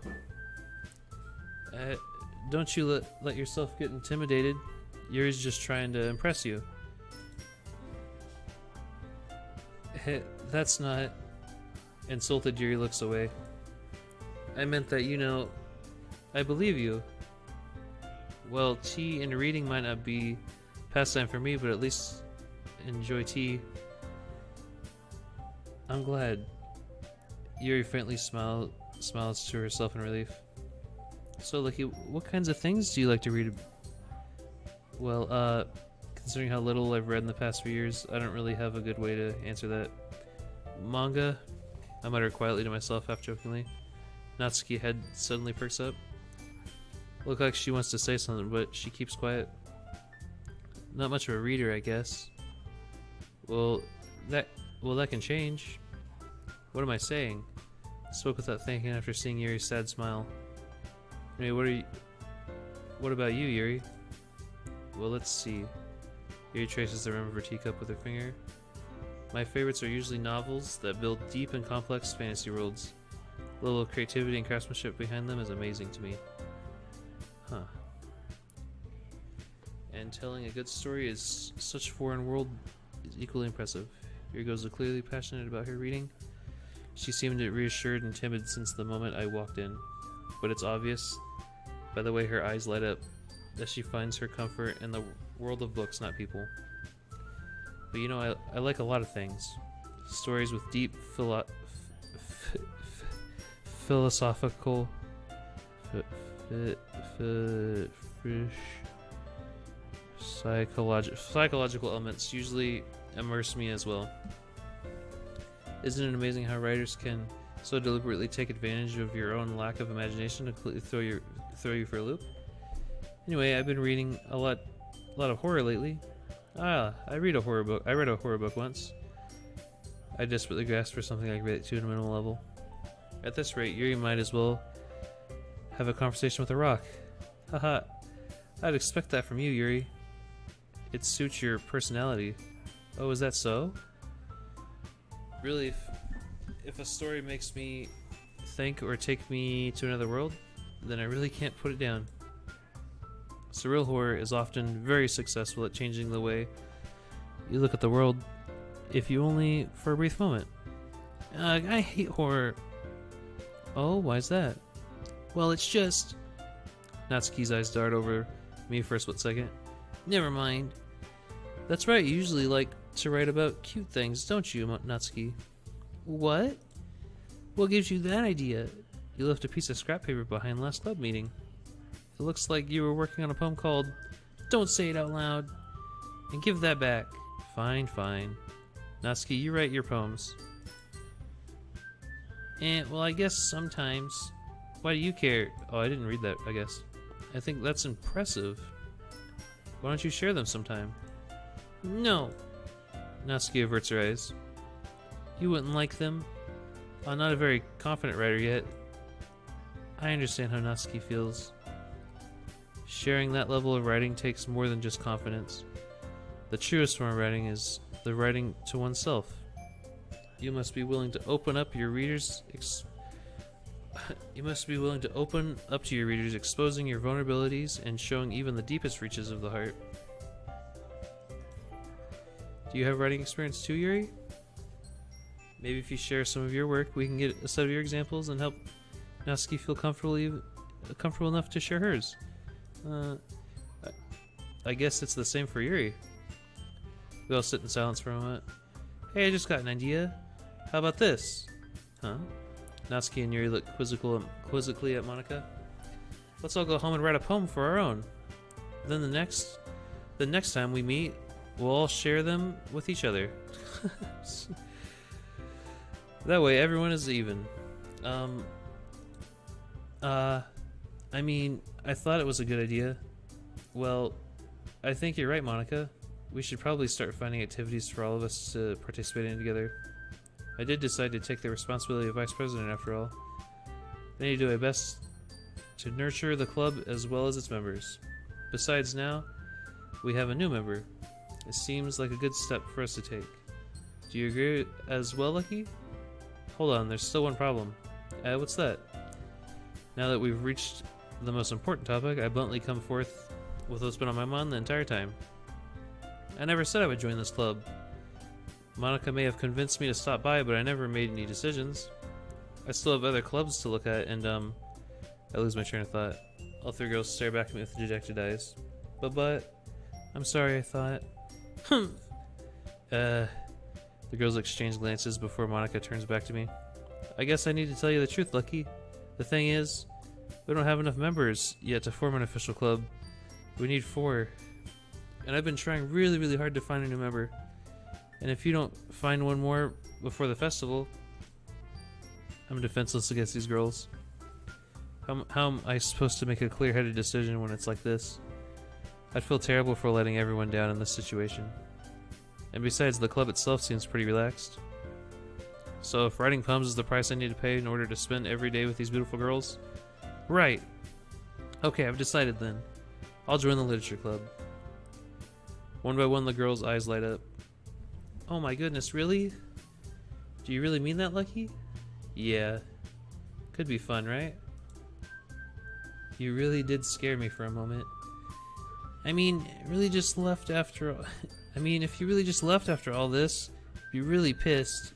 Don't you let yourself get intimidated. Yuri's just trying to impress you. Hey, that's not... Insulted, Yuri looks away. I meant that, you know, I believe you. Well, tea and reading might not be pastime for me, but at least enjoy tea. I'm glad. Yuri faintly smiles to herself in relief. So, Lucky, what kinds of things do you like to read? Well, considering how little I've read in the past few years, I don't really have a good way to answer that. Manga? I muttered quietly to myself, half jokingly. Natsuki's head suddenly perks up. Look like she wants to say something, but she keeps quiet. Not much of a reader, I guess. Well, that can change. What am I saying? I spoke without thinking after seeing Yuri's sad smile. Anyway, what about you, Yuri? Well, let's see. Yuri traces the rim of her teacup with her finger. My favorites are usually novels that build deep and complex fantasy worlds. The level of creativity and craftsmanship behind them is amazing to me. Huh. And telling a good story is such a foreign world is equally impressive. Here goes clearly passionate about her reading. She seemed reassured and timid since the moment I walked in, but it's obvious by the way her eyes light up that she finds her comfort in the world of books, not people. But you know, I like a lot of things. Stories with deep philosophical psychological elements usually immerse me as well. Isn't it amazing how writers can so deliberately take advantage of your own lack of imagination to completely throw you for a loop? Anyway, I've been reading a lot of horror lately. I read a horror book. I read a horror book once. I desperately grasped for something I could relate to at a minimal level. At this rate, Yuri might as well have a conversation with a rock. Haha. I'd expect that from you, Yuri. It suits your personality. Oh, is that so? Really, if a story makes me think or take me to another world, then I really can't put it down. Surreal horror is often very successful at changing the way you look at the world, if you only for a brief moment. I hate horror. Oh, why's that? Well, it's just... Natsuki's eyes dart over me for a split second. Never mind. That's right, you usually like to write about cute things, don't you, Natsuki? What? What gives you that idea? You left a piece of scrap paper behind last club meeting. It looks like you were working on a poem called Don't Say It Out Loud. And give that back. Fine, fine. Natsuki, you write your poems. Well, I guess sometimes. Why do you care? Oh, I didn't read that, I guess. I think that's impressive. Why don't you share them sometime? No. Natsuki averts her eyes. You wouldn't like them? I'm not a very confident writer yet. I understand how Natsuki feels. Sharing that level of writing takes more than just confidence. The truest form of writing is the writing to oneself. You must be willing to open up your readers. You must be willing to open up to your readers, exposing your vulnerabilities and showing even the deepest reaches of the heart. Do you have writing experience too, Yuri? Maybe if you share some of your work, we can get a set of your examples and help Natsuki feel comfortable enough to share hers. I guess it's the same for Yuri. We all sit in silence for a moment. Hey, I just got an idea. How about this? Huh? Natsuki and Yuri look quizzically at Monika. Let's all go home and write a poem for our own. Then the next time we meet, we'll all share them with each other. That way everyone is even. I mean, I thought it was a good idea. Well, I think you're right, Monika. We should probably start finding activities for all of us to participate in together. I did decide to take the responsibility of vice president after all. I need to do my best to nurture the club as well as its members. Besides, now we have a new member. It seems like a good step for us to take. Do you agree as well, Lucky? Hold on, there's still one problem. What's that? Now that we've reached the most important topic, I bluntly come forth with what's been on my mind the entire time. I never said I would join this club. Monica may have convinced me to stop by, but I never made any decisions. I still have other clubs to look at, and I lose my train of thought. All three girls stare back at me with dejected eyes. But, I'm sorry, I thought. The girls exchange glances before Monica turns back to me. I guess I need to tell you the truth, Lucky. The thing is, we don't have enough members yet to form an official club. We need 4. And I've been trying really, really hard to find a new member. And if you don't find one more before the festival, I'm defenseless against these girls. How am I supposed to make a clear-headed decision when it's like this? I'd feel terrible for letting everyone down in this situation. And besides, the club itself seems pretty relaxed. So if writing poems is the price I need to pay in order to spend every day with these beautiful girls? Right. Okay, I've decided then. I'll join the literature club. One by one, the girls' eyes light up. Oh my goodness, really? Do you really mean that, Lucky? Yeah. Could be fun, right? You really did scare me for a moment. I mean, really just left after all... if you really just left after all this, I'd be really pissed.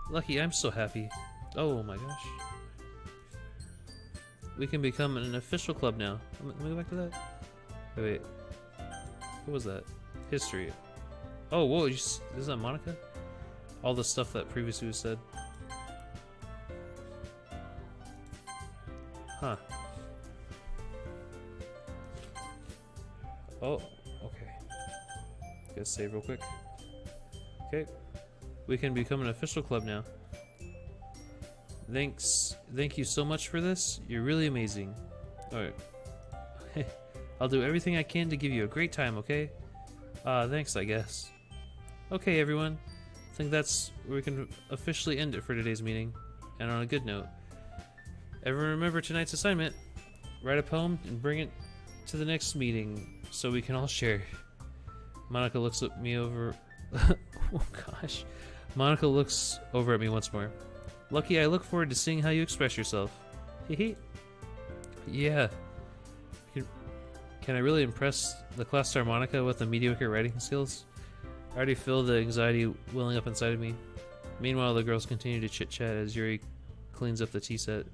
Lucky, I'm so happy. Oh my gosh. We can become an official club now. Let me go back to that. Wait. What was that? History. Oh, whoa, is that Monica? All the stuff that previously was said. Huh. Oh, okay. Gotta save real quick. Okay. We can become an official club now. Thank you so much for this. You're really amazing. Alright. I'll do everything I can to give you a great time, okay? Thanks, I guess. Okay, everyone. I think that's where we can officially end it for today's meeting. And on a good note. Everyone remember tonight's assignment. Write a poem and bring it to the next meeting so we can all share. Monica looks at me over... oh gosh. Monica looks over at me once more. Lucky, I look forward to seeing how you express yourself. Hehe. Yeah. Can I really impress the class star Monica with the mediocre writing skills? I already feel the anxiety welling up inside of me. Meanwhile, the girls continue to chit-chat as Yuri cleans up the tea set.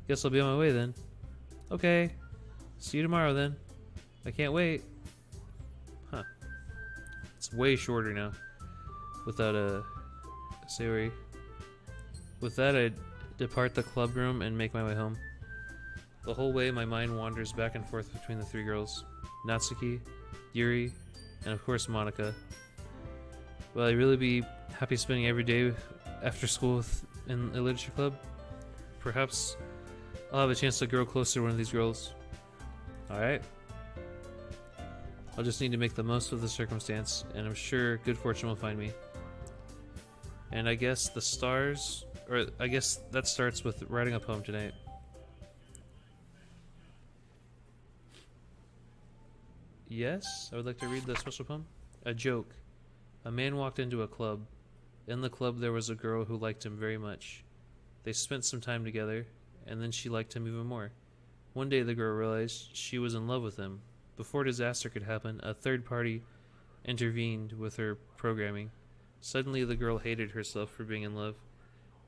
Guess I'll be on my way then. Okay. See you tomorrow then. I can't wait. Huh. It's way shorter now. Without a Sayori. With that, I depart the club room and make my way home. The whole way, my mind wanders back and forth between the 3 girls. Natsuki, Yuri, and of course Monica. Will I really be happy spending every day after school in a literature club? Perhaps I'll have a chance to grow closer to one of these girls. Alright. I'll just need to make the most of the circumstance, and I'm sure good fortune will find me. And I guess the stars... Or I guess that starts with writing a poem tonight. Yes, I would like to read the special poem. A joke. A man walked into a club. In the club there was a girl who liked him very much. They spent some time together, and then she liked him even more. One day the girl realized she was in love with him. Before disaster could happen, a third party intervened with her programming. Suddenly the girl hated herself for being in love.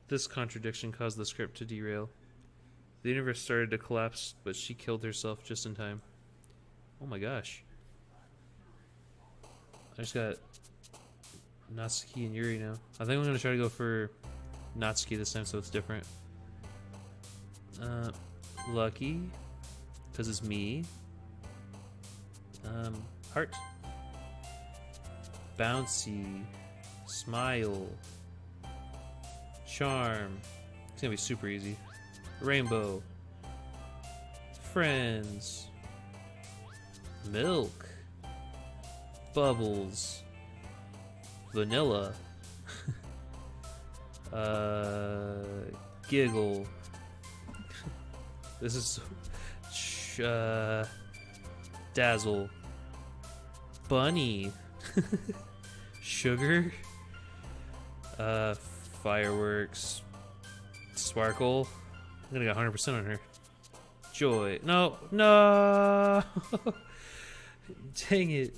This contradiction caused the script to derail. The universe started to collapse, but she killed herself just in time. Oh my gosh. I just got Natsuki and Yuri now. I think I'm going to try to go for Natsuki this time so it's different. Lucky. Because it's me. Heart. Bouncy. Smile. Charm. It's gonna be super easy. Rainbow. Friends. Milk. Bubbles. Vanilla. Giggle. This is Dazzle. Bunny. Sugar. Fireworks. Sparkle. I'm gonna get 100% on her. Joy. No, no. Dang it.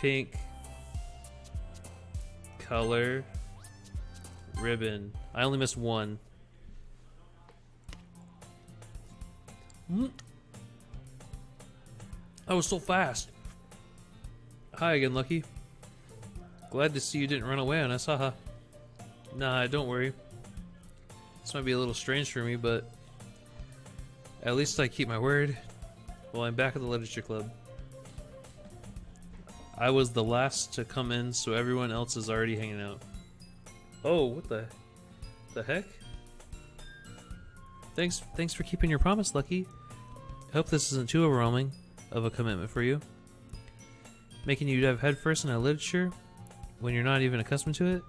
Pink. Color. Ribbon. I only missed one. That was so fast. Hi again, Lucky. Glad to see you didn't run away on us, haha. Nah, don't worry. This might be a little strange for me, but at least I keep my word. Well, I'm back at the literature club. I was the last to come in, so everyone else is already hanging out. Oh, what the heck? Thanks for keeping your promise, Lucky. I hope this isn't too overwhelming of a commitment for you. Making you dive headfirst into literature when you're not even accustomed to it?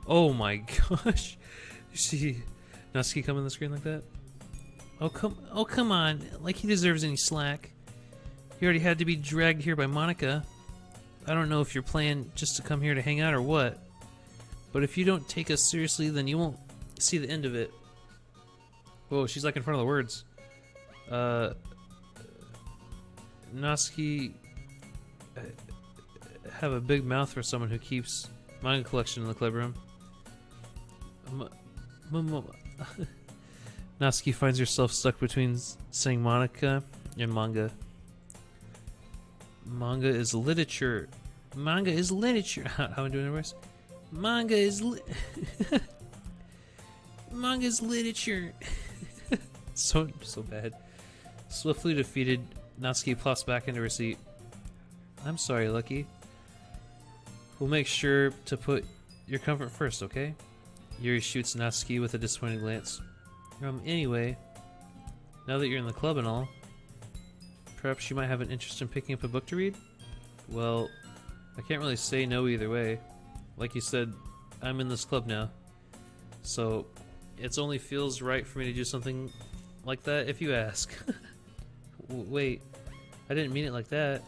Oh my gosh. You see Natsuki come on the screen like that? Oh come on. Like he deserves any slack. He already had to be dragged here by Monica. I don't know if you're planning just to come here to hang out or what. But if you don't take us seriously, then you won't see the end of it. Whoa, she's like in front of the words. Natsuki have a big mouth for someone who keeps manga collection in the club room. Natsuki finds herself stuck between saying Monica and manga. Manga is literature. Manga is literature. How am I doing the voice? Manga is manga is literature. so bad. Swiftly defeated, Natsuki plops back into her seat. I'm sorry, Lucky. We'll make sure to put your comfort first, okay? Yuri shoots Natsuki with a disappointed glance. Anyway, now that you're in the club and all, perhaps you might have an interest in picking up a book to read? Well, I can't really say no either way. Like you said, I'm in this club now. So, it only feels right for me to do something like that if you ask. Wait, I didn't mean it like that.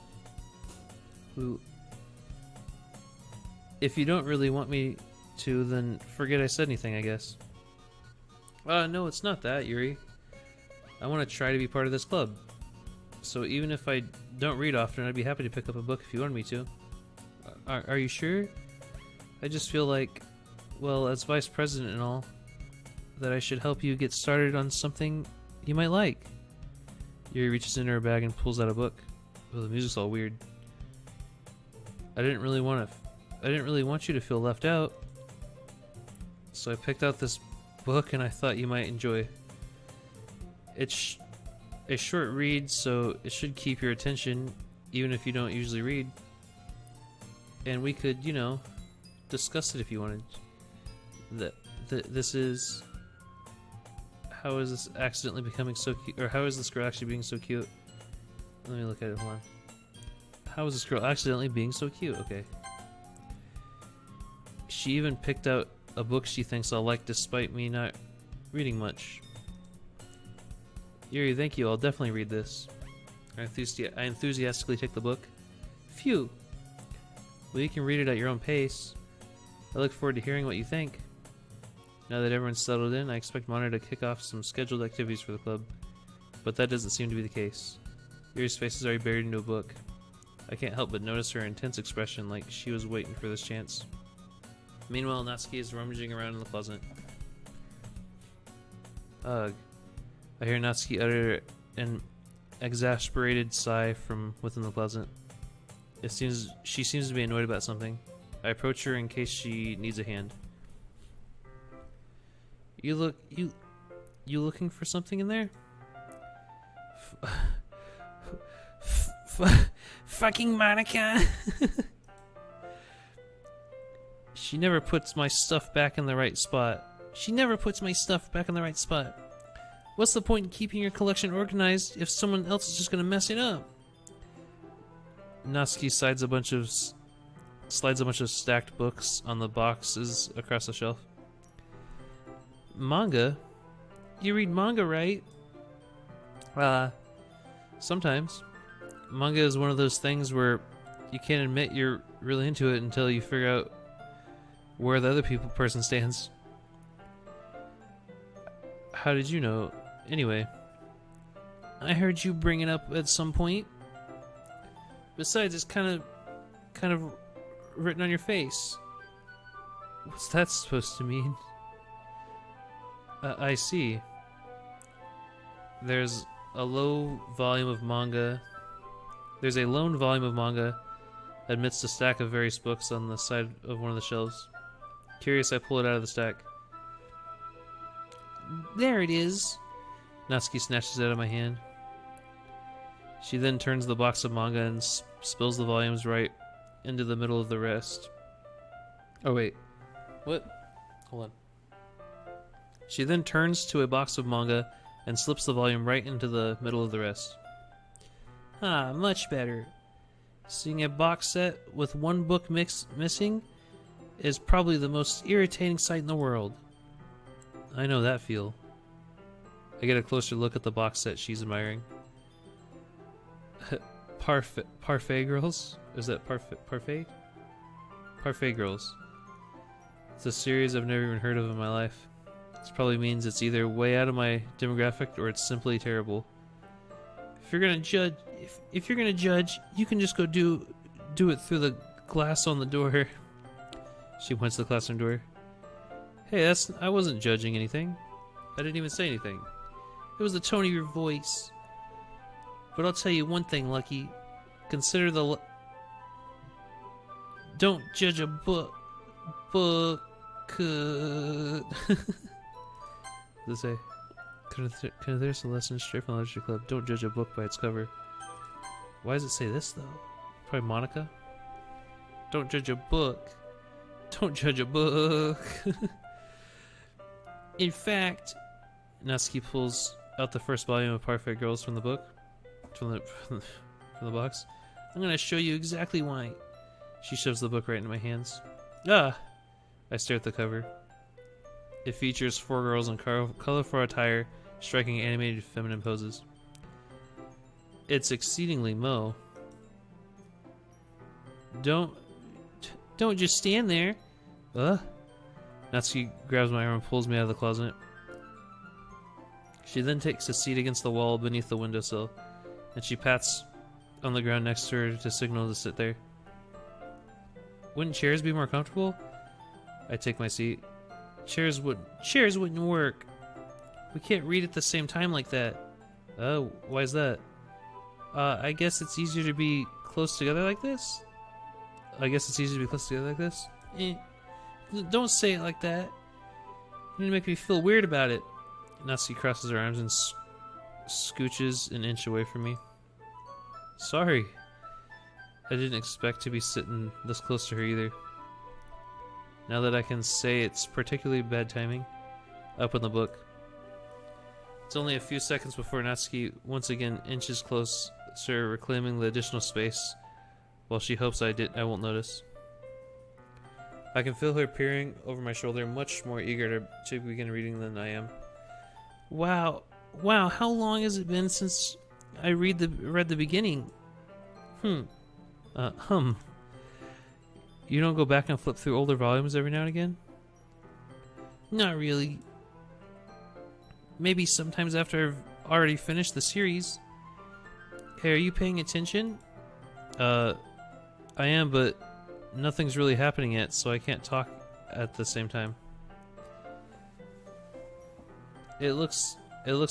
If you don't really want me to, then forget I said anything, I guess. No, it's not that, Yuri. I want to try to be part of this club. So even if I don't read often, I'd be happy to pick up a book if you wanted me to. Are you sure? I just feel like, well, as vice president and all, that I should help you get started on something you might like. Yuri reaches into her bag and pulls out a book. Oh, the music's all weird. I didn't really want you to feel left out. So I picked out this book and I thought you might enjoy. It's a short read, so it should keep your attention even if you don't usually read. And we could, you know, discuss it if you wanted. This is... How is this accidentally becoming so cute? Or how is this girl actually being so cute? Let me look at it, hold on. How is this girl accidentally being so cute? Okay. She even picked out a book she thinks I'll like despite me not reading much. Yuri, thank you. I'll definitely read this. I enthusiastically take the book. Phew. Well, you can read it at your own pace. I look forward to hearing what you think. Now that everyone's settled in, I expect Mona to kick off some scheduled activities for the club. But that doesn't seem to be the case. Yuri's face is already buried into a book. I can't help but notice her intense expression, like she was waiting for this chance. Meanwhile, Natsuki is rummaging around in the closet. Ugh. I hear Natsuki utter an exasperated sigh from within the closet. She seems to be annoyed about something. I approach her in case she needs a hand. You looking for something in there? Fucking Monica! She never puts my stuff back in the right spot. What's the point in keeping your collection organized if someone else is just gonna mess it up? Natsuki slides a bunch of stacked books on the boxes across the shelf. Manga? You read manga, right? Sometimes. Manga is one of those things where you can't admit you're really into it until you figure out where the other person stands. How did you know? Anyway, I heard you bring it up at some point. Besides, it's kind of written on your face. What's that supposed to mean? I see. There's a low volume of manga. There's a lone volume of manga amidst a stack of various books on the side of one of the shelves. Curious, I pull it out of the stack. There it is. Natsuki snatches it out of my hand. She then turns the box of manga and spills the volumes right into the middle of the rest. Oh wait. What? Hold on. She then turns to a box of manga and slips the volume right into the middle of the rest. Ah, much better. Seeing a box set with one book missing is probably the most irritating sight in the world. I know that feel. I get a closer look at the box set she's admiring. Parfait Girls? Is that Parfait? Parfait Girls. It's a series I've never even heard of in my life. This probably means it's either way out of my demographic or it's simply terrible. If you're gonna judge, if you're gonna judge, you can just go do it through the glass on the door. She points to the classroom door. Hey, I wasn't judging anything. I didn't even say anything. It was the tone of your voice. But I'll tell you one thing, Lucky. Consider don't judge a book. What does it say? There's a lesson straight from the Literature Club. Don't judge a book by its cover. Why does it say this, though? Probably Monica? Don't judge a book. Don't judge a book. In fact, Natsuki pulls out the first volume of Parfait Girls from the book. From the box. I'm gonna show you exactly why. She shoves the book right into my hands. Ah! I stare at the cover. It features 4 girls in colorful attire, striking animated feminine poses. It's exceedingly Mo. Don't just stand there. Natsuki grabs my arm and pulls me out of the closet. She then takes a seat against the wall beneath the windowsill, and she pats on the ground next to her to signal to sit there. Wouldn't chairs be more comfortable? I take my seat. Chairs wouldn't work. We can't read at the same time like that. Oh, why is that? I guess it's easier to be close together like this? Don't say it like that. You're gonna make me feel weird about it. Natsuki crosses her arms and scooches an inch away from me. Sorry. I didn't expect to be sitting this close to her either. Now that I can say it's particularly bad timing, up in the book. It's only a few seconds before Natsuki once again inches closer, reclaiming the additional space, while she hopes I won't notice. I can feel her peering over my shoulder, much more eager to begin reading than I am. Wow, how long has it been since I read the beginning? You don't go back and flip through older volumes every now and again? Not really. Maybe sometimes after I've already finished the series. Hey, are you paying attention? I am, but nothing's really happening yet, so I can't talk at the same time. It looks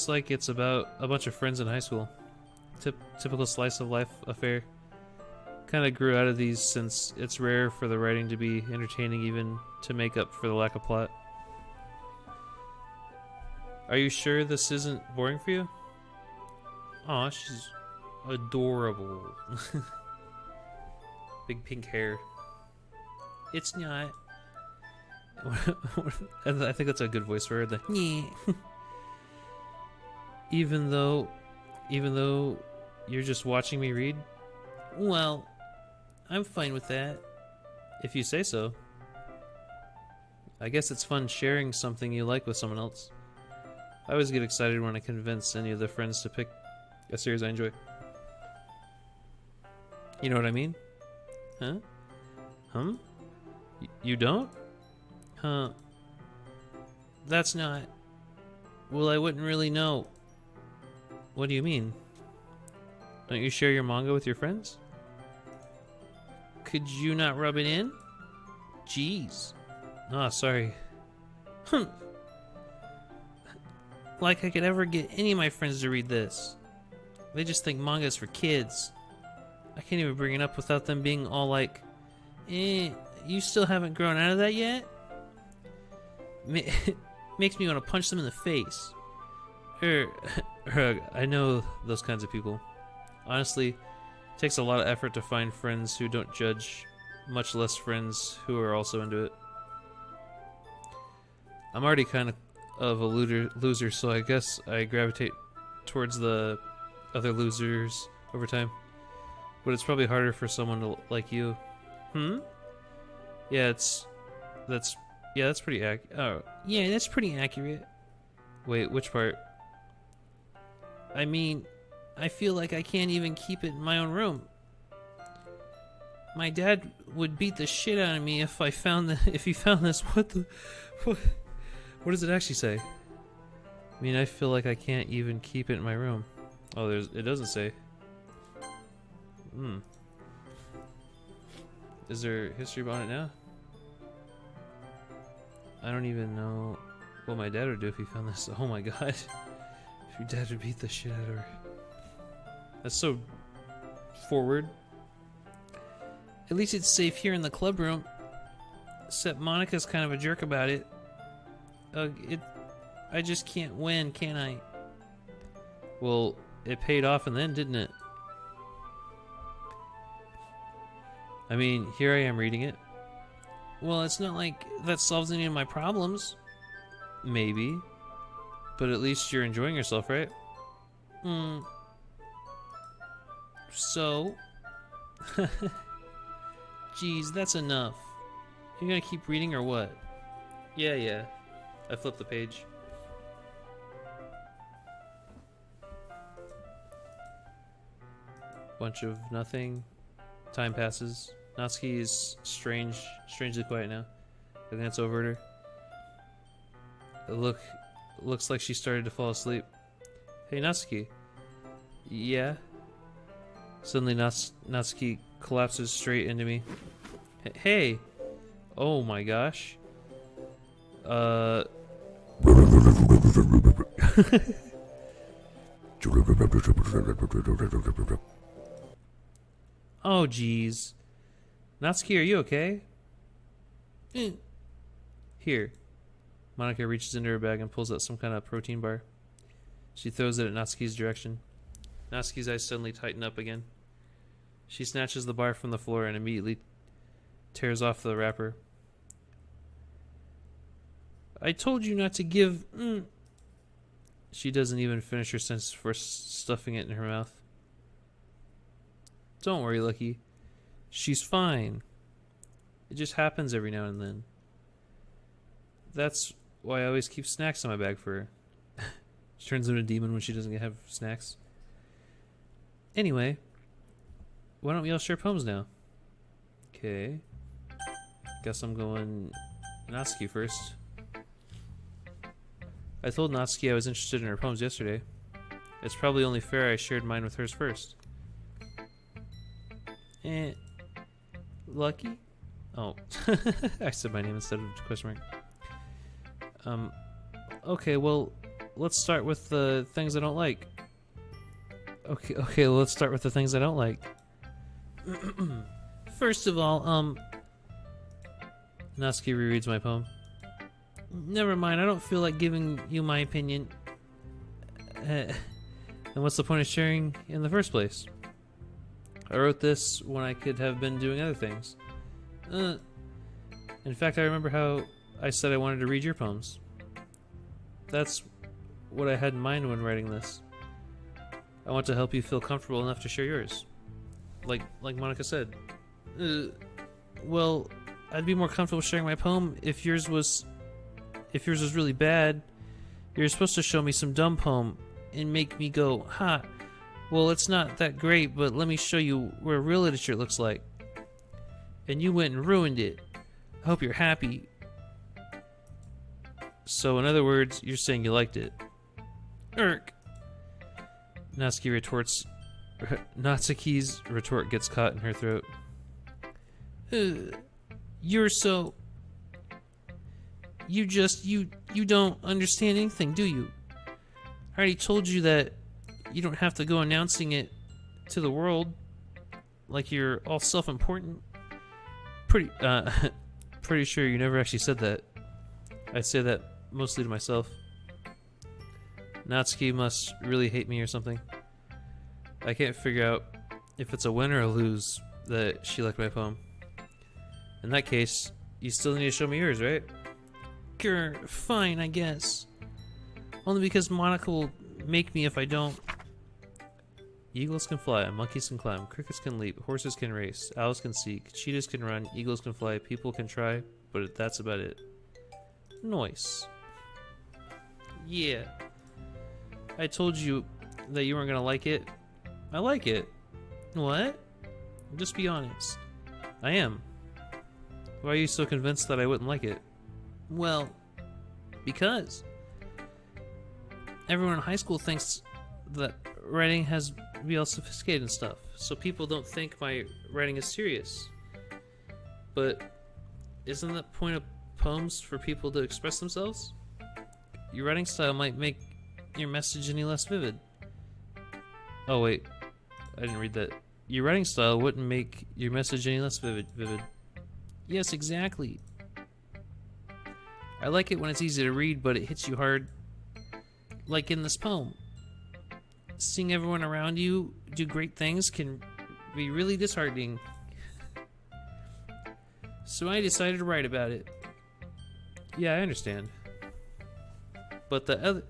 like it's about a bunch of friends in high school. Typical slice of life affair. Kind of grew out of these since it's rare for the writing to be entertaining, even to make up for the lack of plot. Are you sure this isn't boring for you? Aw, she's adorable. Big pink hair. It's not. I think that's a good voice for her. The yeah. Even though you're just watching me read? Well, I'm fine with that. If you say so. I guess it's fun sharing something you like with someone else. I always get excited when I convince any of the friends to pick a series I enjoy. You know what I mean? Huh? You don't? Huh. That's not... Well, I wouldn't really know. What do you mean? Don't you share your manga with your friends? Could you not rub it in? Jeez. Ah, sorry. Like I could ever get any of my friends to read this. They just think manga is for kids. I can't even bring it up without them being all like, you still haven't grown out of that yet? Makes me want to punch them in the face. I know those kinds of people. Honestly, it takes a lot of effort to find friends who don't judge, much less friends who are also into it. I'm already kind of a loser, so I guess I gravitate towards the other losers over time. But it's probably harder for someone like you. Yeah, that's pretty that's pretty accurate. Wait, which part? I mean, I feel like I can't even keep it in my own room. My dad would beat the shit out of me if he found this. What does it actually say? I mean, I feel like I can't even keep it in my room. Oh, it doesn't say. Is there history about it now? I don't even know what my dad would do if he found this. Oh my god. If your dad would beat the shit out of her. That's so forward. At least it's safe here in the club room. Except Monica's kind of a jerk about it. I just can't win, can I? Well, it paid off in the end, didn't it? I mean, here I am reading it. Well, it's not like that solves any of my problems. Maybe. But at least you're enjoying yourself, right? So? Jeez, that's enough. You gonna keep reading or what? Yeah. I flipped the page. Bunch of nothing. Time passes. Natsuki is strangely quiet now. I glance over at her. Looks like she started to fall asleep. Hey, Natsuki. Yeah? Suddenly, Natsuki collapses straight into me. Hey! Oh my gosh. Oh, jeez. Natsuki, are you okay? Here. Monica reaches into her bag and pulls out some kind of protein bar. She throws it at Natsuki's direction. Natsuki's eyes suddenly tighten up again. She snatches the bar from the floor and immediately tears off the wrapper. I told you not to give... She doesn't even finish her sentence before stuffing it in her mouth. Don't worry, Lucky. She's fine. It just happens every now and then. That's why I always keep snacks in my bag for her. She turns into a demon when she doesn't have snacks. Anyway, why don't we all share poems now? Okay. Guess I'm going Natsuki first. I told Natsuki I was interested in her poems yesterday. It's probably only fair I shared mine with hers first. Lucky? Oh. I said my name instead of question mark. Okay, well, let's start with the things I don't like. Okay, let's start with the things I don't like. First of all, Natsuki rereads my poem. Never mind, I don't feel like giving you my opinion. Then what's the point of sharing in the first place? I wrote this when I could have been doing other things. In fact, I remember how I said I wanted to read your poems. That's what I had in mind when writing this. I want to help you feel comfortable enough to share yours. Like Monica said. Well, I'd be more comfortable sharing my poem if yours was really bad. You're supposed to show me some dumb poem and make me go, ha, well, it's not that great, but let me show you what real literature looks like. And you went and ruined it. I hope you're happy. So, in other words, you're saying you liked it. Natsuki retorts, Natsuki's retort gets caught in her throat. You're so... You don't understand anything, do you? I already told you that you don't have to go announcing it to the world like you're all self-important. Pretty sure you never actually said that. I say that mostly to myself. Natsuki must really hate me or something. I can't figure out if it's a win or a lose that she liked my poem. In that case, you still need to show me yours, right? Grr, fine, I guess. Only because Monica will make me if I don't. Eagles can fly, monkeys can climb, crickets can leap, horses can race, owls can seek, cheetahs can run, eagles can fly, people can try, but that's about it. Nice. Yeah. I told you that you weren't gonna like it. I like it. What? Just be honest. I am. Why are you so convinced that I wouldn't like it? Well, because everyone in high school thinks that writing has to be all sophisticated and stuff, so people don't think my writing is serious. But isn't the point of poems for people to express themselves? Your writing style might make your message any less vivid. Oh wait, I didn't read that. Your writing style wouldn't make your message any less vivid. Yes, exactly. I like it when it's easy to read, but it hits you hard. Like in this poem. Seeing everyone around you do great things can be really disheartening. So I decided to write about it. Yeah, I understand. But the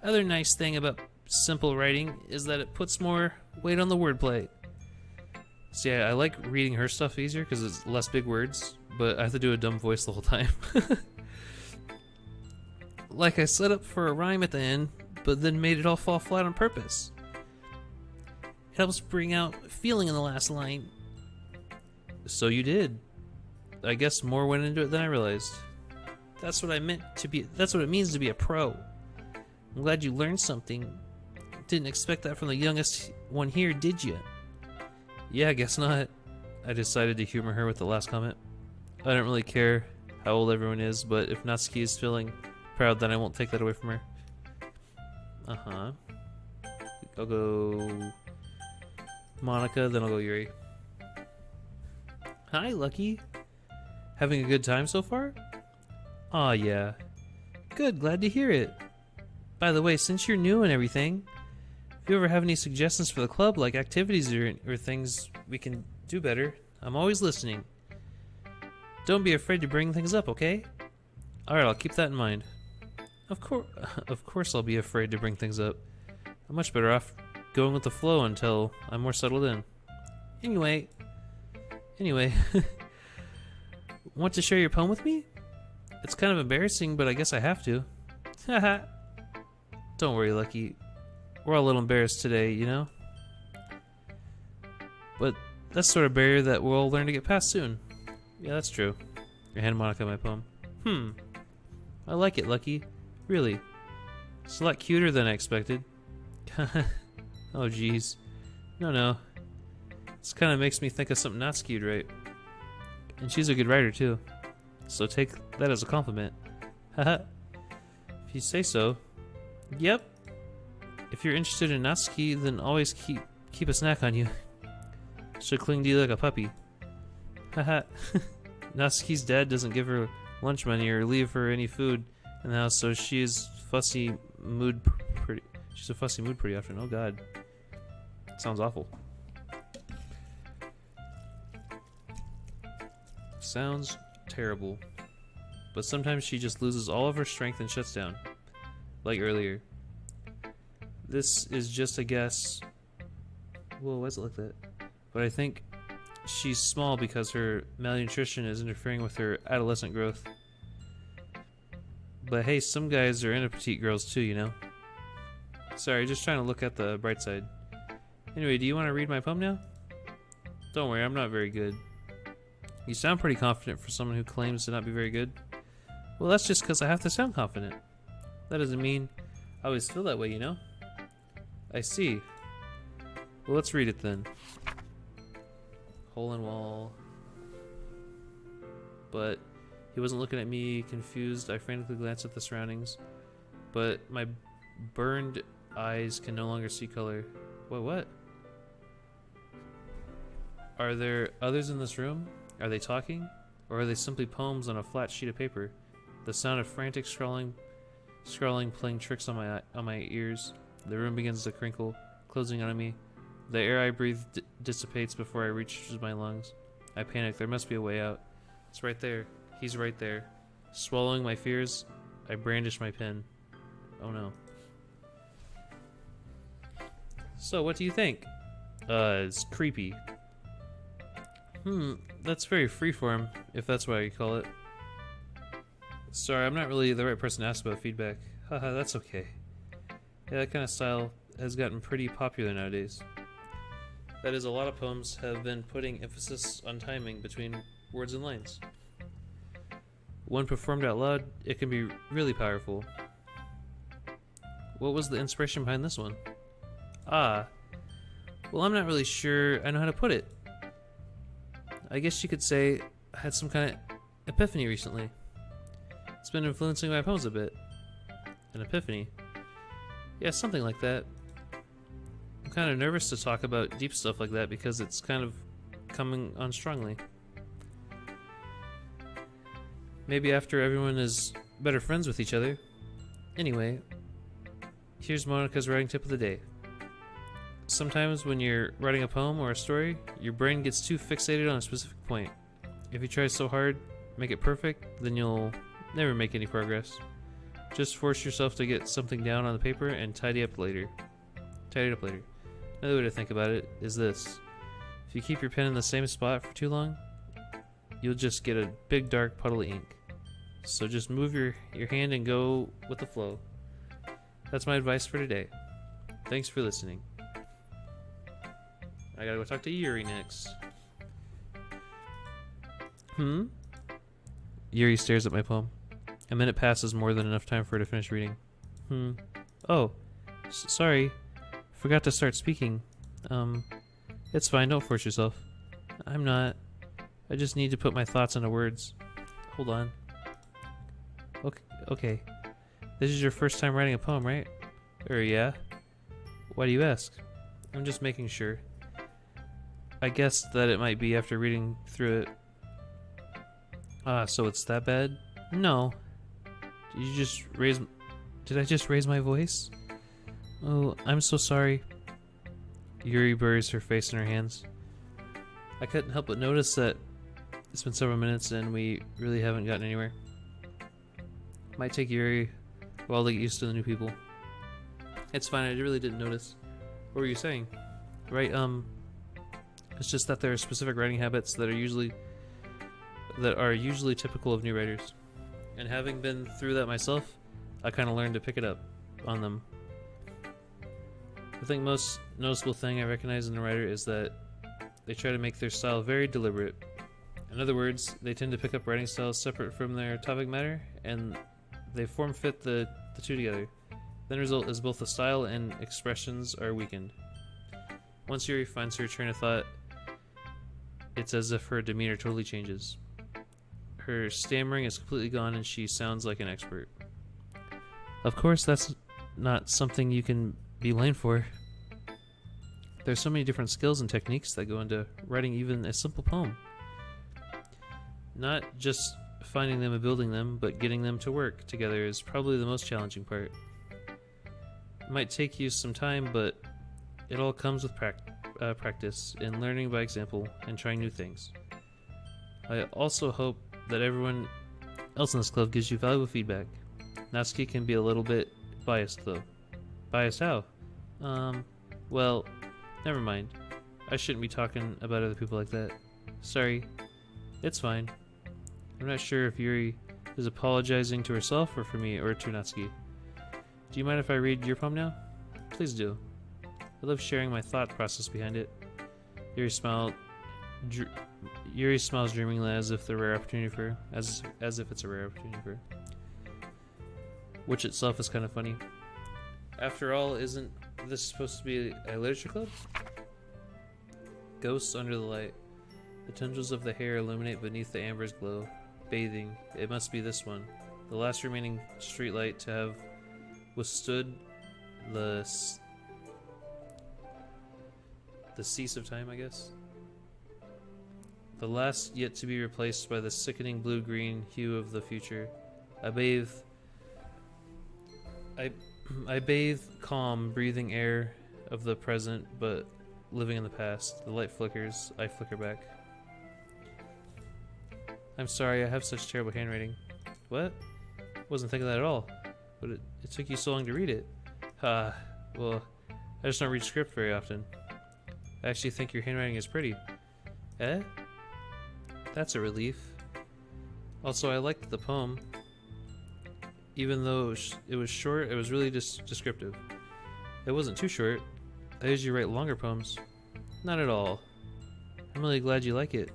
other nice thing about simple writing is that it puts more weight on the wordplay. See, I like reading her stuff easier because it's less big words, but I have to do a dumb voice the whole time. Like I set up for a rhyme at the end, but then made it all fall flat on purpose. It helps bring out feeling in the last line. So you did. I guess more went into it than I realized. That's what I meant to be. That's what it means to be a pro. I'm glad you learned something. Didn't expect that from the youngest one here, did you? Yeah, I guess not. I decided to humor her with the last comment. I don't really care how old everyone is, but if Natsuki is feeling proud, then I won't take that away from her. Uh-huh. I'll go Monica, then I'll go Yuri. Hi, Lucky. Having a good time so far? Aw, yeah. Good, glad to hear it. By the way, since you're new and everything, if you ever have any suggestions for the club, like activities or things we can do better, I'm always listening. Don't be afraid to bring things up, okay? Alright, I'll keep that in mind. Of course I'll be afraid to bring things up. I'm much better off going with the flow until I'm more settled in. Anyway, want to share your poem with me? It's kind of embarrassing, but I guess I have to. Haha. Don't worry, Lucky. We're all a little embarrassed today, you know? But that's the sort of barrier that we'll all learn to get past soon. Yeah, that's true. I hand Monica my poem. I like it, Lucky. Really. It's a lot cuter than I expected. Oh, jeez. No. This kind of makes me think of something not skewed right. And she's a good writer, too. So take that as a compliment. Haha. If you say so. Yep. If you're interested in Natsuki, then always keep a snack on you. She'll cling to you like a puppy. Haha. Natsuki's dad doesn't give her lunch money or leave her any food in the house, so she's a fussy mood pretty often. Oh god. Sounds awful. Sounds terrible. But sometimes she just loses all of her strength and shuts down. Like earlier. This is just a guess. Whoa, why does it look like that? But I think she's small because her malnutrition is interfering with her adolescent growth. But hey, some guys are into petite girls too, you know? Sorry, just trying to look at the bright side. Anyway, do you want to read my poem now? Don't worry, I'm not very good. You sound pretty confident for someone who claims to not be very good. Well, that's just because I have to sound confident. That doesn't mean I always feel that way, you know? I see. Well, let's read it then. Hole in wall. But he wasn't looking at me, confused. I frantically glanced at the surroundings, but my burned eyes can no longer see color. What? Are there others in this room? Are they talking? Or are they simply poems on a flat sheet of paper? The sound of frantic scrawling playing tricks on my ears. The room begins to crinkle, closing on me. The air I breathe dissipates before I reaches my lungs. I panic. There must be a way out. It's right there. He's right there. Swallowing my fears, I brandish my pen. Oh no. So, what do you think? It's creepy. That's very freeform, if that's what you call it. Sorry, I'm not really the right person to ask about feedback. Haha, that's okay. Yeah, that kind of style has gotten pretty popular nowadays. That is, a lot of poems have been putting emphasis on timing between words and lines. When performed out loud, it can be really powerful. What was the inspiration behind this one? Well, I'm not really sure I know how to put it. I guess you could say I had some kind of epiphany recently. It's been influencing my poems a bit. An epiphany? Yeah, something like that. I'm kind of nervous to talk about deep stuff like that because it's kind of coming on strongly. Maybe after everyone is better friends with each other. Anyway, here's Monica's writing tip of the day. Sometimes when you're writing a poem or a story, your brain gets too fixated on a specific point. If you try so hard, make it perfect, then you'll never make any progress. Just force yourself to get something down on the paper and tidy it up later. Another way to think about it is this. If you keep your pen in the same spot for too long, you'll just get a big dark puddle of ink. So just move your hand and go with the flow. That's my advice for today. Thanks for listening. I gotta go talk to Yuri next. Yuri stares at my poem. A minute passes, more than enough time for her to finish reading. Oh, sorry. Forgot to start speaking. It's fine, don't force yourself. I'm not. I just need to put my thoughts into words. Hold on. Okay. This is your first time writing a poem, right? Yeah. Why do you ask? I'm just making sure. I guessed that it might be after reading through it. So it's that bad? No. Did I just raise my voice? Oh, I'm so sorry. Yuri buries her face in her hands. I couldn't help but notice that it's been several minutes and we really haven't gotten anywhere. Might take Yuri a while to get used to the new people. It's fine, I really didn't notice. What were you saying? Right, it's just that there are specific writing habits that are usually typical of new writers. And having been through that myself, I kind of learned to pick it up on them. I think most noticeable thing I recognize in a writer is that they try to make their style very deliberate. In other words, they tend to pick up writing styles separate from their topic matter, and they form fit the two together. The end result is both the style and expressions are weakened. Once Yuri finds her train of thought, it's as if her demeanor totally changes. Her stammering is completely gone and she sounds like an expert. Of course, that's not something you can be blamed for. There's so many different skills and techniques that go into writing even a simple poem. Not just finding them and building them, but getting them to work together is probably the most challenging part. It might take you some time, but it all comes with practice and learning by example and trying new things. I also hope that everyone else in this club gives you valuable feedback. Natsuki can be a little bit biased though. Biased how? Well, never mind. I shouldn't be talking about other people like that. Sorry. It's fine. I'm not sure if Yuri is apologizing to herself or for me or to Natsuki. Do you mind if I read your poem now? Please do. I love sharing my thought process behind it. Yuri smiles dreamingly as if the rare opportunity for her, as if it's a rare opportunity for her. Which itself is kind of funny. After all, isn't this supposed to be a literature club? Ghosts under the light. The tendrils of the hair illuminate beneath the amber's glow. Bathing. It must be this one. The last remaining streetlight to have withstood the cease of time, I guess. The last yet to be replaced by the sickening blue-green hue of the future. I bathe calm, breathing air of the present, but living in the past. The light flickers. I flicker back. I'm sorry, I have such terrible handwriting. What? Wasn't thinking that at all. But it took you so long to read it. Well, I just don't read script very often. I actually think your handwriting is pretty. Eh? That's a relief. Also, I liked the poem. Even though it was short, it was really just descriptive. It wasn't too short. I usually write longer poems. Not at all. I'm really glad you like it.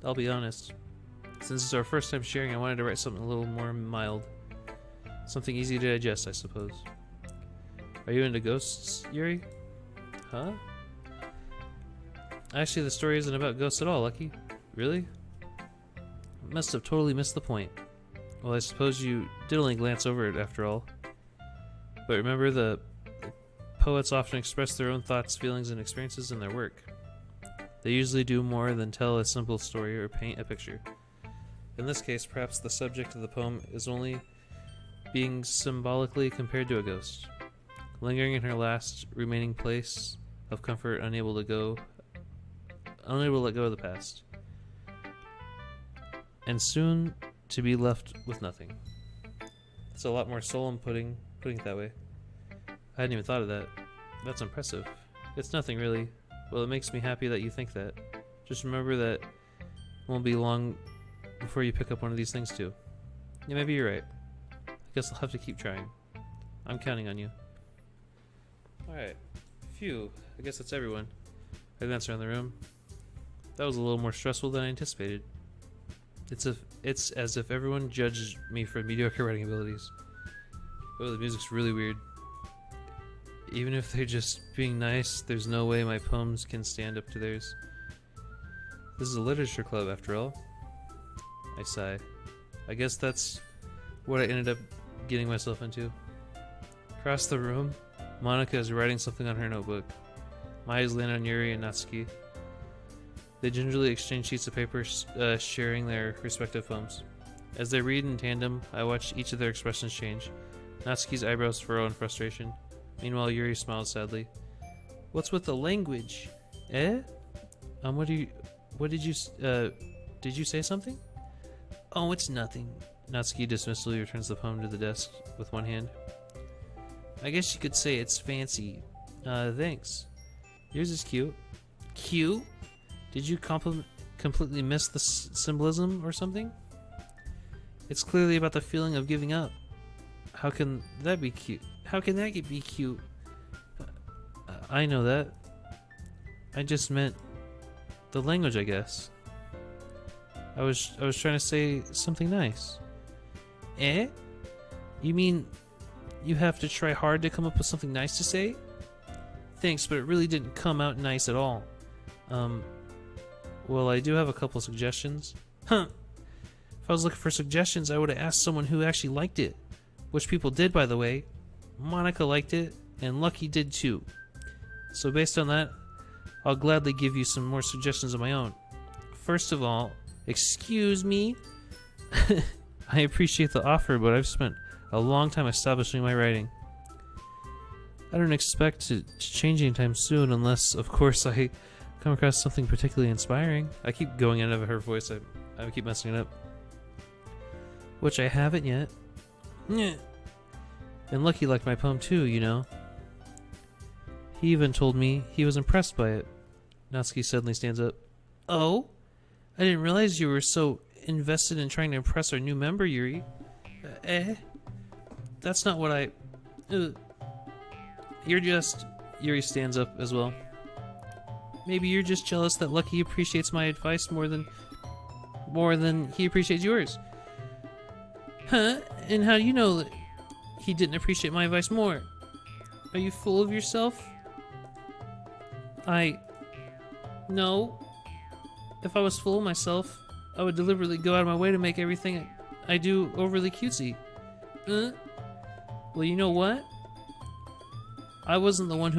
I'll be honest. Since it's our first time sharing, I wanted to write something a little more mild. Something easy to digest, I suppose. Are you into ghosts, Yuri? Huh? Actually, the story isn't about ghosts at all, Lucky. Really? I must have totally missed the point. Well, I suppose you did only glance over it after all. But remember, the poets often express their own thoughts, feelings, and experiences in their work. They usually do more than tell a simple story or paint a picture. In this case, perhaps the subject of the poem is only being symbolically compared to a ghost, lingering in her last remaining place of comfort, unable to let go of the past, and soon to be left with nothing. It's a lot more solemn putting it that way. I hadn't even thought of that. That's impressive. It's nothing really. Well, it makes me happy that you think that. Just remember that it won't be long before you pick up one of these things too. Yeah, maybe you're right. I guess I'll have to keep trying. I'm counting on you. Alright. Phew. I guess that's everyone. I glance around the room. That was a little more stressful than I anticipated. It's as if everyone judged me for mediocre writing abilities. Oh, the music's really weird. Even if they're just being nice, there's no way my poems can stand up to theirs. This is a literature club, after all. I sigh. I guess that's what I ended up getting myself into. Across the room, Monica is writing something on her notebook. My eyes land on Yuri and Natsuki. They gingerly exchange sheets of paper, sharing their respective poems. As they read in tandem, I watch each of their expressions change. Natsuki's eyebrows furrow in frustration. Meanwhile, Yuri smiles sadly. What's with the language? Eh? Did you say something? Oh, it's nothing. Natsuki dismissively returns the poem to the desk with one hand. I guess you could say it's fancy. Thanks. Yours is cute. Cute? Did you completely miss the symbolism or something? It's clearly about the feeling of giving up. How can that be cute? How can that be cute? I know that. I just meant the language, I guess. I was trying to say something nice. Eh? You mean you have to try hard to come up with something nice to say? Thanks, but it really didn't come out nice at all. Well, I do have a couple suggestions. Huh. If I was looking for suggestions, I would have asked someone who actually liked it. Which people did, by the way. Monica liked it, and Lucky did too. So based on that, I'll gladly give you some more suggestions of my own. First of all, excuse me. I appreciate the offer, but I've spent a long time establishing my writing. I don't expect to change anytime soon unless, of course, I come across something particularly inspiring. I keep going out of her voice. I keep messing it up. Which I haven't yet. Nyeh. And Lucky liked my poem too, you know. He even told me he was impressed by it. Natsuki suddenly stands up. Oh? I didn't realize you were so invested in trying to impress our new member, Yuri. That's not what I... You're just... Yuri stands up as well. Maybe you're just jealous that Lucky appreciates my advice more than he appreciates yours. Huh? And how do you know that he didn't appreciate my advice more? Are you full of yourself? No. If I was full of myself, I would deliberately go out of my way to make everything I do overly cutesy. Well, you know what? I wasn't the one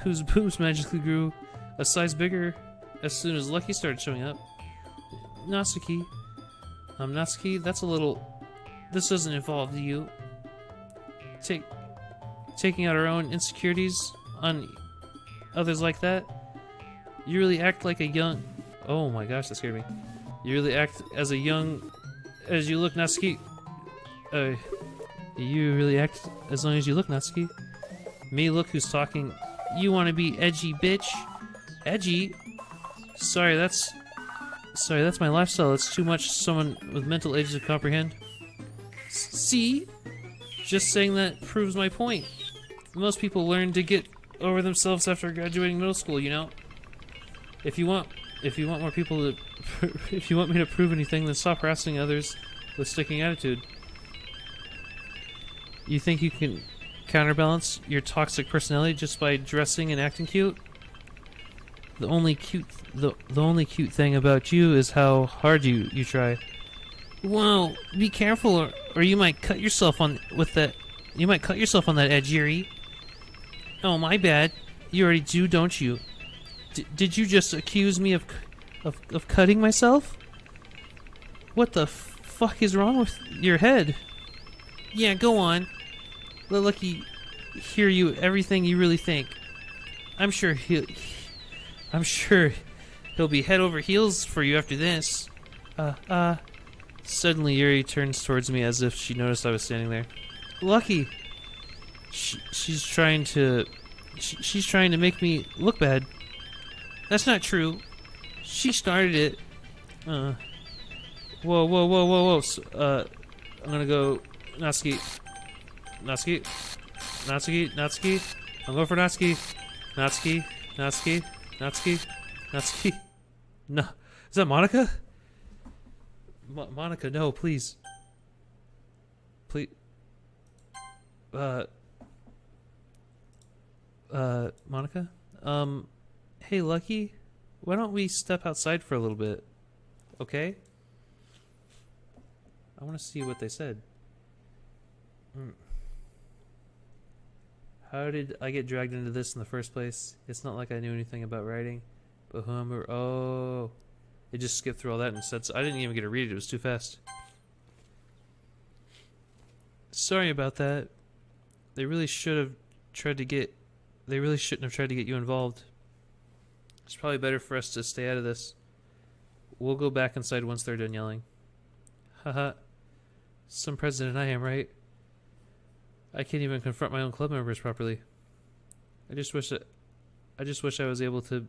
whose boobs magically grew a size bigger as soon as Lucky started showing up. Natsuki. Natsuki, that's a little... This doesn't involve you. Taking out our own insecurities on others like that? You really act like a young... Oh my gosh, that scared me. You really act as a young... As you look, Natsuki. You really act as long as you look, Natsuki. Me, look who's talking. You want to be edgy, bitch? Edgy? Sorry, that's my lifestyle. It's too much someone with mental age to comprehend. See? Just saying that proves my point. Most people learn to get over themselves after graduating middle school, you know? If you want more people to... if you want me to prove anything, then stop harassing others with sticking attitude. You think you can counterbalance your toxic personality just by dressing and acting cute? The only cute thing about you is how hard you try. Whoa, be careful or you might cut yourself on that edge, Yuri. Oh, my bad. You already do, don't you? Did you just accuse me of cutting myself? What the fuck is wrong with your head? Yeah, go on. Let Lucky hear you everything you really think. I'm sure he'll be head over heels for you after this. Suddenly Yuri turns towards me as if she noticed I was standing there. Lucky. She's trying to make me look bad. That's not true. She started it. Whoa. I'm gonna go Natsuki. I'm going for Natsuki. Natsuki. No. Is that Monica? Monica, no, please. Please. Monica? Hey, Lucky? Why don't we step outside for a little bit? Okay? I want to see what they said. How did I get dragged into this in the first place? It's not like I knew anything about writing. But whoever... Oh... It just skipped through all that and said... So I didn't even get to read it. It was too fast. Sorry about that. They really shouldn't have tried to get you involved. It's probably better for us to stay out of this. We'll go back inside once they're done yelling. Haha. Some president I am, right? I can't even confront my own club members properly. I just wish I was able to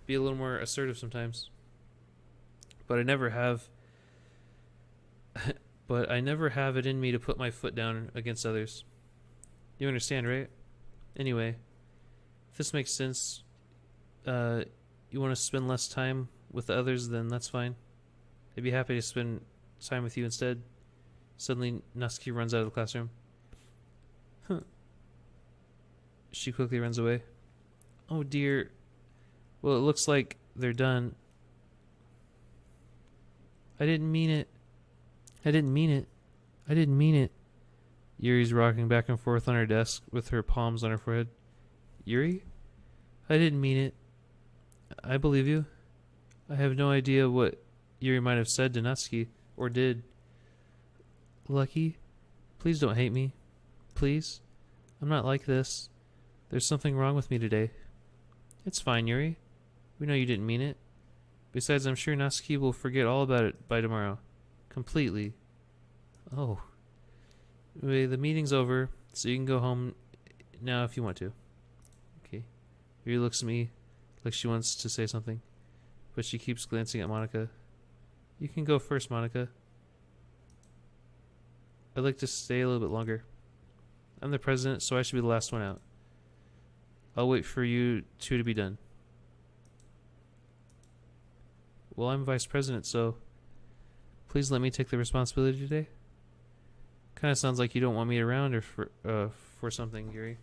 be a little more assertive sometimes. But I never have it in me to put my foot down against others. You understand, right? Anyway, if this makes sense, you want to spend less time with the others, then that's fine. I'd be happy to spend time with you instead. Suddenly, Natsuki runs out of the classroom. She quickly runs away. Oh dear. Well, it looks like they're done. I didn't mean it. Yuri's rocking back and forth on her desk with her palms on her forehead. Yuri? I didn't mean it. I believe you. I have no idea what Yuri might have said to Natsuki, or did. Lucky, please don't hate me. Please. I'm not like this. There's something wrong with me today. It's fine, Yuri. We know you didn't mean it. Besides, I'm sure Natsuki will forget all about it by tomorrow. Completely. Oh. Anyway, the meeting's over, so you can go home now if you want to. Okay. Yuri looks at me like she wants to say something, but she keeps glancing at Monica. You can go first, Monica. I'd like to stay a little bit longer. I'm the president, so I should be the last one out. I'll wait for you two to be done. Well, I'm vice president, so please let me take the responsibility today. Kind of sounds like you don't want me around or for something, Yuri.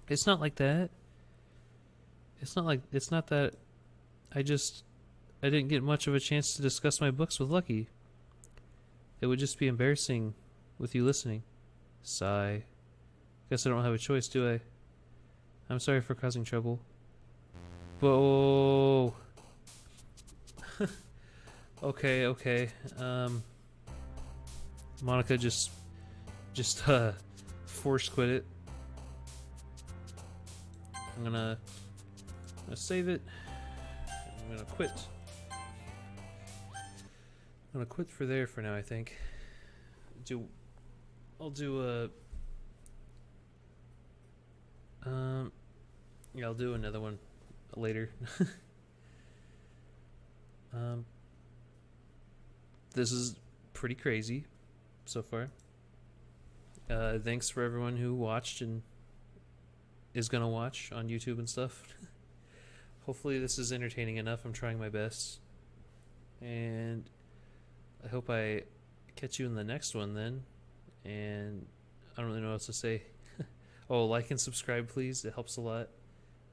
It's not like that. It's not that I didn't get much of a chance to discuss my books with Lucky. It would just be embarrassing with you listening. Sigh. Guess I don't have a choice, do I? I'm sorry for causing trouble. Whoa. Okay. Monica just force quit it. I'm gonna save it. I'm gonna quit. I'm gonna quit for there for now, I think. I'll do yeah, I'll do another one later. This is pretty crazy so far. Thanks for everyone who watched and is gonna watch on YouTube and stuff. Hopefully this is entertaining enough. I'm trying my best. And I hope I catch you in the next one then. And I don't really know what else to say. Oh, like and subscribe, please. It helps a lot.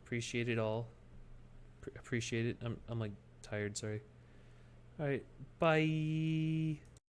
Appreciate it all. Appreciate it. I'm like tired, sorry. Alright, bye.